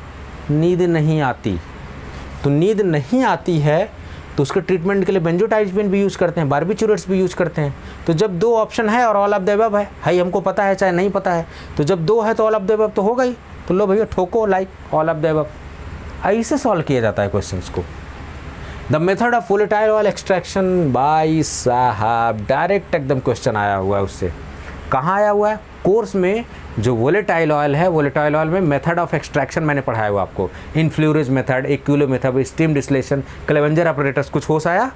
नींद नहीं आती, तो नींद नहीं आती है तो उसके ट्रीटमेंट के लिए बेंजोडाइज़ेपिन भी यूज़ करते हैं, बारबिटूरेट्स भी यूज़ करते हैं। तो जब 2 ऑप्शन है और ऑल ऑफ द अबव है, हाई हमको पता है चाहे नहीं पता है, तो जब 2 है तो ऑल ऑफ द अबव तो होगा ही, तो लो भैया ठोको like all of the above. ऐसे सॉल्व किया जाता है क्वेश्चंस को। The method of volatile oil extraction, भाई साहब डायरेक्ट एकदम क्वेश्चन आया हुआ है उससे। कहाँ आया हुआ है, कोर्स में जो वोलेटाइल ऑयल है, वोलेटाइल ऑयल में मेथड ऑफ एक्सट्रैक्शन मैंने पढ़ाया हुआ आपको, enfleurage method, ecuelle method, steam distillation, Clevenger apparatus, कुछ होश आया?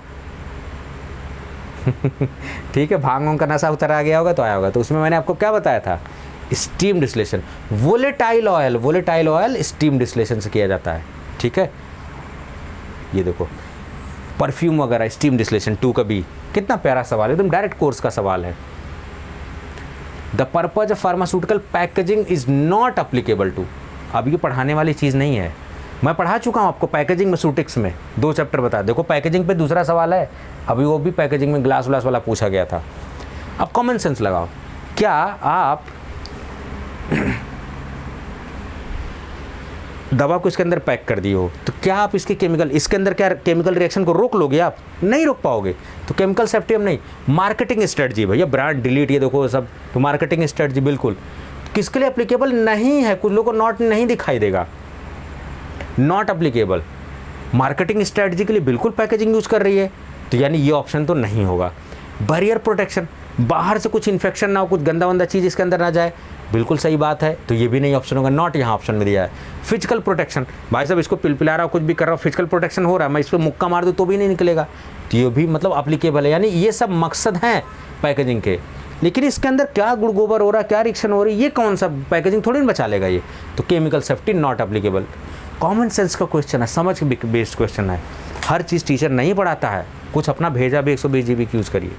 ठीक है, भांग का नशा उतर आ गया होगा तो आया होगा, तो उसमें मैंने आपको क्या बताया था, steam distillation. Volatile oil steam distillation से किया जाता है। ठीक है, ये देखो परफ्यूम वगैरह स्टीम डिस्टिलेशन 2 का B, कितना प्यारा सवाल है, एकदम डायरेक्ट कोर्स का सवाल है। The purpose of pharmaceutical packaging is not applicable to, अब ये पढ़ाने वाली चीज़ नहीं है, मैं पढ़ा चुका हूँ आपको पैकेजिंग में, सूटिक्स में 2 चैप्टर बता। देखो पैकेजिंग पे दूसरा सवाल है, अभी वो भी पैकेजिंग में ग्लास वाला पूछा गया था। अब कॉमन सेंस लगाओ, क्या आप दवा को इसके अंदर पैक कर दी हो तो क्या आप इसके अंदर क्या केमिकल रिएक्शन को रोक लोगे? आप नहीं रोक पाओगे, तो केमिकल सेफ्टी हम नहीं। मार्केटिंग स्ट्रेटजी भैया, ब्रांड डिलीट, ये देखो सब, तो मार्केटिंग स्ट्रेटजी बिल्कुल किसके लिए एप्लीकेबल नहीं है, कुछ लोगों को नॉट नहीं दिखाई देगा, नॉट एप्लीकेबल। मार्केटिंग स्ट्रेटजी के लिए बिल्कुल पैकेजिंग यूज कर रही है, तो यानी ये ऑप्शन तो नहीं होगा। बैरियर प्रोटेक्शन, बाहर से कुछ इन्फेक्शन ना हो, कुछ गंदा वंदा चीज़ इसके अंदर ना जाए, बिल्कुल सही बात है, तो ये भी नहीं ऑप्शन होगा, नॉट यहाँ ऑप्शन में दिया है। फिजिकल प्रोटेक्शन, भाई साहब इसको पिलपिला रहा हूँ, कुछ भी कर रहा हूँ, फिजिकल प्रोटेक्शन हो रहा है, मैं इस पर मुक्का मार दूँ तो भी नहीं निकलेगा, तो ये भी मतलब अप्लीकेबल है। यानी ये सब मकसद हैं पैकेजिंग के, लेकिन इसके अंदर क्या गुड़ गोबर हो रहा है, क्या रिएक्शन हो रही है, ये कौन सा पैकेजिंग थोड़ी ना बचा लेगा ये, तो chemical safety not applicable. Common sense का क्वेश्चन है, समझ बेस्ड क्वेश्चन है, हर चीज़ टीचर नहीं पढ़ाता है, कुछ अपना भेजा भी 120 GB की यूज़ करिए।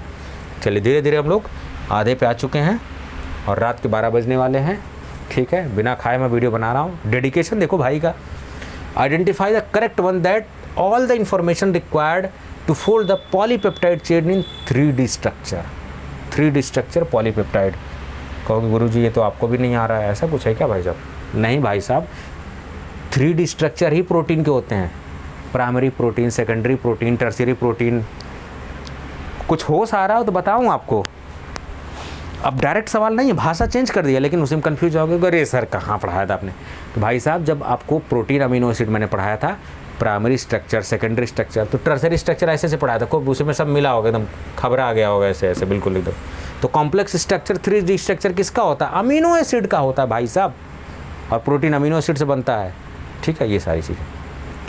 चलिए धीरे धीरे हम लोग आधे पे आ चुके हैं और रात के 12 बजने वाले हैं। ठीक है, बिना खाए मैं वीडियो बना रहा हूँ, डेडिकेशन देखो भाई का। Identify the correct one that all the information required to fold the polypeptide chain in 3D structure. 3D structure polypeptide, कहोगे गुरुजी ये तो आपको भी नहीं आ रहा है, ऐसा कुछ है क्या भाई साहब? नहीं भाई साहब, 3D स्ट्रक्चर ही प्रोटीन के होते हैं, primary protein, secondary protein, tertiary protein. कुछ होश आ रहा हो तो बताऊँ आपको। अब डायरेक्ट सवाल नहीं है, भाषा चेंज कर दिया, लेकिन उसी में कन्फ्यूज हो गए, अरे सर कहाँ पढ़ाया था आपने? तो भाई साहब जब आपको प्रोटीन अमीनो एसिड मैंने पढ़ाया था, प्राइमरी स्ट्रक्चर, सेकेंडरी स्ट्रक्चर, तो टर्शियरी स्ट्रक्चर ऐसे से पढ़ाया था, खूब उसी में सब मिला होगा, एकदम खबरा आ गया होगा ऐसे ऐसे बिल्कुल एकदम। तो कॉम्प्लेक्स स्ट्रक्चर 3D स्ट्रक्चर किसका होता है? अमीनो एसिड का होता है भाई साहब, और प्रोटीन अमीनो एसिड से बनता है। ठीक है, ये सारी चीज़ें।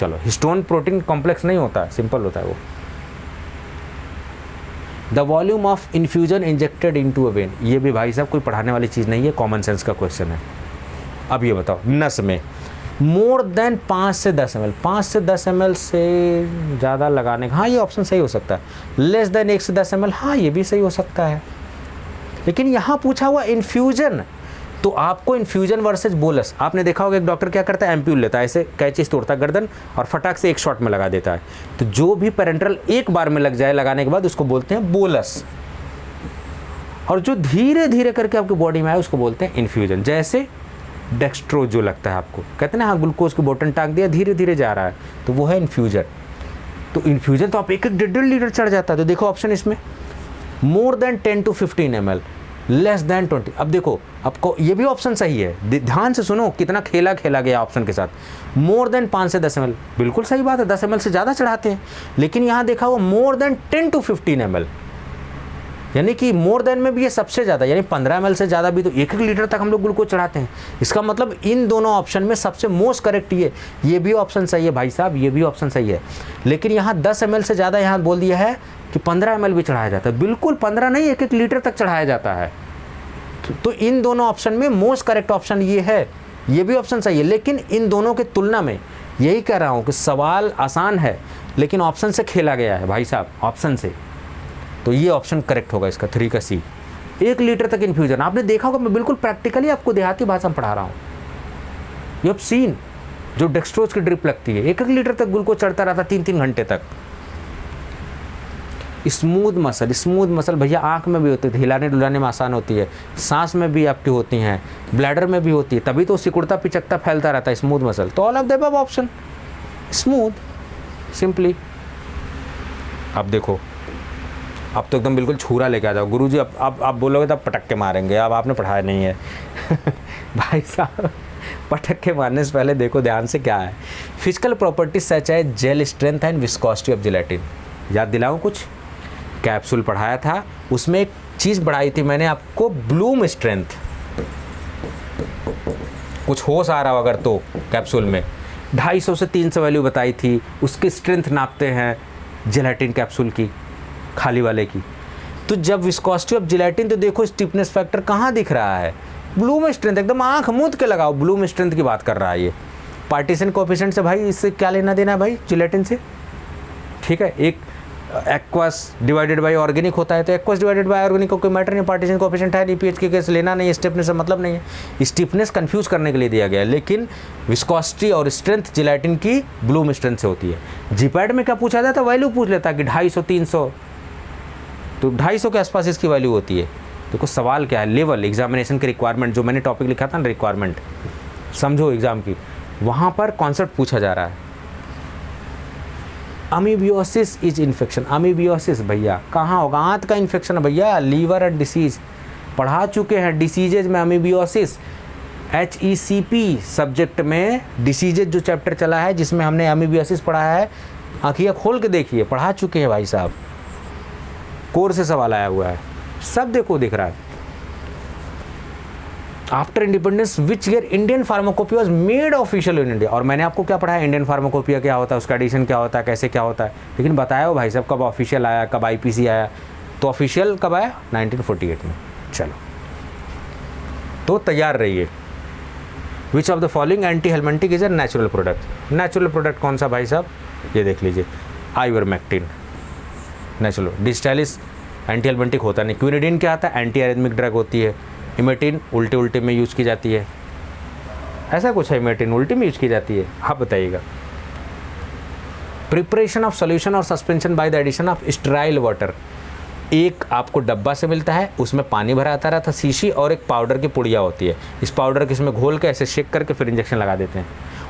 चलो, हिस्टोन प्रोटीन कॉम्प्लेक्स नहीं होता, सिंपल होता है वो। The volume of infusion injected into a when. ये भी भाई साहब कोई पढ़ाने वाली चीज़ नहीं है, कॉमन सेंस का क्वेश्चन है। अब ये बताओ, नस में मोर देन 5 से 10 ml, 5 से 10 ml से ज़्यादा लगाने का, हाँ ये ऑप्शन सही हो सकता है। लेस देन 1 से 10 ml, हाँ ये भी सही हो सकता है। लेकिन यहाँ पूछा हुआ इन्फ्यूजन, तो आपको इन्फ्यूजन वर्सेज बोलस, आपने देखा होगा एक डॉक्टर क्या करता है, एम्प्यूल लेता है, ऐसे कैंची से तोड़ता है गर्दन और फटाक से एक शॉट में लगा देता है। तो जो भी पेरेंट्रल एक बार में लग जाए लगाने के बाद उसको बोलते हैं बोलस, और जो धीरे धीरे करके आपकी बॉडी में आए उसको बोलते हैं इन्फ्यूजन। जैसे डेक्स्ट्रो जो लगता है आपको, कहते हैं ना हाँ ग्लूकोज की बोतल टांग दिया, धीरे धीरे जा रहा है, तो वो है इन्फ्यूजन। तो इन्फ्यूजन तो आप 1-1 लीटर चढ़ जाता है। तो देखो ऑप्शन इसमें more than 10 to 15 ml, less than 20। अब देखो आपको ये भी ऑप्शन सही है, ध्यान से सुनो कितना खेला गया ऑप्शन के साथ। मोर देन 5 से 10 ml, बिल्कुल सही बात है, 10 ml से ज़्यादा चढ़ाते हैं। लेकिन यहाँ देखा हुआ मोर देन 10 to 15 ml, यानी कि मोर देन में भी ये सबसे ज़्यादा, यानी 15 ml से ज़्यादा भी तो 1 लीटर तक हम लोग ग्लूकोज चढ़ाते हैं। इसका मतलब इन दोनों ऑप्शन में सबसे मोस्ट करेक्ट ये भी ऑप्शन सही है भाई साहब, ये भी ऑप्शन सही है। लेकिन यहाँ 10 ml से ज़्यादा यहाँ बोल दिया है कि 15 ml भी चढ़ाया जाता है, बिल्कुल 15 नहीं 1-1 लीटर तक चढ़ाया जाता है। तो इन दोनों ऑप्शन में मोस्ट करेक्ट ऑप्शन ये है, ये भी ऑप्शन सही है। लेकिन इन दोनों के तुलना में यही कह रहा हूँ कि सवाल आसान है लेकिन ऑप्शन से खेला गया है भाई साहब, ऑप्शन से। तो ये ऑप्शन करेक्ट होगा इसका 3 का C। 1 लीटर तक इन्फ्यूजन, आपने देखा होगा, मैं बिल्कुल प्रैक्टिकली आपको देहाती भाषा में पढ़ा रहा हूँ। यू हैव सीन जो डेक्स्ट्रोज की ड्रिप लगती है, 1-1 लीटर तक ग्लूकोज चढ़ता रहता 3-3 घंटे तक। स्मूथ मसल भैया आँख में भी होती है, हिलाने डुलाने में आसान होती है, सांस में भी आपकी होती हैं, ब्लैडर में भी होती है, तभी तो सिकुड़ता पिचकता फैलता रहता है स्मूथ मसल। तो all of the above option smooth simply. अब देखो, अब तो एकदम बिल्कुल छूरा लेके आ जाओ गुरुजी, अब आप बोलोगे तब पटक के मारेंगे, अब आपने पढ़ाया नहीं है भाई साहब पटक के मारने से पहले देखो ध्यान से क्या है। फिजिकल प्रॉपर्टीज सच है gel strength and viscosity of gelatin. याद दिलाऊं कुछ कैप्सूल पढ़ाया था, उसमें एक चीज़ बढ़ाई थी मैंने आपको, ब्लूम स्ट्रेंथ। कुछ होश आ रहा हो अगर तो कैप्सूल में 250 से 300 वैल्यू बताई थी, उसकी स्ट्रेंथ नापते हैं जिलेटिन कैप्सूल की, खाली वाले की। तो जब विस्कोसिटी ऑफ जिलेटिन, तो देखो स्टिफनेस फैक्टर कहाँ दिख रहा है, ब्लूम स्ट्रेंथ, एकदम आंख मूंद के लगाओ, ब्लूम स्ट्रेंथ की बात कर रहा है ये। पार्टीशन कोएफिशिएंट से भाई इससे क्या लेना देना है भाई जिलेटिन से, ठीक है। एक एक्वस डिवाइडेड बाय ऑर्गेनिक होता है, तो एक्वस डिवाइडेड बाय ऑर्गेनिक को कोई मैटर नहीं, पार्टीशन कोएफिशिएंट है नहीं, पीएच के केस लेना नहीं, स्टिफनेस से मतलब नहीं है। स्टिफनेस कंफ्यूज करने के लिए दिया गया है, लेकिन विस्कोसिटी और स्ट्रेंथ जिलेटिन की ब्लूम स्ट्रेंथ से होती है। जीपैड में क्या पूछा जाता है, वैल्यू पूछ लेता कि 250 300, तो 250 के आसपास इसकी वैल्यू होती है। तो कुछ सवाल क्या है, लेवल एग्जामिनेशन की रिक्वायरमेंट, जो मैंने टॉपिक लिखा था ना रिक्वायरमेंट, समझो एग्जाम की, वहाँ पर कॉन्सेप्ट पूछा जा रहा है। अमीबियोसिस इज इन्फेक्शन, अमीबियोसिस भैया कहाँ होगा, आंत का इन्फेक्शन है भैया, लीवर एंड डिसीज पढ़ा चुके हैं। डिसीजेज में अमीबियोसिस, HECP सब्जेक्ट में डिसीजेज जो चैप्टर चला है जिसमें हमने अमीबियोसिस पढ़ा है, आँखियाँ खोल के देखिए, पढ़ा चुके हैं भाई साहब, कोर से सवाल आया हुआ है, सब देखो दिख रहा है। After independence which year Indian pharmacopoeia was made official in India. और मैंने आपको क्या पढ़ाया, इंडियन फार्माकोपिया क्या होता है, उसका एडिशन क्या होता है, कैसे क्या होता है, लेकिन बताया हो भाई साहब कब ऑफिशियल आया, कब IPC आया। तो ऑफिशियल कब आया, 1948 में। चलो तो तैयार रहिए। Which of the following anti helmintic is a natural product. Natural product कौन सा भाई साहब, ये देख लीजिए, आइवरमेक्टिन नेचुरल। डिस्टाइलिस एंटी हेलमेंटिक होता नहीं। क्विनिडीन क्या आता है, एंटी एरिथमिक ड्रग होती है। इमेटिन उल्टे में यूज़ की जाती है, ऐसा कुछ है, इमेटिन उल्टे में यूज़ की जाती है, आप बताइएगा। प्रिपरेशन ऑफ सॉल्यूशन और suspension by the addition of sterile water. एक आपको डब्बा से मिलता है, उसमें पानी भरा आता रहता है शीशी, और एक पाउडर की पुड़िया होती है। इस पाउडर के इसमें घोल के ऐसे शेक करके फिर इंजेक्शन लगा देते हैं,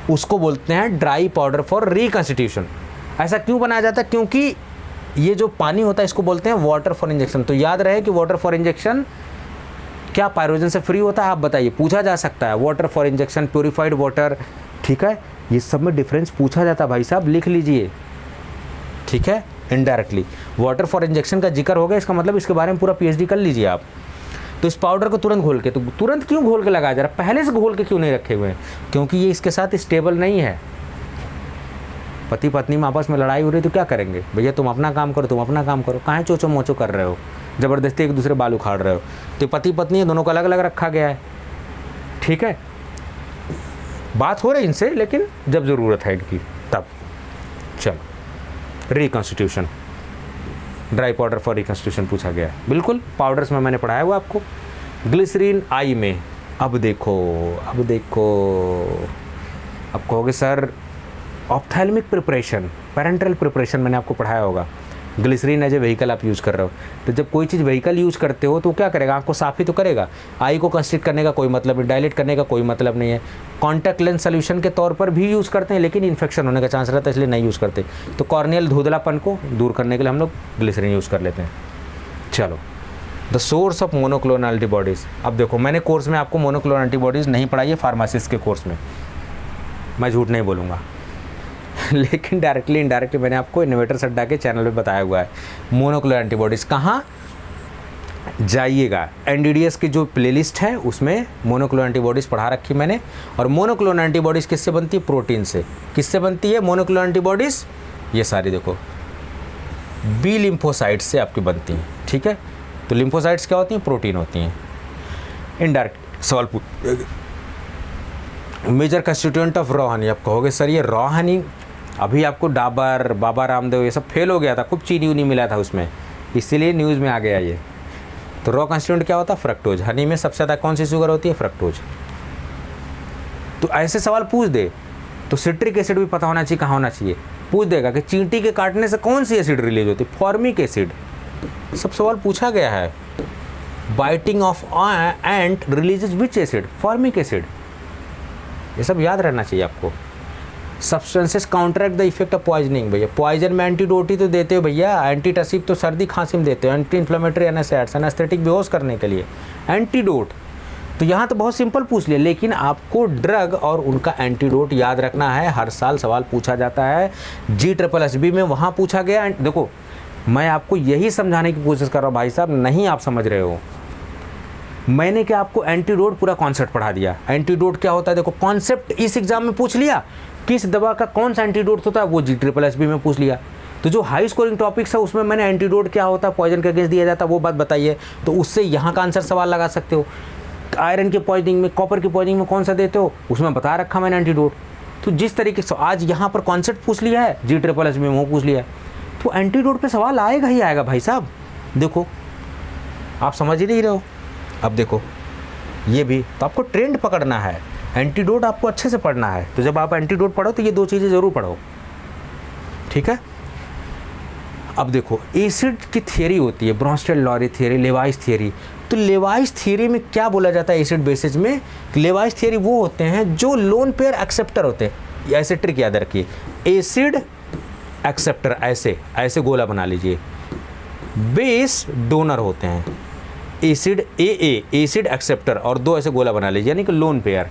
उसको बोलते हैं ड्राई पाउडर फॉर रिकॉन्स्टिट्यूशन। ऐसा क्यों बनाया जाता है, क्योंकि ये जो पानी होता है इसको बोलते हैं वाटर फॉर इंजेक्शन। तो याद रहे कि वाटर फॉर इंजेक्शन क्या पायरोजन से फ्री होता है, आप बताइए, पूछा जा सकता है। Water for injection, purified water, ठीक है, ये सब में डिफरेंस पूछा जाता है भाई साहब, लिख लीजिए, ठीक है। इनडायरेक्टली वाटर फॉर इंजेक्शन का जिक्र हो गया, इसका मतलब इसके बारे में पूरा PhD कर लीजिए आप। तो इस पाउडर को तुरंत घोल के, तो तुरंत क्यों घोल के लगाया जा रहा है, पहले से घोल के क्यों नहीं रखे हुए हैं, क्योंकि ये इसके साथ स्टेबल नहीं है। पति पत्नी में आपस में लड़ाई हो रही तो क्या करेंगे, भैया तुम अपना काम करो, तुम अपना काम करो, कहाँ चोचो मोचो कर रहे हो, ज़बरदस्ती एक दूसरे बाल उखाड़ रहे हो। तो पति पत्नी दोनों को अलग अलग रखा गया है, ठीक है। बात हो रही इनसे, लेकिन जब ज़रूरत है इनकी तब। चलो, reconstitution, dry powder for reconstitution पूछा गया है, बिल्कुल पाउडर्स में मैंने पढ़ाया हुआ आपको। ग्लिसरीन आई में, अब देखो अब कहोगे sir ophthalmic preparation, parental preparation मैंने आपको पढ़ाया होगा। ग्लिसरीन एज ए व्हीकल आप यूज़ कर रहे हो, तो जब कोई चीज़ व्हीकल यूज़ करते हो तो क्या करेगा, आँख को साफ ही तो करेगा। आई को कंस्ट्रिक्ट करने का कोई मतलब नहीं, डायलेट करने का कोई मतलब नहीं है। कॉन्टैक्ट लेंस सोल्यूशन के तौर पर भी यूज़ करते हैं, लेकिन इन्फेक्शन होने का चांस रहता है, इसलिए नहीं यूज़ करते। तो कॉर्नियल धुंधलापन को दूर करने के लिए हम लोग ग्लिसरीन यूज़ कर लेते हैं। चलो, the source of monoclonal antibodies. अब देखो, मैंने कोर्स में आपको मोनोक्लोनल एंटीबॉडीज़ नहीं पढ़ाई है, फार्मासिस्ट के कोर्स में, मैं झूठ नहीं बोलूँगा लेकिन डायरेक्टली इनडायरेक्टली मैंने आपको इनोवेटर्स अड्डा के चैनल पे बताया हुआ है। मोनोक्लोनल एंटीबॉडीज़ कहाँ जाइएगा, एनडीडीएस की जो प्लेलिस्ट है उसमें मोनोक्लोनल एंटीबॉडीज़ पढ़ा रखी मैंने। और मोनोक्लोनल एंटीबॉडीज़ किससे बनती है, प्रोटीन से। किससे बनती है मोनोक्लोनल एंटीबॉडीज़, ये सारी देखो बी लिम्फोसाइट्स से आपकी बनती हैं, ठीक है। तो लिम्फोसाइट्स क्या होती हैं, प्रोटीन होती हैं। इनडायरेक्ट सवाल पूछ, major constituent of raw honey. आप कहोगे सर ये रॉ हनी, अभी आपको डाबर, बाबा रामदेव ये सब फेल हो गया था, खूब चीनी उनी मिला था उसमें, इसीलिए न्यूज़ में आ गया ये। तो रॉ कंस्टिट्यूएंट क्या होता है, फ्रक्टोज। हनी में सबसे ज़्यादा कौन सी शुगर होती है, फ्रक्टोज। तो ऐसे सवाल पूछ दे तो सिट्रिक एसिड भी पता होना चाहिए कहाँ होना चाहिए। पूछ देगा कि चींटी के काटने से कौन सी एसिड रिलीज होती है, फॉर्मिक एसिड। सब सवाल पूछा गया है। Biting of ant releases which acid, formic acid. ये सब याद रहना चाहिए आपको। Substances counteract the effect of poisoning. भैया पॉइजन में एंटीडोट ही तो देते हो भैया, एंटीटसिव तो सर्दी खांसी में देते हो, एंटी इन्फ्लेमेटरी एनेस्थेटिक्स, एनेस्थेटिक बेहोश करने के लिए एंटीडोट। तो यहाँ तो बहुत सिंपल पूछ लिया, लेकिन आपको ड्रग और उनका एंटीडोट याद रखना है। हर साल सवाल पूछा जाता है, GSSB में वहाँ पूछा गया। देखो मैं आपको यही समझाने की कोशिश कर रहा हूँ भाई साहब, नहीं आप समझ रहे हो। मैंने क्या आपको एंटीडोट पूरा कॉन्सेप्ट पढ़ा दिया। एंटीडोट क्या होता है, देखो कॉन्सेप्ट इस एग्जाम में पूछ लिया, किस दवा का कौन सा एंटीडोट होता है वो GSSB में पूछ लिया। तो जो हाई स्कोरिंग टॉपिक्स है उसमें मैंने एंटीडोट क्या होता है, पॉइजन के अगेंस्ट दिया जाता है, वो बात बताइए। तो उससे यहाँ का आंसर सवाल लगा सकते हो। आयरन के पॉइजनिंग में, कॉपर की पॉइजनिंग में कौन सा देते हो, उसमें बता रखा मैंने एंटीडोट। तो जिस तरीके से आज यहाँ पर कॉन्सेप्ट पूछ लिया है, GSSB में वो पूछ लिया है, तो एंटीडोट पे सवाल आएगा ही आएगा भाई साहब। देखो आप समझ ही नहीं रहे हो। अब देखो ये भी तो आपको ट्रेंड पकड़ना है, एंटीडोट आपको अच्छे से पढ़ना है। तो जब आप एंटीडोट पढ़ो तो ये दो चीज़ें ज़रूर पढ़ो, ठीक है। अब देखो एसिड की थियरी होती है, ब्रॉन्स्टेड-लॉरी थियरी, लेवाइस थियरी। तो लेवाइस थियरी में क्या बोला जाता है एसिड बेसिस में, लेवाइस थियरी वो होते हैं जो लोन पेयर एक्सेप्टर होते हैं। ऐसे ट्रिक याद रखिए, एसिड एक्सेप्टर, ऐसे ऐसे गोला बना लीजिए। बेस डोनर होते हैं, एसिड एसिड एक्सेप्टर, और दो ऐसे गोला बना लीजिए, यानी कि लोन पेयर।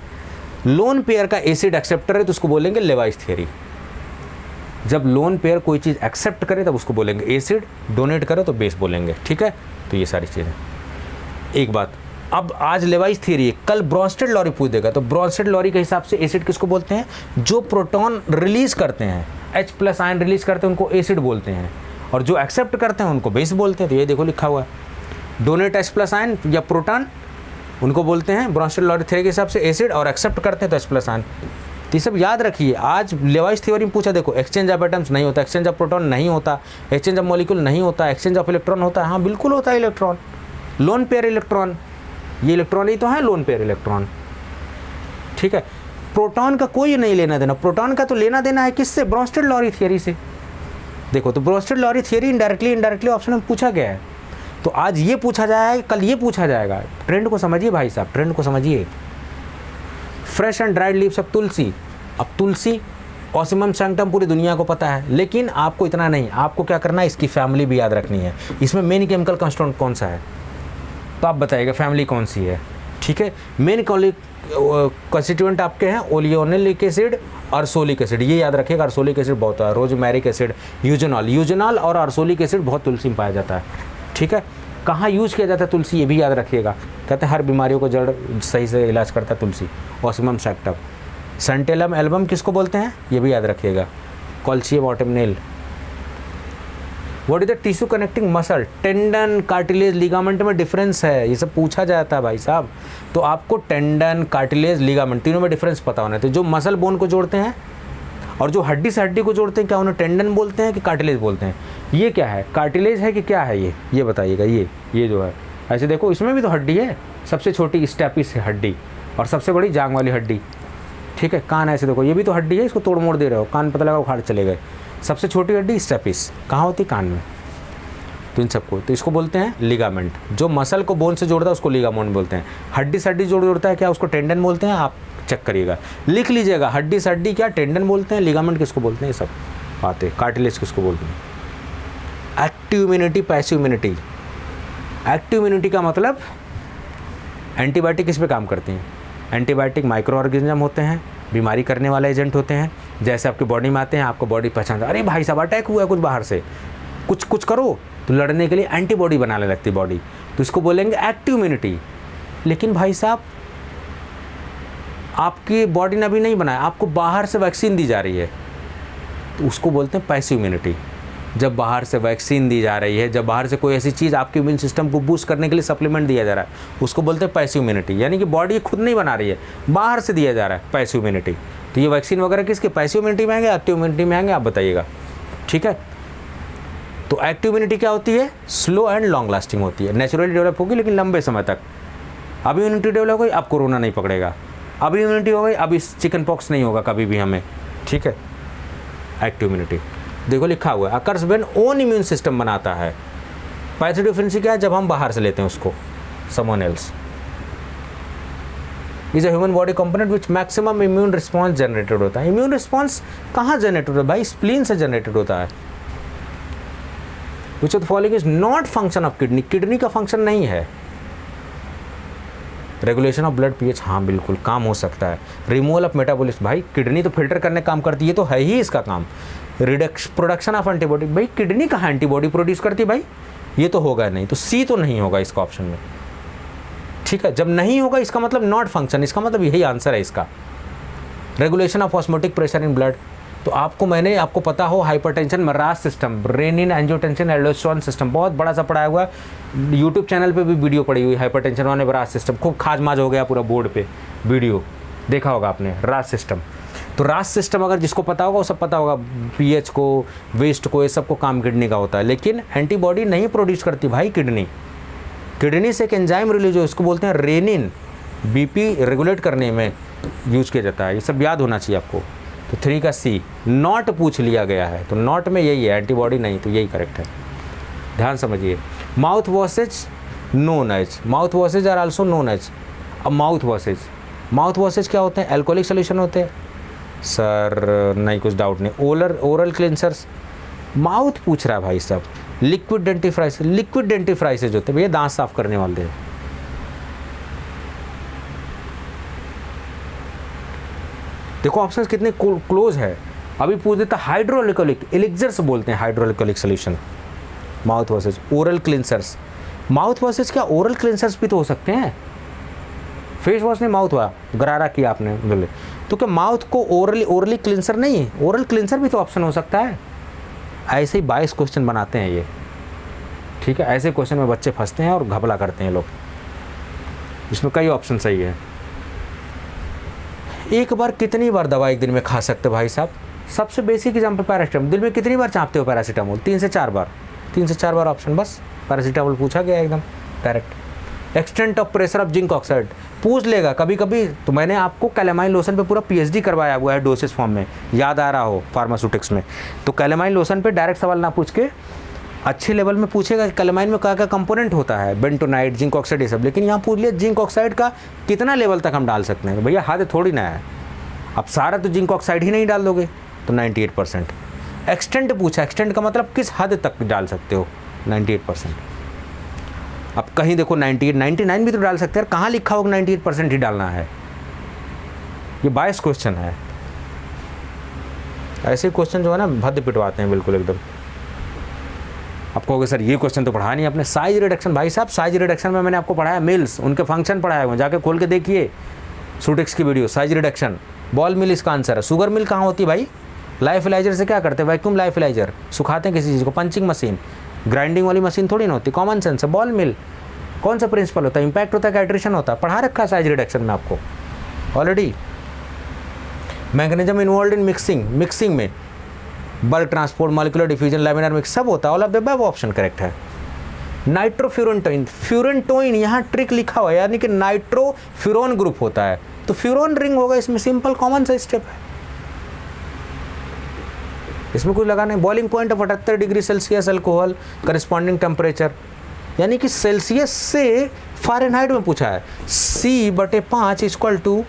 लोन पेयर का एसिड एक्सेप्टर है तो उसको बोलेंगे लेवाइस थियरी। जब लोन पेयर कोई चीज़ एक्सेप्ट करे तब उसको बोलेंगे एसिड, डोनेट करे तो बेस बोलेंगे, ठीक है। तो ये सारी चीज़ें। एक बात, अब आज लेवाइस थियरी है, कल ब्रॉन्स्टेड-लॉरी पूछ देगा। तो ब्रॉन्स्टेड-लॉरी के हिसाब से एसिड किसको बोलते हैं, जो प्रोटॉन रिलीज करते हैं, H+ आयन रिलीज करते हैं उनको एसिड बोलते हैं, और जो एक्सेप्ट करते हैं उनको बेस बोलते हैं। तो ये देखो लिखा हुआ है, डोनेट H+ आयन या प्रोटॉन उनको बोलते हैं ब्रॉन्स्टेड-लॉरी थियरी के हिसाब से एसिड, और एक्सेप्ट करते हैं तो H+ आयन। तो ये सब याद रखिए। आज लेवाइस थ्योरी में पूछा, देखो एक्सचेंज ऑफ एटम्स नहीं होता, एक्सचेंज ऑफ प्रोटॉन नहीं होता, एक्सचेंज ऑफ मॉलिक्यूल नहीं होता, एक्सचेंज ऑफ इलेक्ट्रॉन होता है। हाँ बिल्कुल होता है इलेक्ट्रॉन, लोन पेयर इलेक्ट्रॉन, ये इलेक्ट्रॉन ही तो है लोन पेयर इलेक्ट्रॉन, ठीक है। प्रोटॉन का कोई नहीं लेना देना, प्रोटॉन का तो लेना देना है किससे, ब्रॉन्स्टेड-लॉरी थियरी से। देखो तो ब्रॉन्स्टेड-लॉरी थियरी इनडायरेक्टली ऑप्शन में पूछा गया है। तो आज ये पूछा जाएगा, कल ये पूछा जाएगा। ट्रेंड को समझिए भाई साहब, ट्रेंड को समझिए। Fresh and dried leaves of tulsi. अब तुलसी ऑसिमम सैंक्टम पूरी दुनिया को पता है, लेकिन आपको इतना नहीं, आपको क्या करना है, इसकी फैमिली भी याद रखनी है। इसमें मेन केमिकल कंस्टिट्यूएंट कौन सा है, तो आप बताइएगा फैमिली कौन सी है, ठीक है। मेन कंस्टिट्यूएंट आपके हैं ओलियोनिक एसिड, अर्सोलिक एसिड, ये याद रखिएगा। अर्सोलिक एसिड बहुत है, रोजमेरिक एसिड, यूजेनॉल और अर्सोलिक एसिड बहुत तुलसी में पाया जाता है, ठीक है। कहाँ यूज़ किया जाता है तुलसी, ये भी याद रखिएगा। कहते हैं हर बीमारियों को जड़ सही से इलाज करता है तुलसी, ऑसिमम सैक्टम। सेंटेलम एल्बम किसको बोलते हैं, ये भी याद रखिएगा। Colchicum autumnale. What is the tissue connecting muscle? Tendon, cartilage, ligament में डिफरेंस है, ये सब पूछा जाता है भाई साहब। तो आपको टेंडन, कार्टिलेज, लिगामेंट तीनों में डिफरेंस पता होना चाहिए। जो मसल बोन को जोड़ते हैं और जो हड्डी से हड्डी को जोड़ते हैं, क्या उन्हें टेंडन बोलते हैं कि कार्टिलेज बोलते हैं? ये क्या है, कार्टिलेज है कि क्या है ये बताइएगा। ये जो है ऐसे देखो, इसमें भी तो हड्डी है, सबसे छोटी स्टेपिस है हड्डी और सबसे बड़ी जांग वाली हड्डी, ठीक है। कान ऐसे देखो, ये भी तो हड्डी है, इसको तोड़ मोड़ दे रहे हो, कान पता लगा उखाड़ चले गए। सबसे छोटी हड्डी स्टेपिस कहाँ होती? कान में। तो इन सबको, तो इसको बोलते हैं लिगामेंट। जो मसल को बोन से जोड़ता है उसको लिगामेंट बोलते हैं। हड्डी से हड्डी जोड़ता है क्या, उसको टेंडन बोलते हैं। आप चेक करिएगा, लिख लीजिएगा, हड्डी से हड्डी क्या, टेंडन बोलते हैं। लिगामेंट किसको बोलते हैं? ये सब बातें। कार्टिलेज किसको बोलते हैं? Active immunity, passive immunity. Active immunity का मतलब एंटीबायोटिक किस पे काम करती हैं? एंटीबायोटिक माइक्रो ऑर्गेनिज्म होते हैं, बीमारी करने वाले एजेंट होते हैं। जैसे आपकी बॉडी में आते हैं, आपको बॉडी पहचानता है, अरे भाई साहब अटैक हुआ है कुछ बाहर से, कुछ करो, तो लड़ने के लिए एंटीबॉडी बनाने लगती है बॉडी, तो इसको बोलेंगे एक्टिव इम्यूनिटी। लेकिन भाई साहब आपकी बॉडी ने अभी नहीं बनाया, आपको बाहर से वैक्सीन दी जा रही है, तो उसको बोलते हैं पैसिव इम्यूनिटी। जब बाहर से वैक्सीन दी जा रही है, जब बाहर से कोई ऐसी चीज़ आपके इम्यून सिस्टम को बूस्ट करने के लिए सप्लीमेंट दिया जा रहा है, उसको बोलते हैं पैसिव इम्यूनिटी। यानी कि बॉडी खुद नहीं बना रही है, बाहर से दिया जा रहा है, पैसिव इम्यूनिटी। तो ये वैक्सीन वगैरह किसके, पैसिव इम्यूनिटी में आएंगे, एक्टिव इम्यूनिटी में आएंगे, आप बताइएगा, ठीक है। तो एक्टिव इम्यूनिटी क्या होती है? स्लो एंड लॉन्ग लास्टिंग होती है, नेचुरली डेवलप होगी लेकिन लंबे समय तक। अब इम्यूनिटी डेवलप हो गई, अब कोरोना नहीं पकड़ेगा। अब इम्यूनिटी हो गई, अब इस चिकन पॉक्स नहीं होगा कभी भी हमें, ठीक है। एक्टिव इम्यूनिटी देखो लिखा हुआ है, occurs when own immune system बनाता है। पैसिव डिफरेंस क्या है? जब हम बाहर से लेते हैं उसको, someone else. Is a human body component which maximum immune response generated होता है। इम्यून रिस्पॉन्स कहाँ जनरेटेड होता है भाई? स्प्लीन से जनरेटेड होता है। विच of the following is not function of kidney? Kidney का फंक्शन नहीं है। रेगुलेशन ऑफ ब्लड पीएच, हाँ बिल्कुल काम हो सकता है। रिमूवल ऑफ मेटाबॉलिज्म, भाई किडनी तो फिल्टर करने काम करती है, तो है ही इसका काम। प्रोडक्शन ऑफ एंटीबॉडी, भाई किडनी कहाँ एंटीबॉडी प्रोड्यूस करती है भाई? ये तो होगा नहीं, तो सी तो नहीं होगा इसका ऑप्शन में, ठीक है। जब नहीं होगा इसका मतलब नॉट फंक्शन, इसका मतलब यही आंसर है इसका। Regulation of osmotic pressure in blood, तो आपको आपको पता हो हाइपरटेंशन मर्रास system, renin angiotensin aldosterone system, बहुत बड़ा सा पढ़ाया हुआ है। यूट्यूब चैनल पे भी वीडियो पड़ी हुई, हाइपरटेंशन वाले रास सिस्टम, खूब खाजमाज हो गया पूरा बोर्ड पे, वीडियो देखा होगा आपने, रास सिस्टम। तो रास सिस्टम अगर जिसको पता होगा वो सब पता होगा, पीएच को, वेस्ट को, ये सब को काम किडनी का होता है। लेकिन एंटीबॉडी नहीं प्रोड्यूस करती भाई किडनी। किडनी से एक एंजाइम रिलीज हो, इसको बोलते हैं रेनिन, बीपी रेगुलेट करने में यूज किया जाता है। ये सब याद होना चाहिए आपको। तो 3 का सी, नॉट पूछ लिया गया है, तो नॉट में यही है, एंटीबॉडी नहीं, तो यही करेक्ट है। ध्यान समझिए। Mouth washes known as, mouth washes are also known as. अब माउथ वॉशेज क्या होते हैं? अल्कोहलिक सोल्यूशन होते हैं सर, नहीं कुछ डाउट नहीं। ओरल क्लिनसर्स, माउथ पूछ रहा है भाई साहब। लिक्विड डेंटिफ्राइसेज होते हैं भैया, दांत साफ करने वाले। देखो ऑप्शंस कितने क्लोज है। अभी पूछ देता हाइड्रोअल्कोहलिक, एलिक्सर्स बोलते हैं hydroalcoholic solution. Mouthwashes, oral cleansers, mouth washes क्या ओरल क्लिनसर्स भी तो हो सकते हैं? फेस वॉश नहीं, माउथ हुआ, गरारा किया आपने बोले, तो क्या माउथ को ओरली क्लिनसर नहीं है? ओरल क्लिनसर भी तो ऑप्शन हो सकता है। ऐसे ही 22 क्वेश्चन बनाते हैं ये, ठीक है। ऐसे क्वेश्चन में बच्चे फंसते हैं और घपला करते हैं लोग। इसमें कई ऑप्शन सही है। एक बार कितनी बार दवा एक दिन में खा सकते भाई साहब? सबसे बेसिक एग्जाम्पल पैरासीटामोल, दिन में कितनी बार चापते हो पैरासीटामोल? 3 से 4 बार, 3 से 4 बार ऑप्शन, बस पैरासीटामोल पूछा गया एकदम direct. Extent of pressure of zinc oxide पूछ लेगा कभी कभी, तो मैंने आपको कैलेमाइन लोशन पे पूरा पीएचडी करवाया हुआ है डोसेज फॉर्म में, याद आ रहा हो फार्मास्यूटिक्स में। तो कैलेमाइन लोशन पे डायरेक्ट सवाल ना पूछ के अच्छे लेवल में पूछेगा कि कैलेमाइन में क्या क्या कंपोनेंट होता है, बेंटोनाइट, जिंक ऑक्साइड, ये सब। लेकिन यहाँ पूछ लिया जिंक ऑक्साइड का कितना लेवल तक हम डाल सकते हैं, भैया हद थोड़ी ना है। अब सारा तो जिंक ऑक्साइड ही नहीं डाल दोगे, तो 98%। एक्सटेंट पूछा, एक्सटेंट का मतलब किस हद तक डाल सकते हो, 98%। अब कहीं देखो 98, 99 भी तो डाल सकते हैं, कहाँ लिखा होगा 98% ही डालना है? ये 22 क्वेश्चन है। ऐसे क्वेश्चन जो है ना भद्द पिटवाते हैं बिल्कुल एकदम। आप कहोगे सर ये क्वेश्चन तो पढ़ा नहीं आपने। साइज रिडक्शन, भाई साहब साइज रिडक्शन में मैंने आपको पढ़ाया मिल्स, उनके फंक्शन पढ़ाए हुए, जाके खोल के देखिए सूटेक्स की वीडियो। साइज रिडक्शन, बॉल मिल इसका आंसर है। शुगर मिल कहाँ होती है भाई? लाइफिलाइजर से क्या करते हैं, वैक्यूम लाइफिलाइजर, सुखाते हैं किसी चीज़ को, पंचिंग मशीन, ग्राइंडिंग वाली मशीन थोड़ी ना होती, कॉमन सेंस है। बॉल मिल, कौन सा प्रिंसिपल होता है, इम्पैक्ट होता है, कैट्रेशन होता है, पढ़ा रखा है साइज रिडक्शन में आपको already. Mechanism involve in mixing में bulk transport, molecular diffusion, laminar mix सब होता है। All of the above option correct है। नाइट्रोफ्यूरेंटोइन, फ्यूरेंटोइन यहाँ ट्रिक लिखा हुआ है, यानी कि नाइट्रोफ्यूरोन ग्रुप होता है, तो फ्यूरोन रिंग होगा इसमें, सिंपल कॉमन सा स्टेप है, इसमें कुछ लगा नहीं। Boiling point 78 degree Celsius, alcohol corresponding temperature, यानी कि सेल्सियस से फ़ारेनहाइट में पूछा है। C/5 इक्वल टू,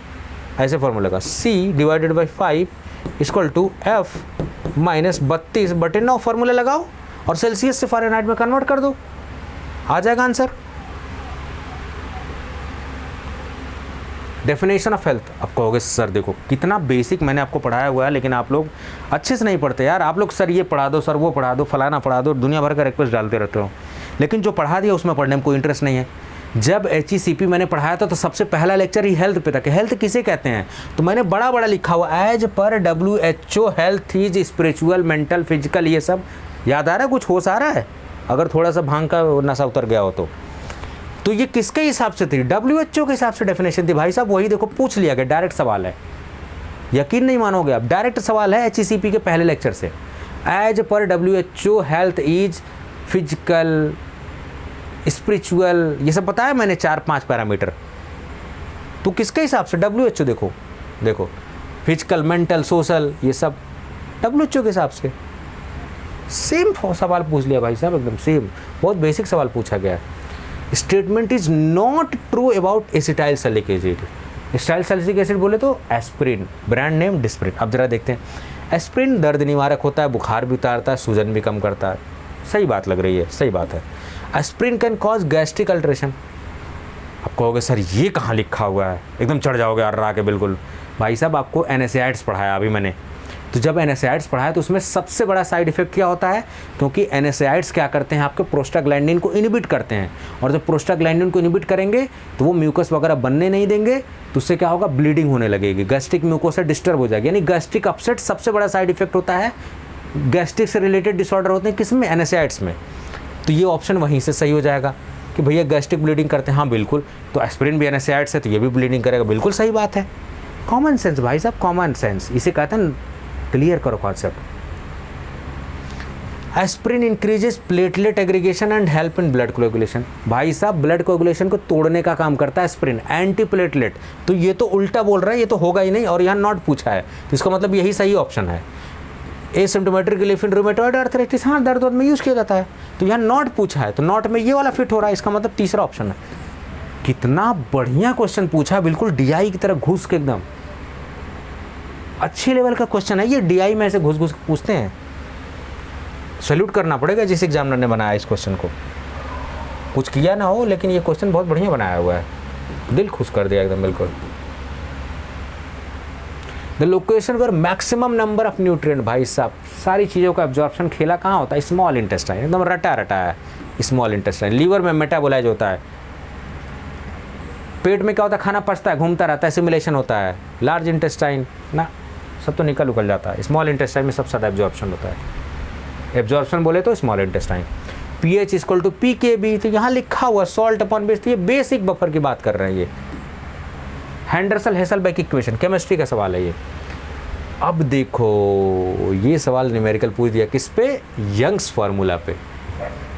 ऐसे फॉर्मूला का C/5 equal to F-32/9 formula लगाओ और सेल्सियस से फ़ारेनहाइट में कन्वर्ट कर दो, आ जाएगा आंसर। Definition of health. आप कहोगे सर देखो कितना बेसिक मैंने आपको पढ़ाया हुआ है, लेकिन आप लोग अच्छे से नहीं पढ़ते यार। आप लोग सर ये पढ़ा दो, सर वो पढ़ा दो, फलाना पढ़ा दो, दुनिया भर का रिक्वेस्ट डालते रहते हो, लेकिन जो पढ़ा दिया उसमें पढ़ने में कोई इंटरेस्ट नहीं है। जब HECP मैंने पढ़ाया था तो सबसे पहला लेक्चर ही हेल्थ पे था कि हेल्थ किसे कहते हैं, तो मैंने बड़ा बड़ा लिखा हुआ as per WHO health is spiritual, mental, physical, ये सब याद आ रहा है, कुछ होश आ रहा है अगर थोड़ा सा भांग का नशा उतर गया हो तो ये किसके हिसाब से थी, WHO के हिसाब से डेफिनेशन थी भाई साहब। वही देखो पूछ लिया गया, डायरेक्ट सवाल है, यकीन नहीं मानोगे आप, डायरेक्ट सवाल है HECP के पहले लेक्चर से। As per WHO health is physical, spiritual, ये सब बताया मैंने 4-5 पैरामीटर। तो किसके हिसाब से, WHO, देखो फिजिकल, मेंटल, सोशल, ये सब WHO के हिसाब से। सेम सवाल पूछ लिया भाई साहब, एकदम सेम, बहुत बेसिक सवाल पूछा गया। Statement is not true about acetyl salicylic acid. Acetyl salicylic acid बोले तो एस्प्रिन, ब्रांड नेम डिस्प्रिन। अब जरा देखते हैं, एस्प्रिन दर्द निवारक होता है, बुखार भी उतारता है, सूजन भी कम करता है, सही बात लग रही है, सही बात है। Aspirin can cause gastric alteration. आप कहोगे सर ये कहाँ लिखा हुआ है, एकदम चढ़ जाओगे अर्रा के बिल्कुल। भाई साहब आपको NSAIDs पढ़ाया अभी मैंने, तो जब NSAIDs पढ़ाया तो उसमें सबसे बड़ा साइड इफेक्ट क्या होता है, क्योंकि NSAIDs क्या करते हैं, आपके प्रोस्टाग्लैंडिन को इनहिबिट करते हैं, और जब प्रोस्टाग्लैंडिन को इनहिबिट करेंगे तो वो म्यूकस वगैरह बनने नहीं देंगे, तो उससे क्या होगा, ब्लीडिंग होने लगेगी, गैस्ट्रिक म्यूकोसा डिस्टर्ब हो जाएगी, यानी गैस्ट्रिक अपसेट सबसे बड़ा साइड इफेक्ट होता है। गैस्ट्रिक से रिलेटेड डिसऑर्डर होते हैं किसमें, NSAIDs में। तो ये ऑप्शन वहीं से सही हो जाएगा कि भैया गैस्ट्रिक ब्लीडिंग करते हैं, हाँ बिल्कुल, तो एस्पिरिन भी NSAIDs है तो ये भी ब्लीडिंग करेगा, बिल्कुल सही बात है। कॉमन सेंस भाई साहब, कॉमन सेंस, इसे कहते हैं, क्लियर करो concept. Aspirin increases platelet aggregation and help in blood coagulation. भाई साहब ब्लड कोगुलेशन को तोड़ने का काम करता है एस्पिरिन, एंटी प्लेटलेट, तो ये तो उल्टा बोल रहा है, ये तो होगा ही नहीं, और यहाँ नॉट पूछा है, तो इसका मतलब यही सही ऑप्शन है। Asymptomatic relief in rheumatoid arthritis, हाँ दर्द में यूज़ किया जाता है, तो यहाँ नॉट पूछा है, तो नॉट में ये वाला फिट हो रहा है, इसका मतलब तीसरा ऑप्शन है। कितना बढ़िया क्वेश्चन पूछा, बिल्कुल DI की तरह घुस के, एकदम अच्छे लेवल का क्वेश्चन है ये। DI में ऐसे घुस घुस पूछते हैं, सैल्यूट करना पड़ेगा जिस एग्जामिनर ने बनाया इस क्वेश्चन को। कुछ किया ना हो, लेकिन ये क्वेश्चन बहुत बढ़िया बनाया हुआ है, दिल खुश कर दिया एकदम बिल्कुल। द लोकेशन पर मैक्सिमम नंबर ऑफ न्यूट्रिएंट, भाई साहब सारी चीज़ों का एब्जॉर्प्शन खेला कहाँ होता है, स्मॉल इंटेस्टाइन, एकदम रटा रटा है स्मॉल इंटेस्टाइन। लीवर में मेटाबोलाइज होता है, पेट में क्या होता है, खाना पचता है, घूमता रहता है, सिमुलेशन होता है। लार्ज इंटेस्टाइन ना, सब तो निकल उकल जाता है, स्मॉल इंटेस्टाइन में सबसे ज़्यादा एब्जॉर्प्शन होता है। एब्जॉर्प्शन बोले तो small intestine. pH equal to PKB, तो यहाँ लिखा हुआ सॉल्ट अपॉन बेस, ये बेसिक बफर की बात कर रहे हैं ये। हैंडरसन हेसलबर्ग इक्वेशन, केमिस्ट्री का सवाल है ये। अब देखो ये सवाल न्यूमेरिकल पूछ दिया किस पे, यंग्स फार्मूला पे,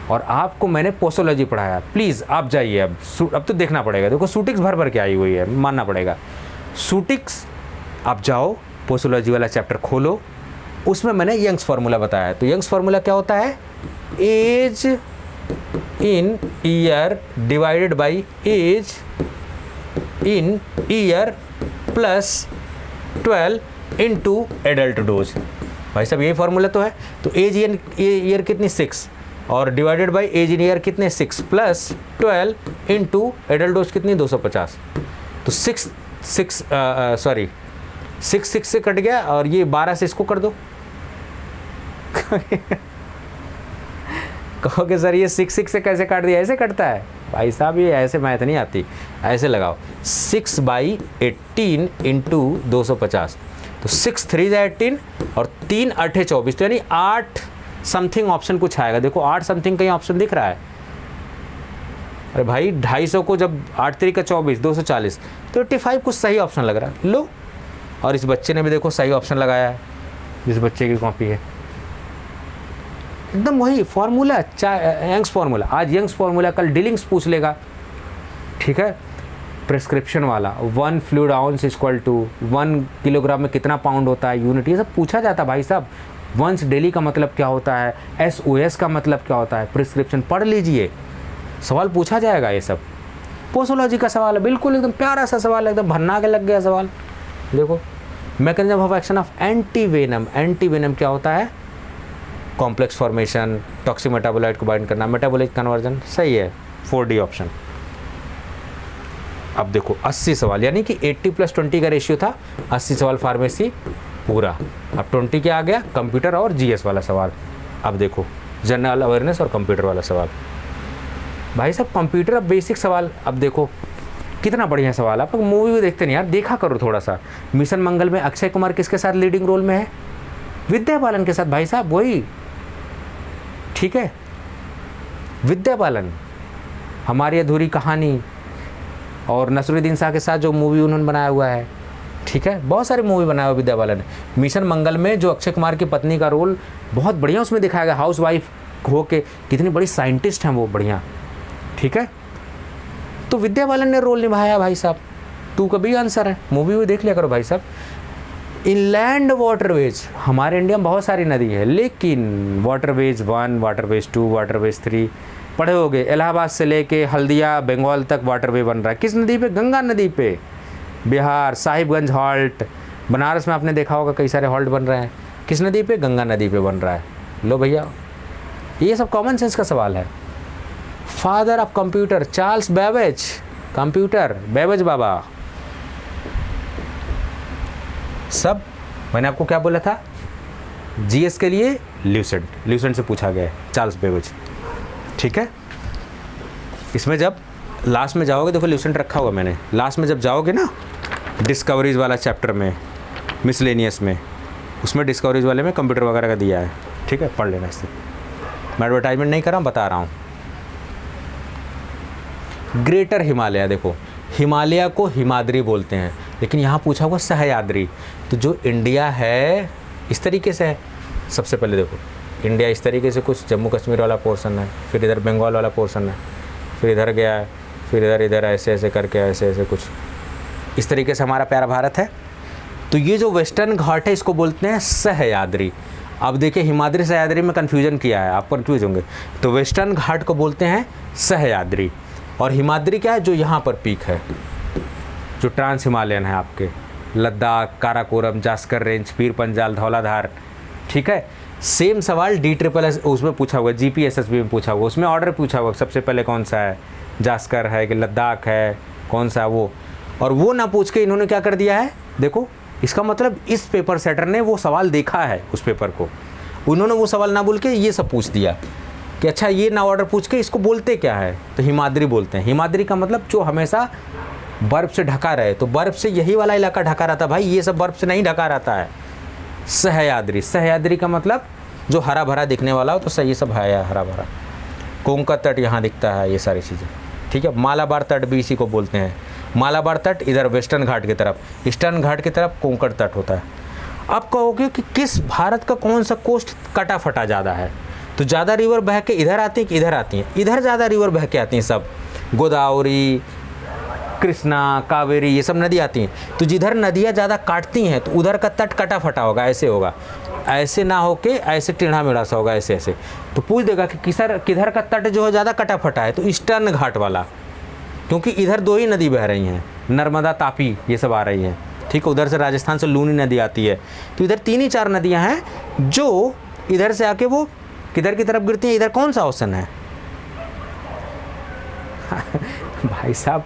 और आपको मैंने पोसोलॉजी पढ़ाया। प्लीज़ आप जाइए, अब तो देखना पड़ेगा, देखो सूटिक्स भर भर के आई हुई है, मानना पड़ेगा। सूटिक्स आप जाओ, पोसोलॉजी वाला चैप्टर खोलो, उसमें मैंने यंग्स फार्मूला बताया है। तो यंग्स फार्मूला क्या होता है, age in year divided by age in year plus 12 into adult dose. भाई साहब यही फार्मूला तो है। तो एज इन ईयर कितनी 6, और divided by age in year कितने 6 प्लस 12 इंटू एडल्ट डोज कितनी 250। तो 6 से कट गया, और ये 12 से इसको कर दो। कहोगे सर ये 6 से कैसे काट दिया, ऐसे कटता है भाई साहब, ये ऐसे मैथ नहीं आती, ऐसे लगाओ 6/18 इंटू 250। तो 6 3 18 और 3 8 24, तो यानी 8 समथिंग ऑप्शन कुछ आएगा। देखो 8 समथिंग कहीं ऑप्शन दिख रहा है? अरे भाई 250 को जब 8 3 का 24, 240, तो 85 कुछ सही ऑप्शन लग रहा है। लो, और इस बच्चे ने भी देखो सही ऑप्शन लगाया है, जिस बच्चे की कॉपी है। एकदम वही फॉर्मूला, यंग्स फॉर्मूला। आज यंग्स फॉर्मूला, कल डीलिंग्स पूछ लेगा, ठीक है। प्रिस्क्रिप्शन वाला 1 fluid ounce equal to 1 kilogram में कितना पाउंड होता है, यूनिट, ये सब पूछा जाता है भाई साहब। वंस डेली का मतलब क्या होता है, SOS का मतलब क्या होता है, प्रिस्क्रिप्शन पढ़ लीजिए, सवाल पूछा जाएगा। ये सब पोसोलॉजी का सवाल है, बिल्कुल एकदम प्यारा सा सवाल है, एकदम भन्ना के लग गया सवाल। देखो mechanism of action of antivenom. Antivenom क्या होता है? कॉम्प्लेक्स फॉर्मेशन, टॉक्सिक मेटाबोलाइट को बाइंड करना, मेटाबोलिक कन्वर्जन। सही है, 4D ऑप्शन। अब देखो 80 सवाल, यानी कि 80 + 20 का रेशियो था। 80 सवाल फार्मेसी पूरा। अब 20 क्या आ गया? कंप्यूटर और GS वाला सवाल। अब देखो जनरल अवेयरनेस और कंप्यूटर वाला सवाल। भाई साहब कंप्यूटर, अब बेसिक सवाल। अब देखो कितना बढ़िया सवाल। आप लोग मूवी भी देखते नहीं यार, देखा करो थोड़ा सा। मिशन मंगल में अक्षय कुमार किसके साथ लीडिंग रोल में है? विद्या बालन के साथ भाई साहब, वही, ठीक है, विद्या बालन। हमारी अधूरी कहानी और नसरुद्दीन शाह के साथ जो मूवी उन्होंने बनाया हुआ है, ठीक है, बहुत सारी मूवी बनाया हुआ विद्या बालन ने। मिशन मंगल में जो अक्षय कुमार की पत्नी का रोल बहुत बढ़िया उसमें दिखाया गया, हाउस वाइफ हो के कितनी बड़ी साइंटिस्ट हैं वो, बढ़िया, ठीक है। तो विद्या बालन ने रोल निभाया भाई साहब। 2 का भी आंसर है, मूवी भी देख लिया करो भाई साहब। इनलैंड वाटरवेज, हमारे इंडिया में बहुत सारी नदी है, लेकिन वाटरवेज 1, वाटरवेज 2, वाटरवेज 3 पढ़े होगे। इलाहाबाद से लेके हल्दिया बंगाल तक वाटरवे बन रहा है। किस नदी पे? गंगा नदी पे। बिहार साहिबगंज हॉल्ट, बनारस में आपने देखा होगा कई सारे हॉल्ट बन रहे हैं। किस नदी पे? गंगा नदी पे बन रहा है। लो भैया, ये सब कॉमन सेंस का सवाल है। Father of computer Charles Babbage, computer Babbage बाबा। सब मैंने आपको क्या बोला था? GS के लिए ल्यूसेंट से पूछा गया है, चार्ल्स बेबेज, ठीक है। इसमें जब लास्ट में जाओगे, देखो ल्यूसेंट रखा हुआ मैंने, लास्ट में जब जाओगे ना डिस्कवरीज वाला चैप्टर में, मिसलेनियस में, उसमें डिस्कवरीज वाले में कंप्यूटर वगैरह का दिया है, ठीक है, पढ़ लेना। इससे मैं एडवर्टाइजमेंट नहीं कर रहा हूँ, बता रहा हूँ। ग्रेटर हिमालय, देखो हिमालय को हिमाद्री बोलते हैं, लेकिन यहाँ पूछा हुआ सह्याद्री। तो जो इंडिया है इस तरीके से है। सबसे पहले देखो इंडिया इस तरीके से, कुछ जम्मू कश्मीर वाला पोर्शन है, फिर इधर बंगाल वाला पोर्शन है, फिर इधर गया है, फिर इधर ऐसे ऐसे करके ऐसे कुछ इस तरीके से हमारा प्यारा भारत है। तो ये जो वेस्टर्न घाट है इसको बोलते हैं सह्याद्री। अब देखिए हिमाद्री सह्याद्री में कन्फ्यूजन किया है, आप कन्फ्यूज होंगे। तो वेस्टर्न घाट को बोलते हैं सह्याद्री, और हिमाद्री क्या है? जो यहाँ पर पीक है, जो ट्रांस हिमालयन है, आपके लद्दाख, काराकोरम, जास्कर रेंज, पीर पंजाल, धौलाधार, ठीक है। सेम सवाल DSSS उसमें पूछा हुआ, GPSSB में पूछा हुआ, उसमें ऑर्डर पूछा हुआ सबसे पहले कौन सा है, जास्कर है कि लद्दाख है, कौन सा वो। और वो ना पूछ के इन्होंने क्या कर दिया है, देखो इसका मतलब इस पेपर सेटर ने वो सवाल देखा है, उस पेपर को, उन्होंने वो सवाल ना बोल के ये सब पूछ दिया कि अच्छा ये ना ऑर्डर पूछ के इसको बोलते क्या है, तो हिमाद्री बोलते हैं। हिमाद्री का मतलब जो हमेशा बर्फ़ से ढका रहे, तो बर्फ़ से यही वाला इलाका ढका रहता भाई, ये सब बर्फ़ से नहीं ढका रहता है। सह्याद्री, सह्याद्री का मतलब जो हरा भरा दिखने वाला हो, तो सही सब है हरा भरा। कोंकण तट यहाँ दिखता है, ये सारी चीज़ें, ठीक है। मालाबार तट भी इसी को बोलते हैं। मालाबार तट इधर वेस्टर्न घाट की तरफ, ईस्टर्न घाट की तरफ कोंकण तट होता है। अब कहोगे कि किस भारत का कौन सा कोस्ट कटा फटा ज़्यादा है, तो ज़्यादा रिवर बह के इधर आती हैं कि इधर आती हैं? इधर ज़्यादा रिवर बह के आती हैं सब, गोदावरी, कृष्णा, कावेरी, ये सब नदी आती हैं। तो जिधर नदियाँ ज़्यादा काटती हैं तो उधर का तट कटा फटा होगा, ऐसे होगा, ऐसे ना होके ऐसे टेढ़ा मेढ़ा सा होगा, ऐसे ऐसे। तो पूछ देगा कि किधर का तट जो है ज़्यादा कटा फटा है, तो ईस्टर्न घाट वाला, क्योंकि इधर 2 ही नदी बह रही हैं, नर्मदा, तापी, ये सब आ रही हैं, ठीक है। उधर से राजस्थान से लूनी नदी आती है, तो इधर 3 ही 4 नदियाँ हैं जो इधर से आके वो किधर की तरफ गिरती हैं। इधर कौन सा ऑप्शन है भाई साहब?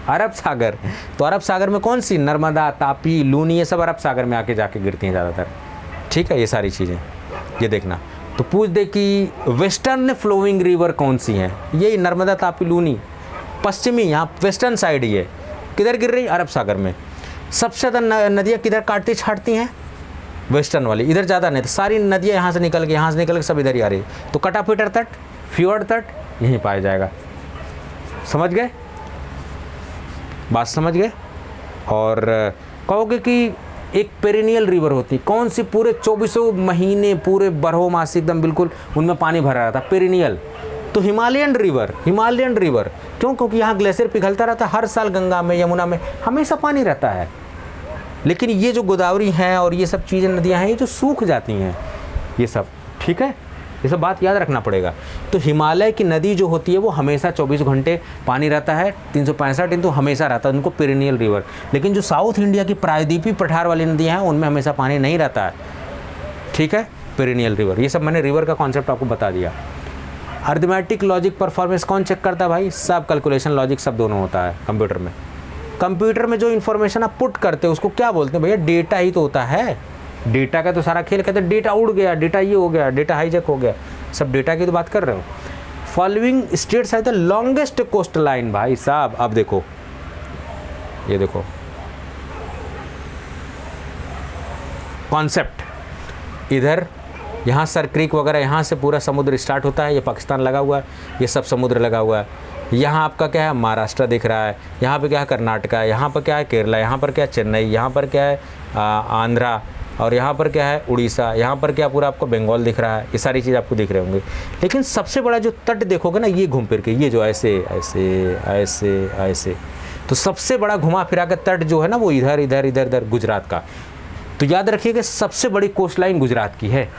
अरब सागर। तो अरब सागर में कौन सी? नर्मदा, तापी, लूनी, ये सब अरब सागर में आके जाके गिरती हैं ज़्यादातर, ठीक है। ये सारी चीज़ें ये देखना। तो पूछ दे कि वेस्टर्न फ्लोइंग रिवर कौन सी हैं, यही नर्मदा, तापी, लूनी। पश्चिमी यहाँ वेस्टर्न साइड ये किधर गिर रही? अरब सागर में। सबसे ज़्यादा नदियाँ किधर काटती छाटती हैं? वेस्टर्न वाली, इधर ज़्यादा नहीं, तो सारी नदियाँ यहाँ से निकल के सब इधर ही आ रही है। तो कटापीटर तट, फ्योर्ड तट यहीं पाया जाएगा। समझ गए? बात समझ गए? और कहोगे कि एक पेरिनियल रिवर होती, कौन सी? पूरे 24 महीने पूरे बरहो मास एकदम बिल्कुल उनमें पानी भरा रहता, पेरिनियल। तो हिमालयन रिवर क्यों? क्योंकि यहाँ ग्लेशियर पिघलता रहता, हर साल गंगा में, यमुना में हमेशा पानी रहता है। लेकिन ये जो गोदावरी हैं और ये सब चीज़ें, नदियाँ हैं, ये जो सूख जाती हैं ये सब, ठीक है, ये सब बात याद रखना पड़ेगा। तो हिमालय की नदी जो होती है वो हमेशा 24 घंटे पानी रहता है, 365 दिन तो हमेशा रहता है, उनको पेरिनियल रिवर। लेकिन जो साउथ इंडिया की प्रायद्वीपीय पठार वाली नदियाँ हैं उनमें हमेशा पानी नहीं रहता है, ठीक है, पेरिनियल रिवर। ये सब मैंने रिवर का कॉन्सेप्ट आपको बता दिया। अरिथमेटिक लॉजिक परफॉर्मेंस कौन चेक करता है भाई? सब कैलकुलेशन लॉजिक सब दोनों होता है कंप्यूटर में। कंप्यूटर में जो इन्फॉर्मेशन आप पुट करते हो उसको क्या बोलते हैं भैया? डेटा ही तो होता है। डेटा का तो सारा खेल, कहते हैं डेटा उड़ गया, डेटा ये हो गया, डेटा हाईजैक हो गया, सब डेटा की तो बात कर रहे हो। फॉलोइंग स्टेट्स है द लॉन्गेस्ट कोस्ट लाइन भाई साहब। अब देखो, ये देखो कॉन्सेप्ट, इधर यहाँ सर क्रीक वगैरह, यहाँ से पूरा समुद्र स्टार्ट होता है, ये पाकिस्तान लगा हुआ है, ये सब समुद्र लगा हुआ है। यहाँ आपका क्या है? महाराष्ट्र दिख रहा है, यहाँ पे क्या है? कर्नाटका, यहाँ पर क्या है? केरला, यहाँ पर क्या है? चेन्नई, यहाँ पर क्या है? आंध्रा, और यहाँ पर क्या है? उड़ीसा, यहाँ पर क्या पूरा आपको बंगाल दिख रहा है। ये सारी चीज़ आपको दिख रहे होंगे। लेकिन सबसे बड़ा जो तट देखोगे ना, ये घूम फिर के, ये जो ऐसे ऐसे ऐसे ऐसे, तो सबसे बड़ा घुमा फिरा के तट जो है ना वो इधर इधर इधर इधर गुजरात का। तो याद रखिए कि सबसे बड़ी कोस्ट लाइन गुजरात की है।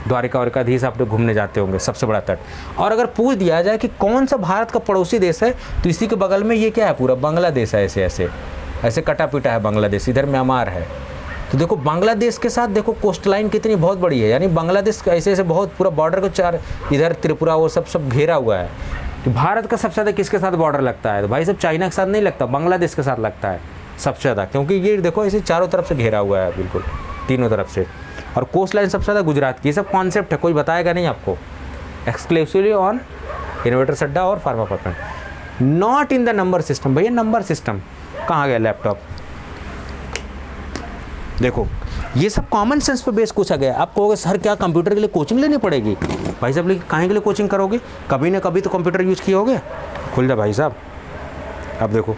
द्वारिका और एकाधीश आप लोग घूमने जाते होंगे, सबसे बड़ा तट। और अगर पूछ दिया जाए कि कौन सा भारत का पड़ोसी देश है, तो इसी के बगल में ये क्या है? पूरा बांग्लादेश है। ऐसे ऐसे ऐसे कटा पिटा है बांग्लादेश, इधर म्यांमार है। तो देखो बांग्लादेश के साथ देखो कोस्ट लाइन कितनी बहुत बड़ी है, यानी बांग्लादेश ऐसे ऐसे बहुत पूरा बॉर्डर को चार, इधर त्रिपुरा वो सब घेरा हुआ है। तो भारत का सबसे ज़्यादा किसके साथ बॉर्डर लगता है? तो भाई सब चाइना के साथ नहीं लगता, बांग्लादेश के साथ लगता है सबसे ज़्यादा, क्योंकि ये देखो ऐसे चारों तरफ से घेरा हुआ है, बिल्कुल तीनों तरफ से। और कोस्ट लाइन सबसे ज़्यादा गुजरात की। ये सब कॉन्सेप्ट है, कोई बताएगा नहीं आपको। एक्सक्लूसिवली ऑन इन्वर्टर अड्डा और pharma apartment, not in the number system. भैया नंबर सिस्टम कहाँ गया? लैपटॉप देखो, ये सब कॉमन सेंस पे बेस पूछा गया। आप कहोगे सर क्या कंप्यूटर के लिए कोचिंग लेनी पड़ेगी? भाई साहब लेकिन काहे के लिए कोचिंग करोगे? कभी ना कभी तो कंप्यूटर यूज़ किए होगे। खुल जा भाई साहब। अब देखो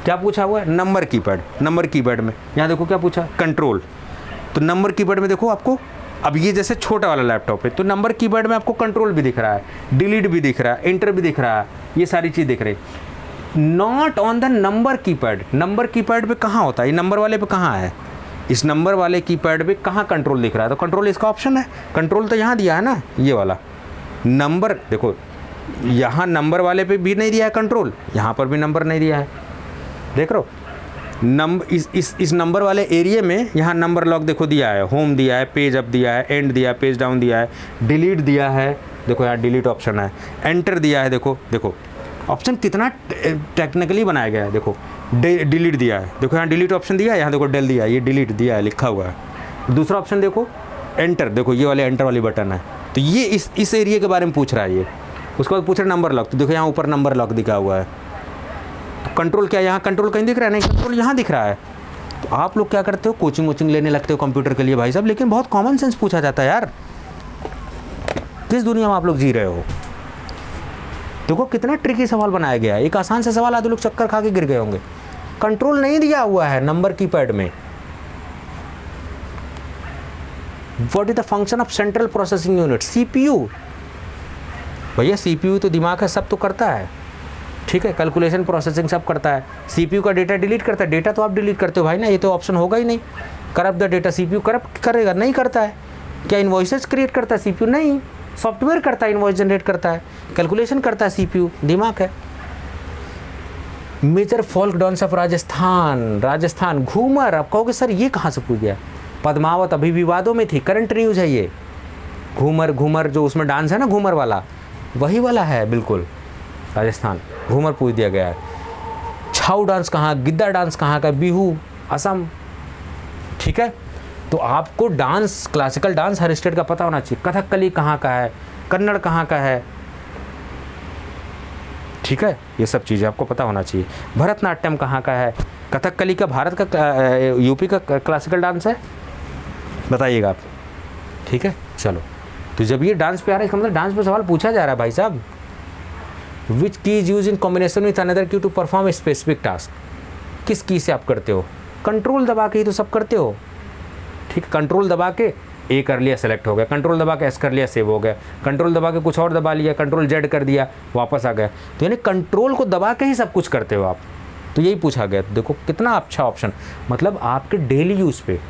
क्या पूछा हुआ है? Number keypad. नंबर कीपैड में यहाँ देखो क्या पूछा? कंट्रोल। तो नंबर कीपैड में देखो आपको, अब ये जैसे छोटा वाला लैपटॉप है, तो नंबर कीपैड में आपको कंट्रोल भी दिख रहा है, डिलीट भी दिख रहा है, एंटर भी दिख रहा है, ये सारी चीज़ दिख रही। Not on the number keypad. Number keypad पे कहाँ होता है? ये नंबर वाले पे कहाँ है? इस नंबर वाले कीपैड पे कहाँ कंट्रोल दिख रहा है? तो कंट्रोल इसका ऑप्शन है। कंट्रोल तो यहाँ दिया है ना, ये वाला नंबर। देखो यहाँ नंबर वाले पे भी नहीं दिया है कंट्रोल, यहाँ पर भी नंबर नहीं दिया है। देख रहे हो नंबर, इस नंबर वाले एरिया में यहाँ नंबर लॉक देखो दिया है, होम दिया है, पेज अप दिया है, एंड दिया है, पेज डाउन दिया है, डिलीट दिया है, देखो यहाँ डिलीट ऑप्शन है, एंटर दिया है। देखो देखो ऑप्शन कितना टेक्निकली बनाया गया है। देखो डिलीट दिया है, देखो यहाँ डिलीट ऑप्शन दिया है, यहाँ देखो डेल दिया है, ये डिलीट दिया है, लिखा हुआ है। दूसरा ऑप्शन देखो एंटर, देखो ये वाले एंटर वाली बटन है। तो ये इस एरिया के बारे में पूछ रहा है ये। उसके बाद पूछ रहा है नंबर लॉक, तो देखो यहाँ ऊपर नंबर लॉक दिखा हुआ है। तो कंट्रोल क्या, यहाँ कंट्रोल कहीं दिख रहा है? नहीं, कंट्रोल यहाँ दिख रहा है। तो आप लोग क्या करते हो? कोचिंग वोचिंग लेने लगते हो कंप्यूटर के लिए भाई साहब, लेकिन बहुत कॉमन सेंस पूछा जाता है यार। किस दुनिया में आप लोग जी रहे हो? देखो कितना ट्रिकी सवाल बनाया गया है। एक आसान से सवाल आधे लोग चक्कर खा के गिर गए होंगे। कंट्रोल नहीं दिया हुआ है नंबर कीपैड में। What is the function of central processing unit? CPU. भैया सीपीयू तो दिमाग है, सब तो करता है, ठीक है, कैलकुलेशन प्रोसेसिंग सब करता है। सीपीयू का डेटा डिलीट करता है। डेटा तो आप डिलीट करते हो भाई ना, ये तो ऑप्शन होगा ही नहीं। Corrupt the data, CPU corrupt करेगा? नहीं करता है। क्या इनवॉइसेस क्रिएट करता है सीपीयू? नहीं, सॉफ्टवेयर करता है, इनवॉइस जनरेट करता है, कैलकुलेशन करता है सीपीयू, दिमाग है। Major folk dance of Rajasthan. Rajasthan Ghoomar. आप कहोगे सर ये कहाँ से पूछ गया? पद्मावत अभी विवादों में थी, करंट न्यूज है ये। घूमर, घूमर जो उसमें डांस है ना घूमर वाला, वही वाला है बिल्कुल। राजस्थान घूमर पूछ दिया गया है। छाऊ डांस कहाँ? गिद्दा डांस कहाँ का? बिहू असम, ठीक है। तो आपको डांस, क्लासिकल डांस हर स्टेट का पता होना चाहिए। कथकली कहाँ का है? कन्नड़ कहाँ का है? ठीक है, ये सब चीज़ें आपको पता होना चाहिए। भरतनाट्यम कहाँ का है? कथकली का भारत का यूपी का क्लासिकल डांस है, बताइएगा आप। ठीक है, चलो। तो जब ये डांस पे आ रहा है, इसका मतलब डांस पे सवाल पूछा जा रहा है भाई साहब। विच की is use in combination with another की टू परफॉर्म स्पेसिफिक टास्क। किस की से आप करते हो? कंट्रोल दबा के ही तो सब करते हो। ठीक, कंट्रोल दबा के ए कर लिया, सेलेक्ट हो गया, कंट्रोल दबा के एस कर लिया, सेव हो गया, कंट्रोल दबा के कुछ और दबा लिया, कंट्रोल जेड कर दिया, वापस आ गया। तो यानी कंट्रोल को दबा के ही सब कुछ करते हो आप। तो यही पूछा गया। देखो कितना अच्छा ऑप्शन, मतलब आपके डेली यूज़ पे।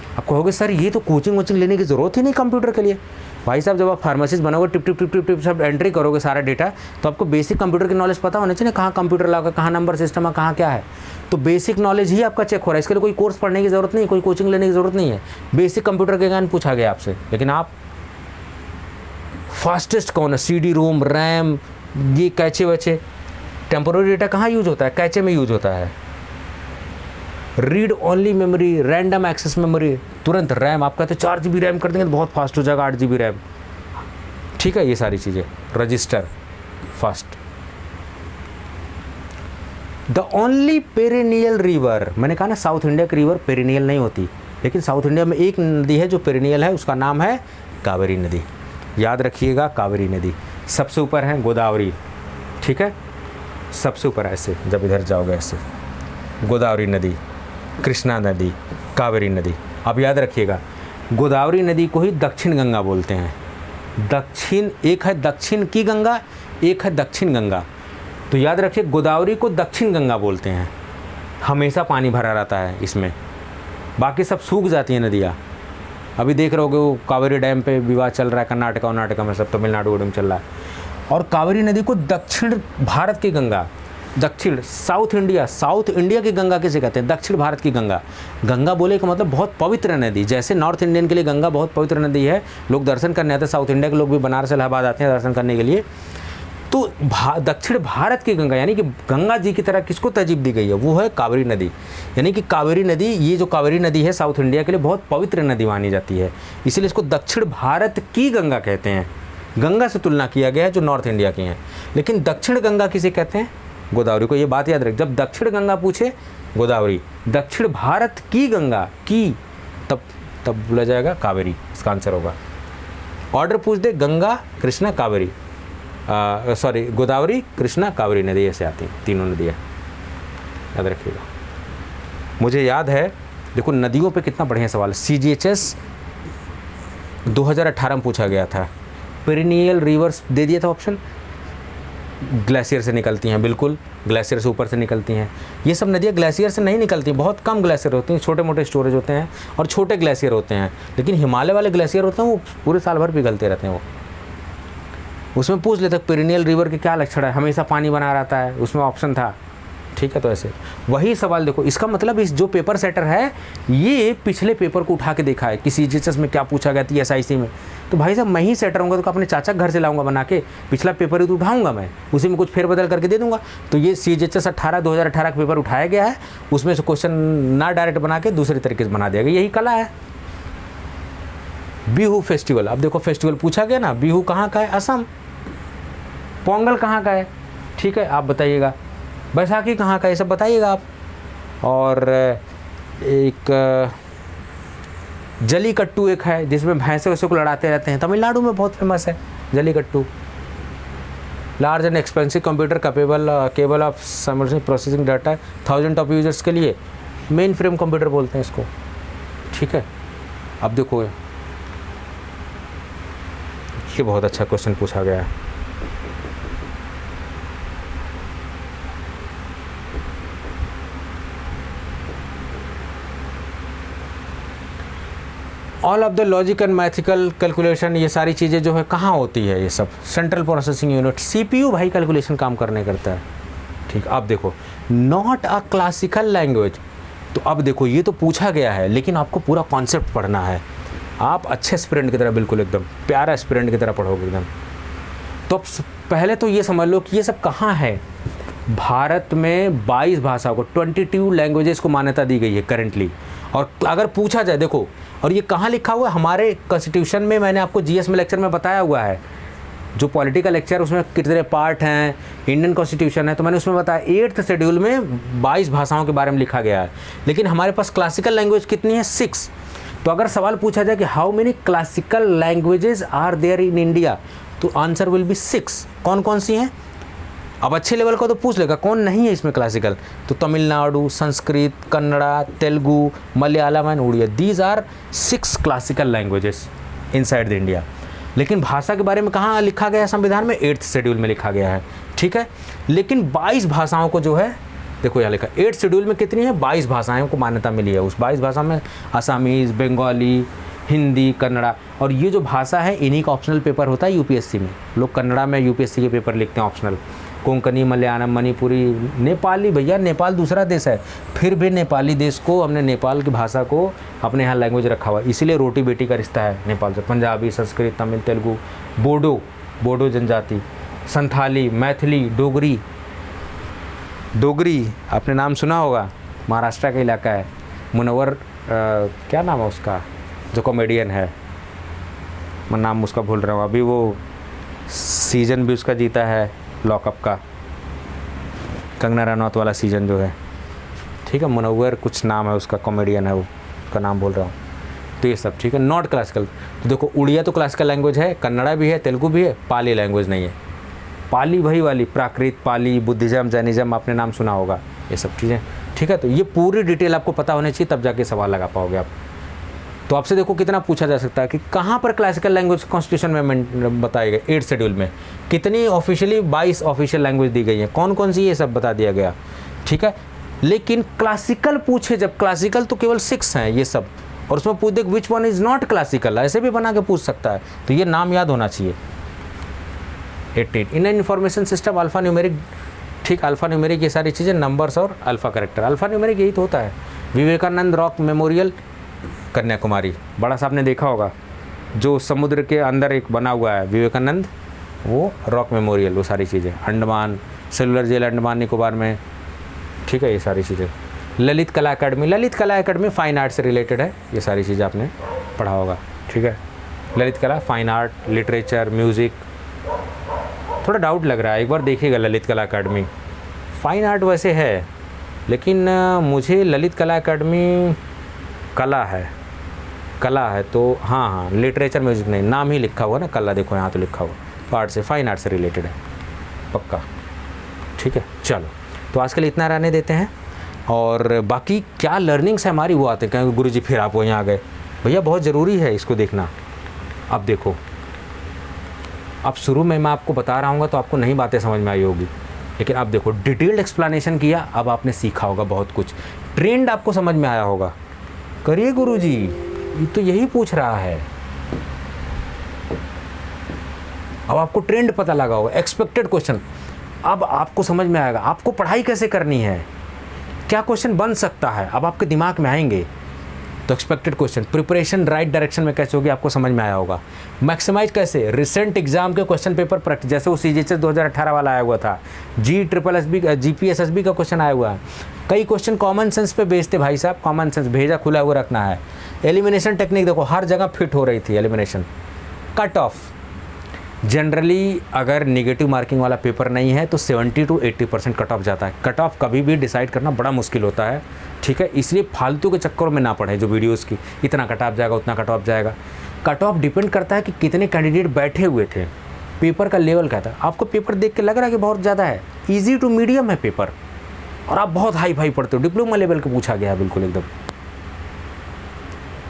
आप कहोगे सर ये तो कोचिंग वोचिंग लेने की ज़रूरत ही नहीं कंप्यूटर के लिए। भाई साहब जब आप फार्मेसिस्ट बनोगे, tip tip tip tip tip सब एंट्री करोगे सारा डेटा, तो आपको बेसिक कंप्यूटर की नॉलेज पता होना चाहिए, कहाँ कंप्यूटर लगा, कहाँ नंबर सिस्टम है, कहाँ क्या है। तो बेसिक नॉलेज ही आपका चेक हो रहा है। इसके लिए कोई कोर्स पढ़ने की ज़रूरत नहीं, कोई कोचिंग लेने की ज़रूरत नहीं है। बेसिक कंप्यूटर के ज्ञान पूछा गया आपसे। लेकिन आप फास्टेस्ट कौन है? CD रोम, रैम, ये कैचे वैचे। टेम्पोररी डेटा कहाँ यूज होता है? कैचे में यूज होता है। Read only memory, random access memory, तुरंत रैम। आप कहते 4 GB रैम कर देंगे तो बहुत फास्ट हो जाएगा, 8 GB रैम। ठीक है, ये सारी चीज़ें। Register fast. The only perennial river, मैंने कहा ना साउथ इंडिया की रिवर पेरिनियल नहीं होती, लेकिन साउथ इंडिया में एक नदी है जो पेरिनियल है, उसका नाम है कावेरी नदी। याद रखिएगा, कावेरी नदी। सबसे ऊपर है गोदावरी। ठीक है, सबसे ऊपर है ऐसे, जब इधर जाओगे ऐसे, गोदावरी नदी, कृष्णा नदी, कावेरी नदी। अब याद रखिएगा, गोदावरी नदी को ही दक्षिण गंगा बोलते हैं। दक्षिण, एक है दक्षिण की गंगा, एक है दक्षिण गंगा। तो याद रखिए, गोदावरी को दक्षिण गंगा बोलते हैं। हमेशा पानी भरा रहता है इसमें, बाकी सब सूख जाती हैं नदियाँ। अभी देख रहे होगे वो कावेरी डैम पे विवाद चल रहा है, कर्नाटका में सब, तमिलनाडु में चल रहा है। और कावेरी नदी को दक्षिण भारत की गंगा, दक्षिण साउथ इंडिया की गंगा किसे कहते हैं? दक्षिण भारत की गंगा। गंगा बोले का मतलब बहुत पवित्र नदी। जैसे नॉर्थ इंडियन के लिए गंगा बहुत पवित्र नदी है, लोग दर्शन करने आते हैं, साउथ इंडिया के लोग भी बनारस इलाहाबाद आते हैं दर्शन करने के लिए। तो दक्षिण भारत की गंगा, यानी कि गंगा जी की तरह किसको तहजीब दी गई है? वो है कावेरी नदी। यानी कि कावेरी नदी, ये जो कावेरी नदी है साउथ इंडिया के लिए बहुत पवित्र नदी मानी जाती है, इसीलिए इसको दक्षिण भारत की गंगा कहते हैं। गंगा से तुलना किया गया है जो नॉर्थ इंडिया की हैं। लेकिन दक्षिण गंगा किसे कहते हैं? गोदावरी को। ये बात याद रख, जब दक्षिण गंगा पूछे गोदावरी, दक्षिण भारत की गंगा की, तब बोला जाएगा कावेरी, इसका आंसर होगा। ऑर्डर पूछ दे, गंगा कृष्णा कावेरी, सॉरी गोदावरी कृष्णा कावेरी नदी ऐसे आती हैं, तीनों नदियाँ, याद रखिएगा। मुझे याद है, देखो नदियों पे कितना बढ़िया सवाल। CGHS 2018 में पूछा गया था। पेरिनियल रिवर्स दे दिया था ऑप्शन। ग्लेशियर से निकलती हैं, बिल्कुल ग्लेशियर से ऊपर से निकलती हैं। ये सब नदियाँ ग्लेशियर से नहीं निकलती, बहुत कम ग्लेशियर होती हैं, छोटे मोटे स्टोरेज होते हैं और छोटे ग्लेशियर होते हैं। लेकिन हिमालय वाले ग्लेशियर होते हैं वो पूरे साल भर पिघलते रहते हैं। वो उसमें पूछ लेते पेरिनियल रिवर के क्या लक्षण है, हमेशा पानी बना रहता है, उसमें ऑप्शन था। ठीक है, तो ऐसे वही सवाल देखो। इसका मतलब इस जो पेपर सेटर है ये पिछले पेपर को उठा के देखा है कि CGHS में क्या पूछा गया था, SIC में। तो भाई साहब मैं ही सेटर होऊंगा तो अपने चाचा घर से लाऊंगा बना के, पिछला पेपर ही तो उठाऊंगा मैं, उसी में कुछ फेरबदल करके दे दूंगा। तो ये CGHS 2018 का पेपर उठाया गया है, उसमें से क्वेश्चन ना डायरेक्ट बना के दूसरे तरीके से बना दिया गया। यही कला है। बिहू फेस्टिवल, अब देखो फेस्टिवल पूछा गया ना, बिहू कहाँ का है? असम। पोंगल कहाँ का है? ठीक है, आप बताइएगा। बैसाखी कहाँ का है? ये सब बताइएगा आप। और एक जलीकट्टू एक है जिसमें भैंसे वैसे को लड़ाते रहते हैं, तमिलनाडु में बहुत फेमस है Jallikattu. Large and expensive computer cable of simultaneous processing data 1000 of users के लिए मेन फ्रेम कंप्यूटर बोलते हैं इसको। ठीक है, अब देखो ये बहुत अच्छा क्वेश्चन पूछा गया है। All of the logic and mythical calculation, ये सारी चीज़ें जो है कहाँ होती है? ये सब सेंट्रल प्रोसेसिंग यूनिट, CPU भाई कैलकुलेशन काम करने करता है। ठीक, अब देखो नॉट अ क्लासिकल लैंग्वेज। तो अब देखो ये तो पूछा गया है, लेकिन आपको पूरा कॉन्सेप्ट पढ़ना है। आप अच्छे एस्पिरेंट की तरह, बिल्कुल एकदम प्यारा एस्पिरेंट की तरह पढ़ोगे एकदम। तो पहले तो ये समझ लो कि ये सब कहाँ है। भारत में 22 भाषाओं को, 22 लैंग्वेजेस को मान्यता दी गई है करेंटली। और अगर पूछा जाए, देखो, और ये कहाँ लिखा हुआ है? हमारे कॉन्स्टिट्यूशन में, मैंने आपको GS में लेक्चर में बताया हुआ है। जो पॉलिटिकल लेक्चर उसमें कितने पार्ट हैं, इंडियन कॉन्स्टिट्यूशन है, तो मैंने उसमें बताया 8th शेड्यूल में 22 भाषाओं के बारे में लिखा गया है। लेकिन हमारे पास क्लासिकल लैंग्वेज कितनी है? 6। तो अगर सवाल पूछा जाए कि how many classical languages are there in India, तो आंसर विल बी 6। कौन कौन सी हैं? अब अच्छे लेवल का तो पूछ लेगा कौन नहीं है इसमें क्लासिकल, तो Tamil Nadu, Sanskrit, Kannada, Telugu, Malayalam and Oriya, these are 6 classical languages inside the India. लेकिन भाषा के बारे में कहाँ लिखा गया है संविधान में? 8th शेड्यूल में लिखा गया है, ठीक है। लेकिन 22 भाषाओं को जो है, देखो यहाँ लिखा 8th शेड्यूल में कितनी है? 22 भाषाओं को मान्यता मिली है। उस 22 भाषा में आसामीज़, बंगाली, हिंदी, कन्नड़ा, और ये जो भाषा है इन्हीं का ऑप्शनल पेपर होता है यूपीएससी में। लोग कन्नड़ा में यूपीएससी के पेपर लिखते हैं ऑप्शनल। कोंकणी, मलयालम, मणिपुरी, नेपाली, भैया नेपाल दूसरा देश है, फिर भी नेपाली देश को हमने नेपाल की भाषा को अपने यहाँ लैंग्वेज रखा हुआ, इसीलिए रोटी बेटी का रिश्ता है नेपाल से। पंजाबी, संस्कृत, तमिल, तेलुगु, बोडो जनजाति, संथाली, मैथिली, डोगरी आपने नाम सुना होगा, महाराष्ट्र का इलाका है। मुनव्वर क्या नाम है उसका, जो कॉमेडियन है, मैं नाम उसका भूल रहा हूँ अभी, वो सीज़न भी उसका जीता है लॉकअप का, कंगना रनौत वाला सीज़न जो है, ठीक है। मुनव्वर कुछ नाम है उसका, कॉमेडियन है वो, उसका नाम बोल रहा हूँ। तो ये सब ठीक है, नॉट क्लासिकल। तो देखो उड़िया तो क्लासिकल लैंग्वेज है, कन्नड़ा भी है, तेलुगु भी है, पाली लैंग्वेज नहीं है। पाली वही वाली प्राकृत, पाली, बुद्धिज़्म, जैनिज़्म, आपने नाम सुना होगा, ये सब चीज़ें, ठीक है। तो ये पूरी डिटेल आपको पता होनी चाहिए, तब जाके सवाल लगा पाओगे आप। तो आपसे देखो कितना पूछा जा सकता है कि कहाँ पर क्लासिकल लैंग्वेज कॉन्स्टिट्यूशन में बताए गए 8th शेड्यूल में, कितनी ऑफिशियली 22 ऑफिशियल लैंग्वेज दी गई है, कौन कौन सी, ये सब बता दिया गया, ठीक है। लेकिन क्लासिकल पूछे जब, क्लासिकल तो केवल 6 हैं ये सब, और उसमें पूछ दे which one is not classical, ऐसे भी बना के पूछ सकता है, तो ये नाम याद होना चाहिए। 18 in information system alpha numeric, ठीक, अल्फ़ा न्यूमेरिक ये सारी चीज़ें, नंबर्स और अल्फ़ा करेक्टर। अल्फ़ा न्यूमेरिक यही तो होता है। विवेकानंद रॉक मेमोरियल कन्याकुमारी, बड़ा सा आपने देखा होगा, जो समुद्र के अंदर एक बना हुआ है विवेकानंद, वो रॉक मेमोरियल, वो सारी चीज़ें। अंडमान सेलुलर जेल अंडमान निकोबार में, ठीक है, ये सारी चीज़ें। ललित कला अकेडमी, ललित कला अकेडमी फाइन आर्ट से रिलेटेड है, ये सारी चीज़ें आपने पढ़ा होगा, ठीक है। ललित कला, फाइन आर्ट, लिटरेचर, म्यूज़िक, थोड़ा डाउट लग रहा है, एक बार देखिएगा ललित कला अकेडमी। फाइन आर्ट वैसे है, लेकिन मुझे ललित कला अकेडमी कला है तो हाँ, लिटरेचर म्यूजिक नहीं, नाम ही लिखा हुआ ना कला, देखो यहाँ तो लिखा हुआ, तो आर्ट से, फाइन आर्ट से रिलेटेड है पक्का, ठीक है। चलो, तो आज के लिए इतना रहने देते हैं, और बाकी क्या लर्निंग्स है हमारी वो आते हैं। कहेंगे गुरुजी फिर आप वहीं आ गए, भैया बहुत ज़रूरी है इसको देखना। अब देखो, अब शुरू में मैं आपको बता रहा हूँ तो आपको नहीं बातें समझ में आई होगी, लेकिन अब देखो डिटेल्ड एक्सप्लेनेशन किया, अब आपने सीखा होगा बहुत कुछ, ट्रेंड आपको समझ में आया होगा। करिए गुरुजी, ये तो यही पूछ रहा है। अब आपको ट्रेंड पता लगा होगा, एक्सपेक्टेड क्वेश्चन, अब आपको समझ में आएगा आपको पढ़ाई कैसे करनी है, क्या क्वेश्चन बन सकता है, अब आपके दिमाग में आएंगे। तो expected question, preparation right direction में कैसे होगी आपको समझ में आया होगा। मैक्सिमाइज कैसे, रिसेंट एग्जाम के क्वेश्चन पेपर प्रैक्टिस, जैसे वो CGHS 2018 वाला आया हुआ था, GSSB का क्वेश्चन आया हुआ है। कई क्वेश्चन कॉमन सेंस पे बेस्ड थे भाई साहब, कॉमन सेंस, भेजा खुला हुआ रखना है। एलिमिनेशन टेक्निक देखो हर जगह फिट हो रही थी, एलिमिनेशन। कट ऑफ, जनरली अगर नेगेटिव मार्किंग वाला पेपर नहीं है तो 70 to 80% कट ऑफ जाता है। कट ऑफ कभी भी डिसाइड करना बड़ा मुश्किल होता है, ठीक है, इसलिए फालतू के चक्करों में ना पढ़े जो वीडियोस की, इतना कट ऑफ जाएगा, उतना कट ऑफ जाएगा। कट ऑफ डिपेंड करता है कि कितने कैंडिडेट बैठे हुए थे, पेपर का लेवल क्या था। आपको पेपर देख के लग रहा है कि बहुत ज़्यादा है, ईजी टू मीडियम है पेपर, और आप बहुत हाई फाई पढ़ते हो, डिप्लोमा लेवल का पूछा गया है बिल्कुल एकदम।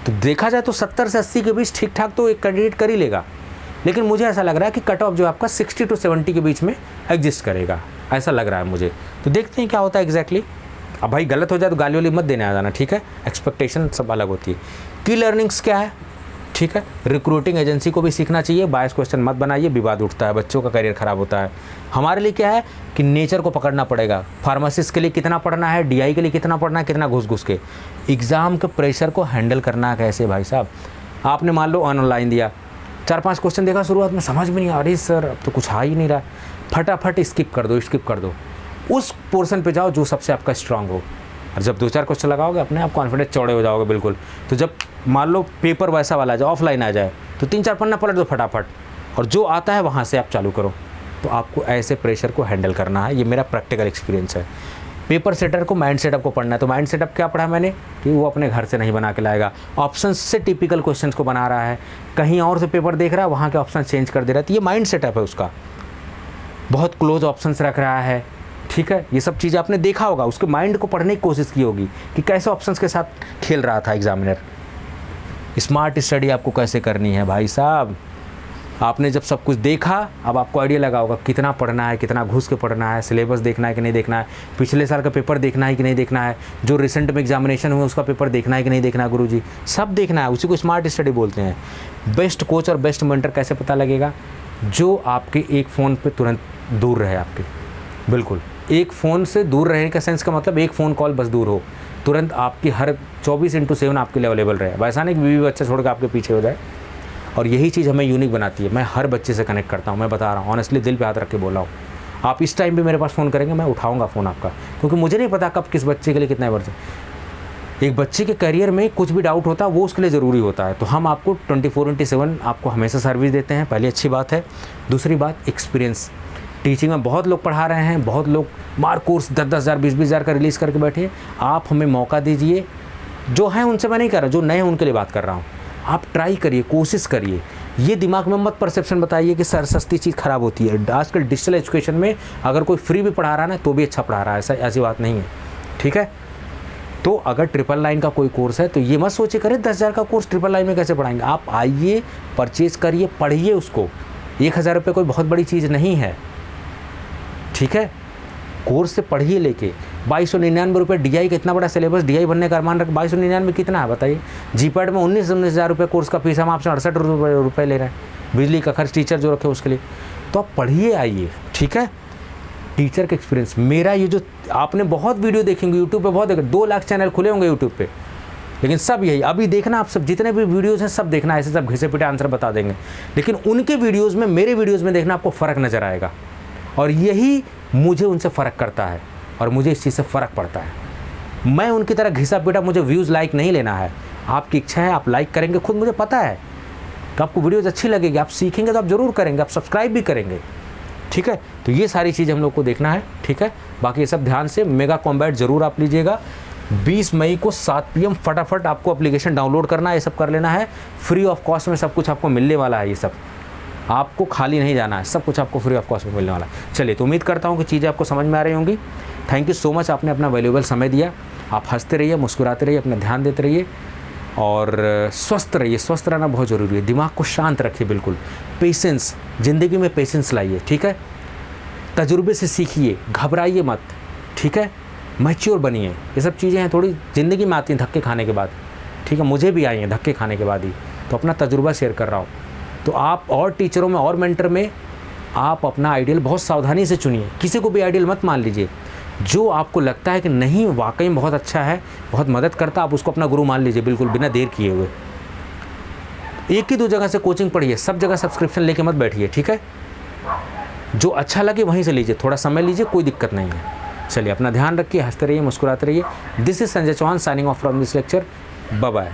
तो देखा जाए तो 70 से 80 के बीच ठीक ठाक तो एक कैंडिडेट कर ही लेगा, लेकिन मुझे ऐसा लग रहा है कि कट ऑफ जो आपका 60 to 70 के बीच में एग्जिस्ट करेगा, ऐसा लग रहा है मुझे। तो देखते हैं क्या होता है एग्जैक्टली। अब भाई गलत हो जाए तो गाली वाली मत देने आ जाना, ठीक है, एक्सपेक्टेशन सब अलग होती है। की लर्निंग्स क्या है, ठीक है, रिक्रूटिंग एजेंसी को भी सीखना चाहिए, बायस क्वेश्चन मत बनाइए, विवाद उठता है, बच्चों का करियर खराब होता है। हमारे लिए क्या है कि नेचर को पकड़ना पड़ेगा, फार्मासिस्ट के लिए कितना पढ़ना है, DI के लिए कितना पढ़ना है, कितना घुस घुस के, एग्ज़ाम के प्रेशर को हैंडल करना कैसे। भाई साहब आपने मान लो ऑनलाइन दिया, 4-5 क्वेश्चन देखा शुरुआत में, समझ में नहीं आ रही सर, अब तो कुछ आ ही नहीं रहा, फटाफट स्किप कर दो, उस पोर्शन पे जाओ जो सबसे आपका स्ट्रांग हो। और जब 2-4 क्वेश्चन लगाओगे अपने आप कॉन्फिडेंस चौड़े हो जाओगे बिल्कुल। तो जब मान लो पेपर वैसा वाला आ जाए, ऑफलाइन आ जाए, तो 3-4 पन्ना पलट दो फटाफट, और जो आता है वहाँ से आप चालू करो। तो आपको ऐसे प्रेशर को हैंडल करना है, ये मेरा प्रैक्टिकल एक्सपीरियंस है। पेपर सेटर को माइंड सेटअप को पढ़ना है, तो माइंड सेटअप क्या पढ़ा मैंने कि वो अपने घर से नहीं बना के लाएगा, ऑप्शन से टिपिकल क्वेश्चंस को बना रहा है, कहीं और से पेपर देख रहा है वहाँ के ऑप्शन चेंज कर दे रहा है, तो ये माइंड सेटअप है उसका। बहुत क्लोज ऑप्शंस रख रहा है, ठीक है, ये सब चीज़ आपने देखा होगा, उसके माइंड को पढ़ने की कोशिश की होगी कि कैसे ऑप्शंस के साथ खेल रहा था एग्जामिनर। स्मार्ट स्टडी आपको कैसे करनी है भाई साहब, आपने जब सब कुछ देखा अब आपको आइडिया लगा होगा कितना पढ़ना है, कितना घुस के पढ़ना है, सिलेबस देखना है कि नहीं देखना है, पिछले साल का पेपर देखना है कि नहीं देखना है, जो रिसेंट में एग्जामिनेशन हुआ उसका पेपर देखना है कि नहीं देखना है, गुरुजी सब देखना है, उसी को स्मार्ट स्टडी बोलते हैं। बेस्ट कोच और बेस्ट मेंटर कैसे पता लगेगा, जो आपके एक फ़ोन पे तुरंत दूर रहे आपके, बिल्कुल एक फ़ोन से दूर रहने का सेंस का मतलब एक फ़ोन कॉल बस दूर हो, तुरंत आपकी हर 24/7 आपके लिए अवेलेबल रहे। वैसा नहीं कि बीवी बच्चा छोड़ कर आपके पीछे हो जाए, और यही चीज़ हमें यूनिक बनाती है। मैं हर बच्चे से कनेक्ट करता हूँ, मैं बता रहा हूँ ऑनेस्टली, दिल पे हाथ रख के बोल रहा हूँ। आप इस टाइम पे मेरे पास फ़ोन करेंगे मैं उठाऊंगा फ़ोन आपका, क्योंकि मुझे नहीं पता कब किस बच्चे के लिए कितना वर्ष। एक बच्चे के करियर में कुछ भी डाउट होता है वो उसके लिए ज़रूरी होता है, तो हम आपको 24/7 आपको हमेशा सर्विस देते हैं, पहली अच्छी बात है। दूसरी बात एक्सपीरियंस, टीचिंग में बहुत लोग पढ़ा रहे हैं, बहुत लोग मार कोर्स 10-10 हज़ार 20-20 हज़ार का रिलीज़ करके बैठे हैं। आप हमें मौका दीजिए, जो हैं उनसे मैं नहीं कर रहा, जो नए हैं उनके लिए बात कर रहा हूँ। आप ट्राई करिए, कोशिश करिए, ये दिमाग में मत परसेप्शन बताइए कि सर सस्ती चीज़ ख़राब होती है। आजकल डिजिटल एजुकेशन में अगर कोई फ्री भी पढ़ा रहा है ना तो भी अच्छा पढ़ा रहा है, ऐसी बात नहीं है, ठीक है। तो अगर 999 का कोई कोर्स है तो ये मत सोचे करें 10,000 का कोर्स 999 में कैसे पढ़ाएंगे। आप आइए, परचेज़ करिए, पढ़िए उसको। 1,000 रुपये कोई बहुत बड़ी चीज़ नहीं है, ठीक है। कोर्स से पढ़िए लेके 2299 रुपये DI का इतना बड़ा सिलेबस, DI बनने का अरमान रख 2299 में कितना है बताइए। जीपैड में 19,000 रुपये कोर्स का फीस, हम आपसे 68 रुपये ले रहे हैं, बिजली का खर्च टीचर जो रखे उसके लिए। तो आप पढ़िए आइए, ठीक है। टीचर का एक्सपीरियंस मेरा ये जो आपने बहुत वीडियो देखेंगे यूट्यूब पे, बहुत देखे, 2 लाख चैनल खुले होंगे यूट्यूब पे, लेकिन सब यही अभी देखना, आप सब जितने भी वीडियोज़ हैं सब देखना, ऐसे सब घिसे पिटे आंसर बता देंगे, लेकिन उनके वीडियोज़ में मेरे वीडियोज़ में देखना आपको फ़र्क नज़र आएगा, और यही मुझे उनसे फ़र्क करता है और मुझे इस चीज़ से फ़र्क पड़ता है। मैं उनकी तरह घिसा पिटा, मुझे व्यूज़ लाइक नहीं लेना है। आपकी इच्छा है, आप लाइक करेंगे, खुद मुझे पता है कि आपको वीडियोज़ अच्छी लगेगी, आप सीखेंगे तो आप ज़रूर करेंगे, आप सब्सक्राइब भी करेंगे, ठीक है। तो ये सारी चीज़ हम लोग को देखना है, ठीक है। बाकी ये सब ध्यान से मेगा कॉम्बैट ज़रूर आप लीजिएगा। 20 मई को 7 PM फटाफट आपको एप्लीकेशन डाउनलोड करना है, ये सब कर लेना है, फ्री ऑफ कॉस्ट में सब कुछ आपको मिलने वाला है। ये सब आपको खाली नहीं जाना है, सब कुछ आपको फ्री ऑफ कॉस्ट में मिलने वाला है। चलिए, तो उम्मीद करता हूँ कि चीज़ें आपको समझ में आ रही होंगी। थैंक यू सो मच, आपने अपना वैल्यूएबल समय दिया। आप हंसते रहिए, मुस्कुराते रहिए, अपना ध्यान देते रहिए और स्वस्थ रहिए। स्वस्थ रहना बहुत ज़रूरी है, दिमाग को शांत रखिए, बिल्कुल पेशेंस, ज़िंदगी में पेशेंस लाइए, ठीक है। तजुर्बे से सीखिए, घबराइए मत, ठीक है। मैच्योर बनिए, ये सब चीज़ें हैं थोड़ी ज़िंदगी में आती हैं धक्के खाने के बाद, ठीक है। मुझे भी आई हैं धक्के खाने के बाद ही, तो अपना तजुर्बा शेयर कर रहा हूँ। तो आप और टीचरों में और मेंटर में आप अपना आइडियल बहुत सावधानी से चुनिए, किसी को भी आइडियल मत मान लीजिए। जो आपको लगता है कि नहीं वाकई में बहुत अच्छा है, बहुत मदद करता, आप उसको अपना गुरु मान लीजिए, बिल्कुल बिना देर किए हुए। एक ही 2 जगह से कोचिंग पढ़िए, सब जगह सब्सक्रिप्शन लेके मत बैठिए, ठीक है। जो अच्छा लगे वहीं से लीजिए, थोड़ा समय लीजिए, कोई दिक्कत नहीं है। चलिए, अपना ध्यान रखिए, हंसते रहिए, मुस्कुराते रहिए। This is Sanjay Chauhan signing off from this lecture. Bye bye.